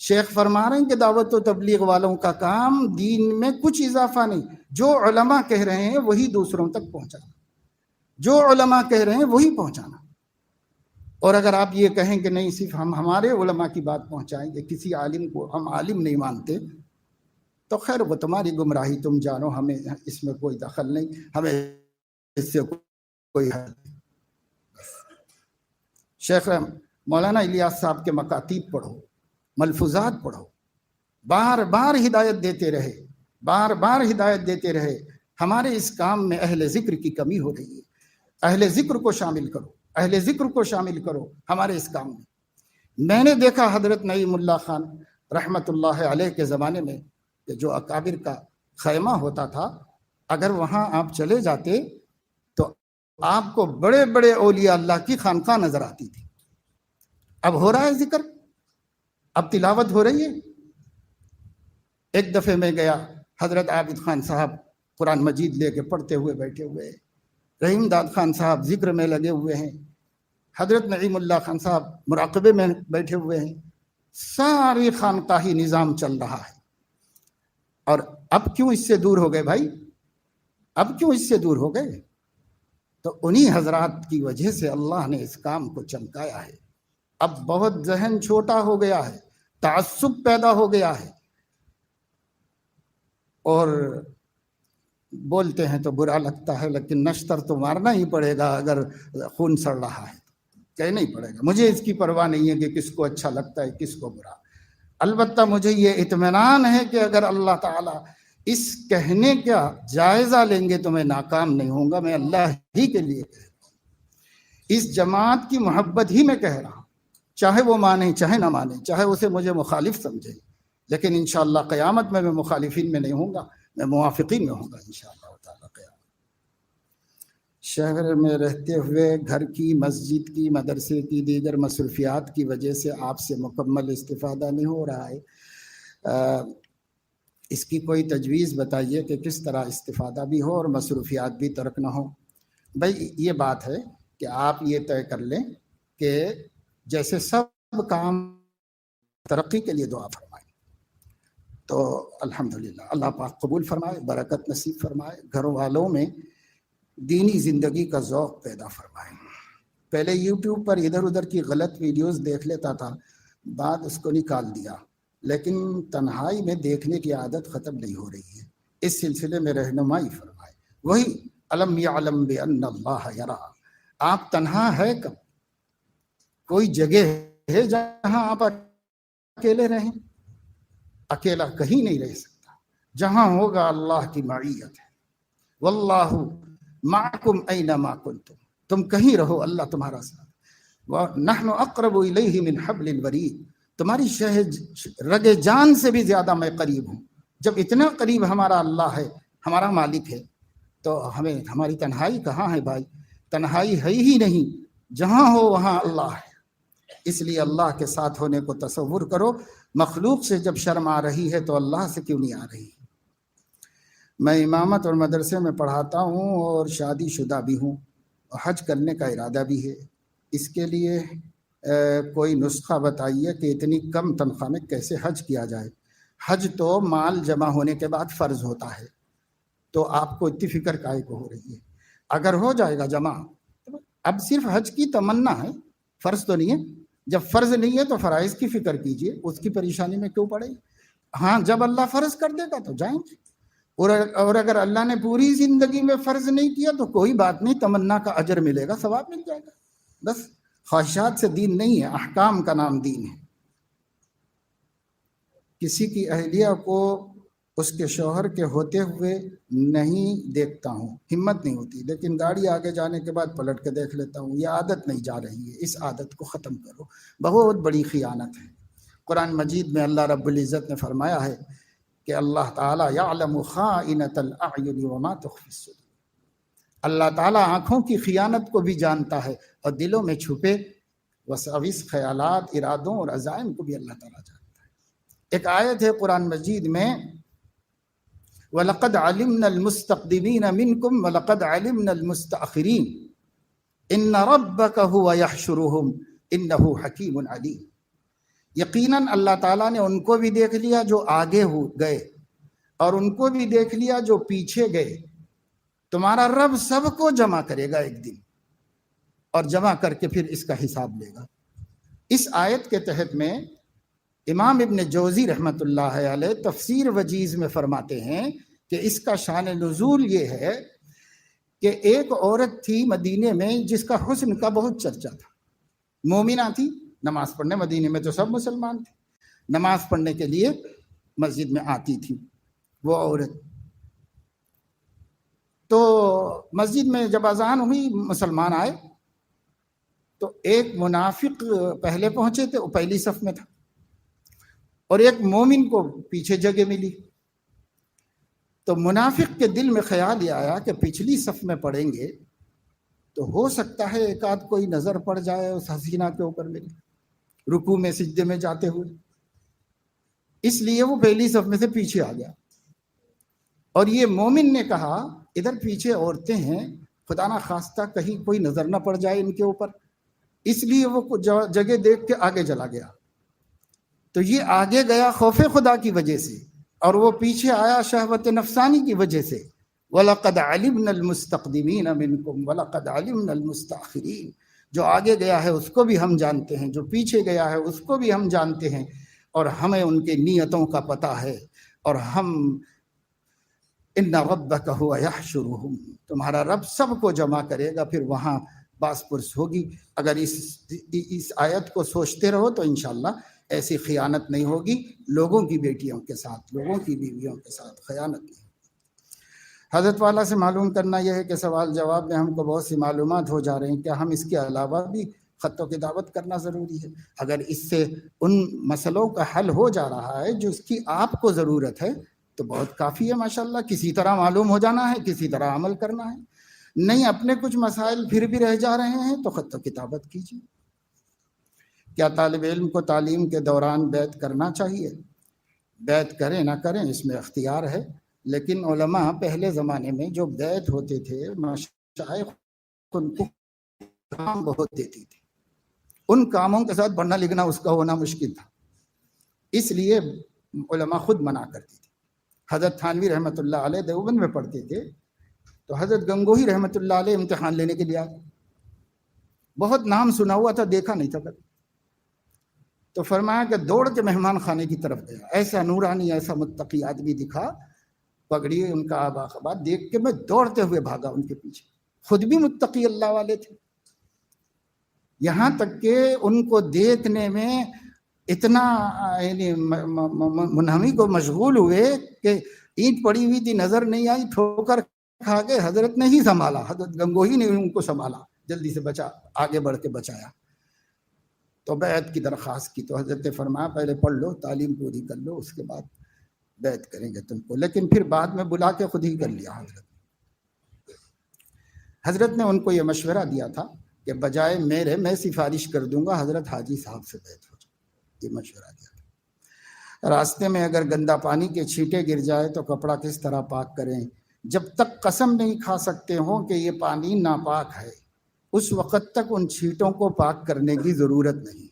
شیخ فرما رہے ہیں کہ دعوت و تبلیغ والوں کا کام دین میں کچھ اضافہ نہیں، جو علماء کہہ رہے ہیں وہی دوسروں تک پہنچانا، جو علماء کہہ رہے ہیں وہی پہنچانا. اور اگر آپ یہ کہیں کہ نہیں صرف ہم ہمارے علماء کی بات پہنچائیں گے، کسی عالم کو ہم عالم نہیں مانتے، تو خیر وہ تمہاری گمراہی تم جانو، ہمیں اس میں کوئی دخل نہیں، ہمیں اس سے کوئی حل نہیں. شیخ مولانا الیاس صاحب کے مکاتیب پڑھو، ملفوظات پڑھو، بار بار ہدایت دیتے رہے، بار بار ہدایت دیتے رہے. ہمارے اس کام میں اہل ذکر کی کمی ہو رہی ہے. اہل ذکر کو شامل کرو، اہل ذکر کو شامل کرو ہمارے اس کام میں. میں نے دیکھا حضرت نعیم اللہ خان رحمت اللہ علیہ کے زمانے میں کہ جو اکابر کا خیمہ ہوتا تھا، اگر وہاں آپ چلے جاتے تو آپ کو بڑے بڑے اولیاء اللہ کی خانقاہ نظر آتی تھی. اب ہو رہا ہے ذکر، اب تلاوت ہو رہی ہے. ایک دفعہ میں گیا، حضرت عابد خان صاحب قرآن مجید لے کے پڑھتے ہوئے بیٹھے ہوئے، رحیم داد خان صاحب ذکر میں لگے ہوئے ہیں، حضرت نعیم اللہ خان صاحب مراقبے میں بیٹھے ہوئے ہیں. ساری خانقاہی نظام چل رہا ہے. اور اب کیوں اس سے دور ہو گئے بھائی؟ اب کیوں اس سے دور ہو گئے؟ تو انہی حضرات کی وجہ سے اللہ نے اس کام کو چمکایا ہے. اب بہت ذہن چھوٹا ہو گیا ہے، تعصب پیدا ہو گیا ہے، اور بولتے ہیں تو برا لگتا ہے لیکن نشتر تو مارنا ہی پڑے گا. اگر خون سڑ رہا ہے کہنا ہی پڑے گا. مجھے اس کی پرواہ نہیں ہے کہ کس کو اچھا لگتا ہے کس کو برا. البتہ مجھے یہ اطمینان ہے کہ اگر اللہ تعالیٰ اس کہنے کا جائزہ لیں گے تو میں ناکام نہیں ہوں گا. میں اللہ ہی کے لیے کہہ رہا ہوں، اس جماعت کی محبت ہی میں کہہ رہا ہوں، چاہے وہ مانے چاہے نہ مانے، چاہے اسے مجھے مخالف سمجھے، لیکن انشاءاللہ قیامت میں مخالفین میں نہیں ہوں گا، میں موافقین میں ہوں گا انشاءاللہ تعالی قیامت. شہر میں رہتے ہوئے گھر کی، مسجد کی، مدرسے کی دیگر مصروفیات کی وجہ سے آپ سے مکمل استفادہ نہیں ہو رہا ہے، اس کی کوئی تجویز بتائیے کہ کس طرح استفادہ بھی ہو اور مصروفیات بھی ترک نہ ہو۔ بھائی یہ بات ہے کہ آپ یہ طے کر لیں کہ جیسے سب کام ترقی کے لیے دعا فرمائیں، تو الحمدللہ اللہ پاک قبول فرمائے، برکت نصیب فرمائے، گھر والوں میں دینی زندگی کا ذوق پیدا فرمائے۔ پہلے یوٹیوب پر ادھر ادھر کی غلط ویڈیوز دیکھ لیتا تھا، بعد اس کو نکال دیا، لیکن تنہائی میں دیکھنے کی عادت ختم نہیں ہو رہی ہے، اس سلسلے میں رہنمائی فرمائے۔ وہی الم یعلم بان اللہ یرا، آپ تنہا ہے کب؟ کوئی جگہ ہے جہاں آپ اکیلے رہیں؟ اکیلا کہیں نہیں رہ سکتا، جہاں ہوگا اللہ کی معیت ہے۔ واللہ معکم اینما کنتم، تم کہیں رہو اللہ تمہارا ساتھ۔ وَنَحْنُ أَقْرَبُ إِلَيْهِ مِنْ حَبْلِ الْوَرِيدِ، تمہاری رگ جان سے بھی زیادہ میں قریب ہوں۔ جب اتنا قریب ہمارا اللہ ہے، ہمارا مالک ہے، تو ہمیں ہماری تنہائی کہاں ہے بھائی؟ تنہائی ہے ہی نہیں، جہاں ہو وہاں اللہ ہے۔ اس لیے اللہ کے ساتھ ہونے کو تصور کرو۔ مخلوق سے جب شرم آ رہی ہے تو اللہ سے کیوں نہیں آ رہی؟ میں امامت اور مدرسے میں پڑھاتا ہوں اور شادی شدہ بھی ہوں، اور حج کرنے کا ارادہ بھی ہے۔ اس کے لیے کوئی نسخہ بتائیے کہ اتنی کم تنخواہ میں کیسے حج کیا جائے۔ حج تو مال جمع ہونے کے بعد فرض ہوتا ہے، تو آپ کو اتنی فکر کائے کو ہو رہی ہے؟ اگر ہو جائے گا جمع، اب صرف حج کی تمنا ہے، فرض تو نہیں ہے۔ جب فرض نہیں ہے تو فرائض کی فکر کیجئے، اس کی پریشانی میں کیوں پڑے؟ ہاں جب اللہ فرض کر دے گا تو جائیں گے، اور اگر اللہ نے پوری زندگی میں فرض نہیں کیا تو کوئی بات نہیں، تمنا کا اجر ملے گا، ثواب مل جائے گا۔ بس خواہشات سے دین نہیں ہے، احکام کا نام دین ہے۔ کسی کی اہلیہ کو اس کے شوہر کے ہوتے ہوئے نہیں دیکھتا ہوں، ہمت نہیں ہوتی، لیکن گاڑی آگے جانے کے بعد پلٹ کے دیکھ لیتا ہوں، یہ عادت نہیں جا رہی ہے، اس عادت کو ختم کرو، بہت بڑی خیانت ہے۔ قرآن مجید میں اللہ رب العزت نے فرمایا ہے کہ اللہ تعالیٰ یعلم خائنۃ الاعین وما تخفی الصدور، اللہ تعالیٰ آنکھوں کی خیانت کو بھی جانتا ہے اور دلوں میں چھپے وساوس خیالات، ارادوں اور عزائم کو بھی اللہ تعالیٰ جانتا ہے۔ ایک آیت ہے قرآن مجید میں، وَلَقَدْ عَلِمْنَا الْمُسْتَقْدِمِينَ مِنْكُمْ وَلَقَدْ عَلِمْنَا الْمُسْتَأْخِرِينَ إِنَّ رَبَّكَ هُوَ يَحْشُرُهُمْ إِنَّهُ حَكِيمٌ عَلِيمٌ، یقیناً اللہ تعالیٰ نے ان کو بھی دیکھ لیا جو آگے گئے، اور ان کو بھی دیکھ لیا جو پیچھے گئے۔ تمہارا رب سب کو جمع کرے گا ایک دن، اور جمع کر کے پھر اس کا حساب لے گا۔ اس آیت کے تحت میں امام ابن جوزی رحمۃ اللہ علیہ تفسیر وجیز میں فرماتے ہیں کہ اس کا شان نزول یہ ہے کہ ایک عورت تھی مدینے میں جس کا حسن کا بہت چرچا تھا، مومنہ تھی، نماز پڑھنے، مدینے میں تو سب مسلمان تھے، نماز پڑھنے کے لیے مسجد میں آتی تھی وہ عورت۔ تو مسجد میں جب اذان ہوئی، مسلمان آئے تو ایک منافق پہلے پہنچے تھے، وہ پہلی صف میں تھا، اور ایک مومن کو پیچھے جگہ ملی۔ تو منافق کے دل میں خیال یہ آیا کہ پچھلی صف میں پڑھیں گے تو ہو سکتا ہے ایک آدھ کوئی نظر پڑ جائے اس حسینہ کے اوپر میری، رکوع میں سجدے میں جاتے ہوئے، اس لیے وہ پہلی صف میں سے پیچھے آ گیا۔ اور یہ مومن نے کہا ادھر پیچھے عورتیں ہیں، خدا نہ خواستہ کہیں کوئی نظر نہ پڑ جائے ان کے اوپر، اس لیے وہ جگہ دیکھ کے آگے چلا گیا۔ تو یہ آگے گیا خوف خدا کی وجہ سے، اور وہ پیچھے آیا شہوت نفسانی کی وجہ سے۔ وَلَقَدْ عَلِمْنَا الْمُسْتَقْدِمِينَ مِنْكُمْ وَلَقَدْ عَلِمْنَا الْمُسْتَأْخِرِينَ، جو آگے گیا ہے اس کو بھی ہم جانتے ہیں، جو پیچھے گیا ہے اس کو بھی ہم جانتے ہیں، اور ہمیں ان کے نیتوں کا پتہ ہے، اور ہم ان ربک هو یحشرهم، تمہارا رب سب کو جمع کرے گا، پھر وہاں باس پرس ہوگی۔ اگر اس آیت کو سوچتے رہو تو انشاءاللہ ایسی خیانت نہیں ہوگی، لوگوں کی بیٹیوں کے ساتھ، لوگوں کی بیویوں کے ساتھ خیانت نہیں۔ حضرت والا سے معلوم کرنا یہ ہے کہ سوال جواب میں ہم کو بہت سی معلومات ہو جا رہے ہیں، کیا ہم اس کے علاوہ بھی خط و کتابت کرنا ضروری ہے؟ اگر اس سے ان مسئلوں کا حل ہو جا رہا ہے جو اس کی آپ کو ضرورت ہے تو بہت کافی ہے ماشاءاللہ، کسی طرح معلوم ہو جانا ہے، کسی طرح عمل کرنا ہے۔ نہیں اپنے کچھ مسائل پھر بھی رہ جا رہے ہیں تو خط و کتابت کیجیے۔ کیا طالب علم کو تعلیم کے دوران بیعت کرنا چاہیے؟ بیعت کریں نہ کریں اس میں اختیار ہے، لیکن علماء پہلے زمانے میں جو بیعت ہوتے تھے، مشائخ ان کو کام بہت دیتی تھی، ان کاموں کے ساتھ پڑھنا لکھنا اس کا ہونا مشکل تھا، اس لیے علماء خود منع کرتی تھی۔ حضرت تھانوی رحمۃ اللہ علیہ دیوبند میں پڑھتے تھے تو حضرت گنگوہی رحمۃ اللہ علیہ امتحان لینے کے لیے آئے، بہت نام سنا ہوا تھا، دیکھا نہیں تھا کبھی، تو فرمایا کہ دوڑ کے مہمان خانے کی طرف گیا، ایسا نورانی ایسا متقی آدمی دکھا، پگڑی ان کا آبا خبا دیکھ کے میں دوڑتے ہوئے بھاگا ان کے پیچھے، خود بھی متقی اللہ والے تھے، یہاں تک کہ ان کو دیکھنے میں اتنا یعنی منہمی کو مشغول ہوئے کہ اینٹ پڑی ہوئی تھی نظر نہیں آئی، ٹھوکر کھا کے حضرت نے ہی سنبھالا، حضرت گنگوہی نے ان کو سنبھالا، جلدی سے آگے بڑھ کے بچایا۔ تو بیعت کی درخواست کی تو حضرت نے فرمایا پہلے پڑھ لو، تعلیم پوری کر لو، اس کے بعد بیعت کریں گے تم کو، لیکن پھر بعد میں بلا کے خود ہی کر لیا حضرت نے ان کو یہ مشورہ دیا تھا کہ بجائے میرے میں سفارش کر دوں گا حضرت حاجی صاحب سے بیعت ہو جائے، یہ مشورہ دیا تھا۔ راستے میں اگر گندا پانی کے چھینٹے گر جائے تو کپڑا کس طرح پاک کریں؟ جب تک قسم نہیں کھا سکتے ہوں کہ یہ پانی ناپاک ہے اس وقت تک ان چھینٹوں کو پاک کرنے کی ضرورت نہیں۔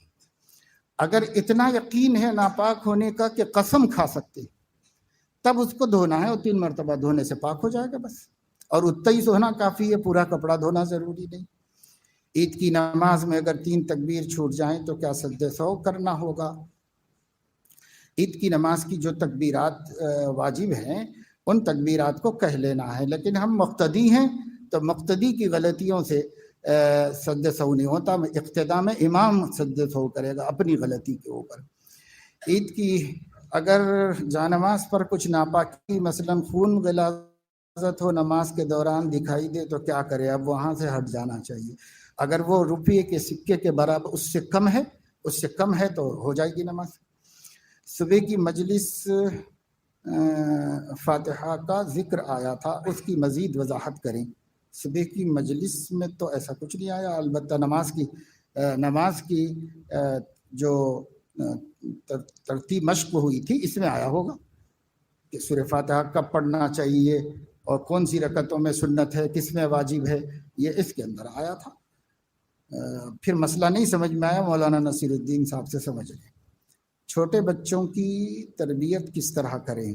اگر اتنا یقین ہے ناپاک ہونے کا کہ قسم کھا سکتے تب اس کو دھونا ہے، اور 3 مرتبہ دھونے سے پاک ہو جائے گا بس، اور اتنا ہی سونا کافی ہے، پورا کپڑا دھونا ضروری نہیں۔ عید کی نماز میں اگر 3 تکبیر چھوٹ جائیں تو کیا سجدہ سہو کرنا ہوگا؟ عید کی نماز کی جو تکبیرات واجب ہیں ان تکبیرات کو کہہ لینا ہے، لیکن ہم مقتدی ہیں تو مقتدی کی غلطیوں سے سجدہ سہو نہیں ہوتا، اقتداء میں امام سجدہ سہو کرے گا اپنی غلطی کے اوپر۔ عید کی اگر جانماز پر کچھ ناپاکی مثلا خون غلاظت ہو نماز کے دوران دکھائی دے تو کیا کرے؟ اب وہاں سے ہٹ جانا چاہیے، اگر وہ روپے کے سکے کے برابر اس سے کم ہے تو ہو جائے گی نماز۔ صبح کی مجلس فاتحہ کا ذکر آیا تھا، اس کی مزید وضاحت کریں۔ صبح کی مجلس میں تو ایسا کچھ نہیں آیا، البتہ نماز کی جو ترتیب مشق ہوئی تھی اس میں آیا ہوگا کہ سورہ فاتحہ کب پڑھنا چاہیے اور کون سی رکعتوں میں سنت ہے، کس میں واجب ہے، یہ اس کے اندر آیا تھا۔ پھر مسئلہ نہیں سمجھ میں آیا، مولانا نصیر الدین صاحب سے سمجھ لیں۔ چھوٹے بچوں کی تربیت کس طرح کریں؟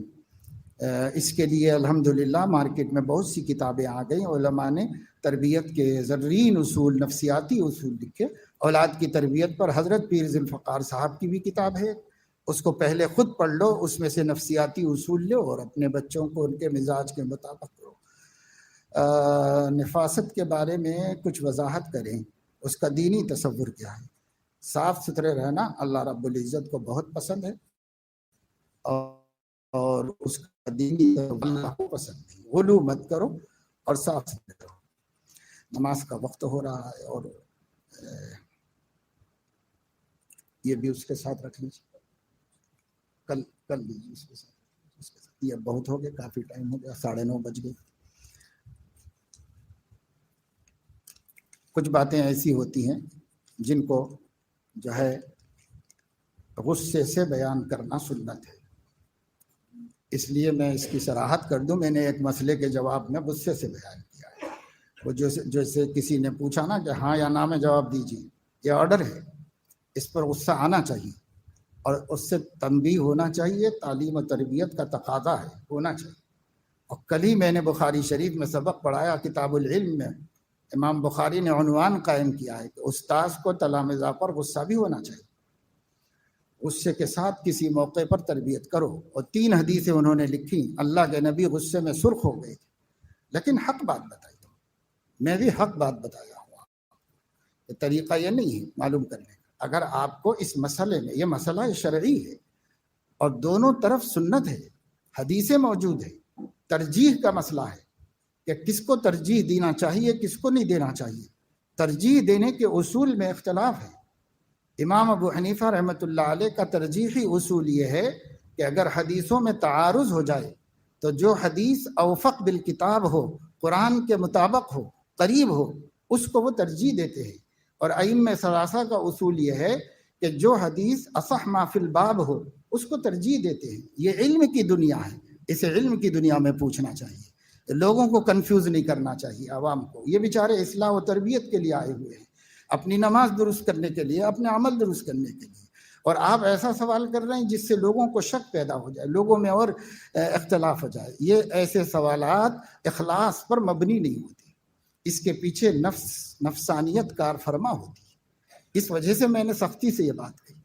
اس کے لیے الحمدللہ مارکیٹ میں بہت سی کتابیں آ گئیں، علماء نے تربیت کے زرعین اصول، نفسیاتی اصول لکھے۔ اولاد کی تربیت پر حضرت پیر ذوالفقار صاحب کی بھی کتاب ہے، اس کو پہلے خود پڑھ لو، اس میں سے نفسیاتی اصول لو اور اپنے بچوں کو ان کے مزاج کے مطابق کرو۔ نفاست کے بارے میں کچھ وضاحت کریں، اس کا دینی تصور کیا ہے؟ صاف ستھرے رہنا اللہ رب العزت کو بہت پسند ہے اور اس کا دینی اللہ کو پسند نہیں۔ غلو مت کرو اور صاف ستھرے رہو۔ نماز کا وقت ہو رہا ہے اور یہ بھی اس کے ساتھ رکھ لیجیے، کل لیجیے اس کے ساتھ۔ یہ بہت ہو گیا، کافی ٹائم ہو گیا، 9:30 بج گئے۔ کچھ باتیں ایسی ہوتی ہیں جن کو جو ہے غصے سے بیان کرنا سنت ہے، اس لیے میں اس کی صراحت کر دوں، میں نے ایک مسئلے کے جواب میں غصے سے بیان کیا ہے۔ وہ جیسے کسی نے پوچھا نا کہ ہاں یا نہ میں جواب دیجیے، یہ آرڈر ہے، اس پر غصہ آنا چاہیے اور اس سے تنبیہ ہونا چاہیے، تعلیم و تربیت کا تقاضا ہے، ہونا چاہیے۔ اور کل ہی میں نے بخاری شریف میں سبق پڑھایا، کتاب العلم میں امام بخاری نے عنوان قائم کیا ہے کہ استاذ کو تلامذہ پر غصہ بھی ہونا چاہیے، غصے کے ساتھ کسی موقع پر تربیت کرو۔ اور 3 حدیثیں انہوں نے لکھی، اللہ کے نبی غصے میں سرخ ہو گئے تھے لیکن حق بات بتائی، تو میں بھی حق بات بتایا ہوا۔ یہ طریقہ یہ نہیں ہے معلوم کرنے کا۔ اگر آپ کو اس مسئلے میں، یہ مسئلہ شرعی ہے اور دونوں طرف سنت ہے، حدیثیں موجود ہے، ترجیح کا مسئلہ ہے کہ کس کو ترجیح دینا چاہیے کس کو نہیں دینا چاہیے، ترجیح دینے کے اصول میں اختلاف ہے۔ امام ابو حنیفہ رحمۃ اللہ علیہ کا ترجیحی اصول یہ ہے کہ اگر حدیثوں میں تعارض ہو جائے تو جو حدیث اوفق بالکتاب ہو، قرآن کے مطابق ہو، قریب ہو اس کو وہ ترجیح دیتے ہیں. اور ائمہ ثلاثہ کا اصول یہ ہے کہ جو حدیث اصح ما فی الباب ہو اس کو ترجیح دیتے ہیں. یہ علم کی دنیا ہے، اسے علم کی دنیا میں پوچھنا چاہیے، لوگوں کو کنفیوز نہیں کرنا چاہیے، عوام کو. یہ بیچارے اصلاح و تربیت کے لیے آئے ہوئے ہیں، اپنی نماز درست کرنے کے لیے، اپنے عمل درست کرنے کے لیے، اور آپ ایسا سوال کر رہے ہیں جس سے لوگوں کو شک پیدا ہو جائے، لوگوں میں اور اختلاف ہو جائے. یہ ایسے سوالات اخلاص پر مبنی نہیں ہوتی، اس کے پیچھے نفسانیت کار فرما ہوتی ہے. اس وجہ سے میں نے سختی سے یہ بات کہی،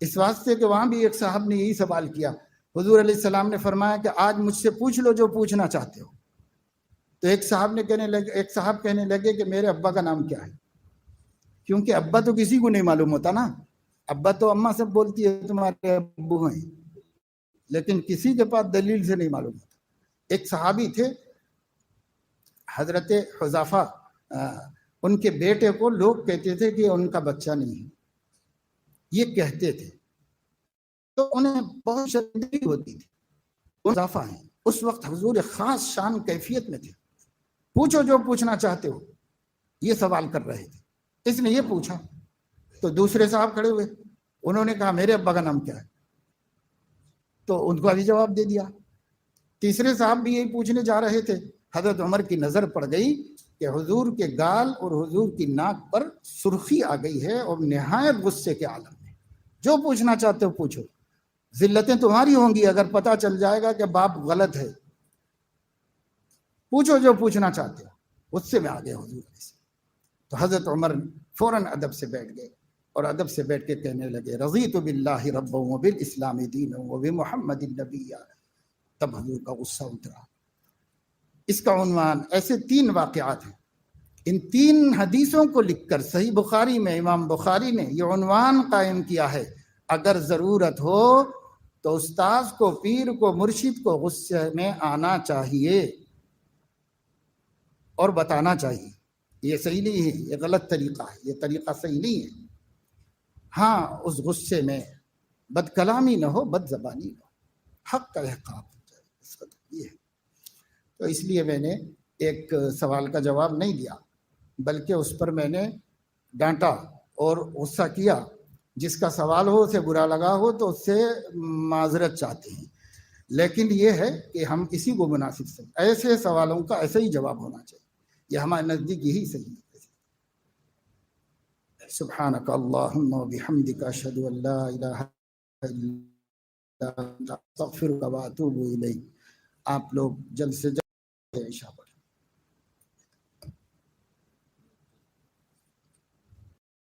اس واسطے کہ وہاں بھی ایک صاحب نے یہی سوال کیا. حضور علیہ السلام نے فرمایا کہ آج مجھ سے پوچھ لو جو پوچھنا چاہتے ہو. تو ایک صاحب کہنے لگے کہ میرے ابا کا نام کیا ہے؟ کیونکہ ابا تو کسی کو نہیں معلوم ہوتا نا، ابا تو اماں سب بولتی ہے تمہارے ابو ہیں، لیکن کسی کے پاس دلیل سے نہیں معلوم ہوتا. ایک صحابی تھے حضرت حذیفہ، ان کے بیٹے کو لوگ کہتے تھے کہ ان کا بچہ نہیں ہے، یہ کہتے تھے تو انہیں بہت شرمندگی ہوتی تھی. حذیفہ ہیں، اس وقت حضور خاص شان کیفیت میں تھے، پوچھو جو پوچھنا چاہتے ہو، یہ سوال کر رہے تھے. اس نے یہ پوچھا تو دوسرے صاحب کھڑے ہوئے، انہوں نے کہا میرے ابا کا نام کیا ہے؟ تو ان کو بھی جواب دے دیا. تیسرے صاحب بھی یہی پوچھنے جا رہے تھے، حضرت عمر کی نظر پڑ گئی کہ حضور کے گال اور حضور کی ناک پر سرخی آ گئی ہے اور نہایت غصے کے عالم میں. جو پوچھنا چاہتے ہو پوچھو، ذلتیں تمہاری ہوں گی اگر پتہ چل جائے گا کہ باپ غلط ہے. پوچھو جو پوچھنا چاہتے ہو. غصے میں آ گئے حضور سے. تو حضرت عمر فوراً ادب سے بیٹھ گئے اور ادب سے بیٹھ کے کہنے لگے رضیت باللہ ربا وبالاسلام دینا وبمحمد النبی. تب حضور کا غصہ اترا. اس کا عنوان ایسے 3 واقعات ہیں، ان 3 حدیثوں کو لکھ کر صحیح بخاری میں امام بخاری نے یہ عنوان قائم کیا ہے، اگر ضرورت ہو تو استاذ کو، پیر کو، مرشد کو غصے میں آنا چاہیے اور بتانا چاہیے یہ صحیح نہیں ہے، یہ غلط طریقہ ہے، یہ طریقہ صحیح نہیں ہے. ہاں اس غصے میں بد کلامی نہ ہو، بد زبانی نہ ہو، حق کا احقاق ہو جائے، اس کا یہ ہے. تو اس لیے میں نے ایک سوال کا جواب نہیں دیا، بلکہ اس پر میں نے ڈانٹا اور غصہ کیا. جس کا سوال ہو، اسے برا لگا ہو تو اس سے معذرت چاہتے ہیں، لیکن یہ ہے کہ ہم اسی کو مناسب سے ایسے سوالوں کا ایسا ہی جواب ہونا چاہیے. یہ ہمارے نزدیک یہی صحیح ہے. سبحانک اللہم و بحمدک اشہد ان لا الہ الا انت استغفرک و اتوب الیک. آپ لوگ جلد سے جلد عشاء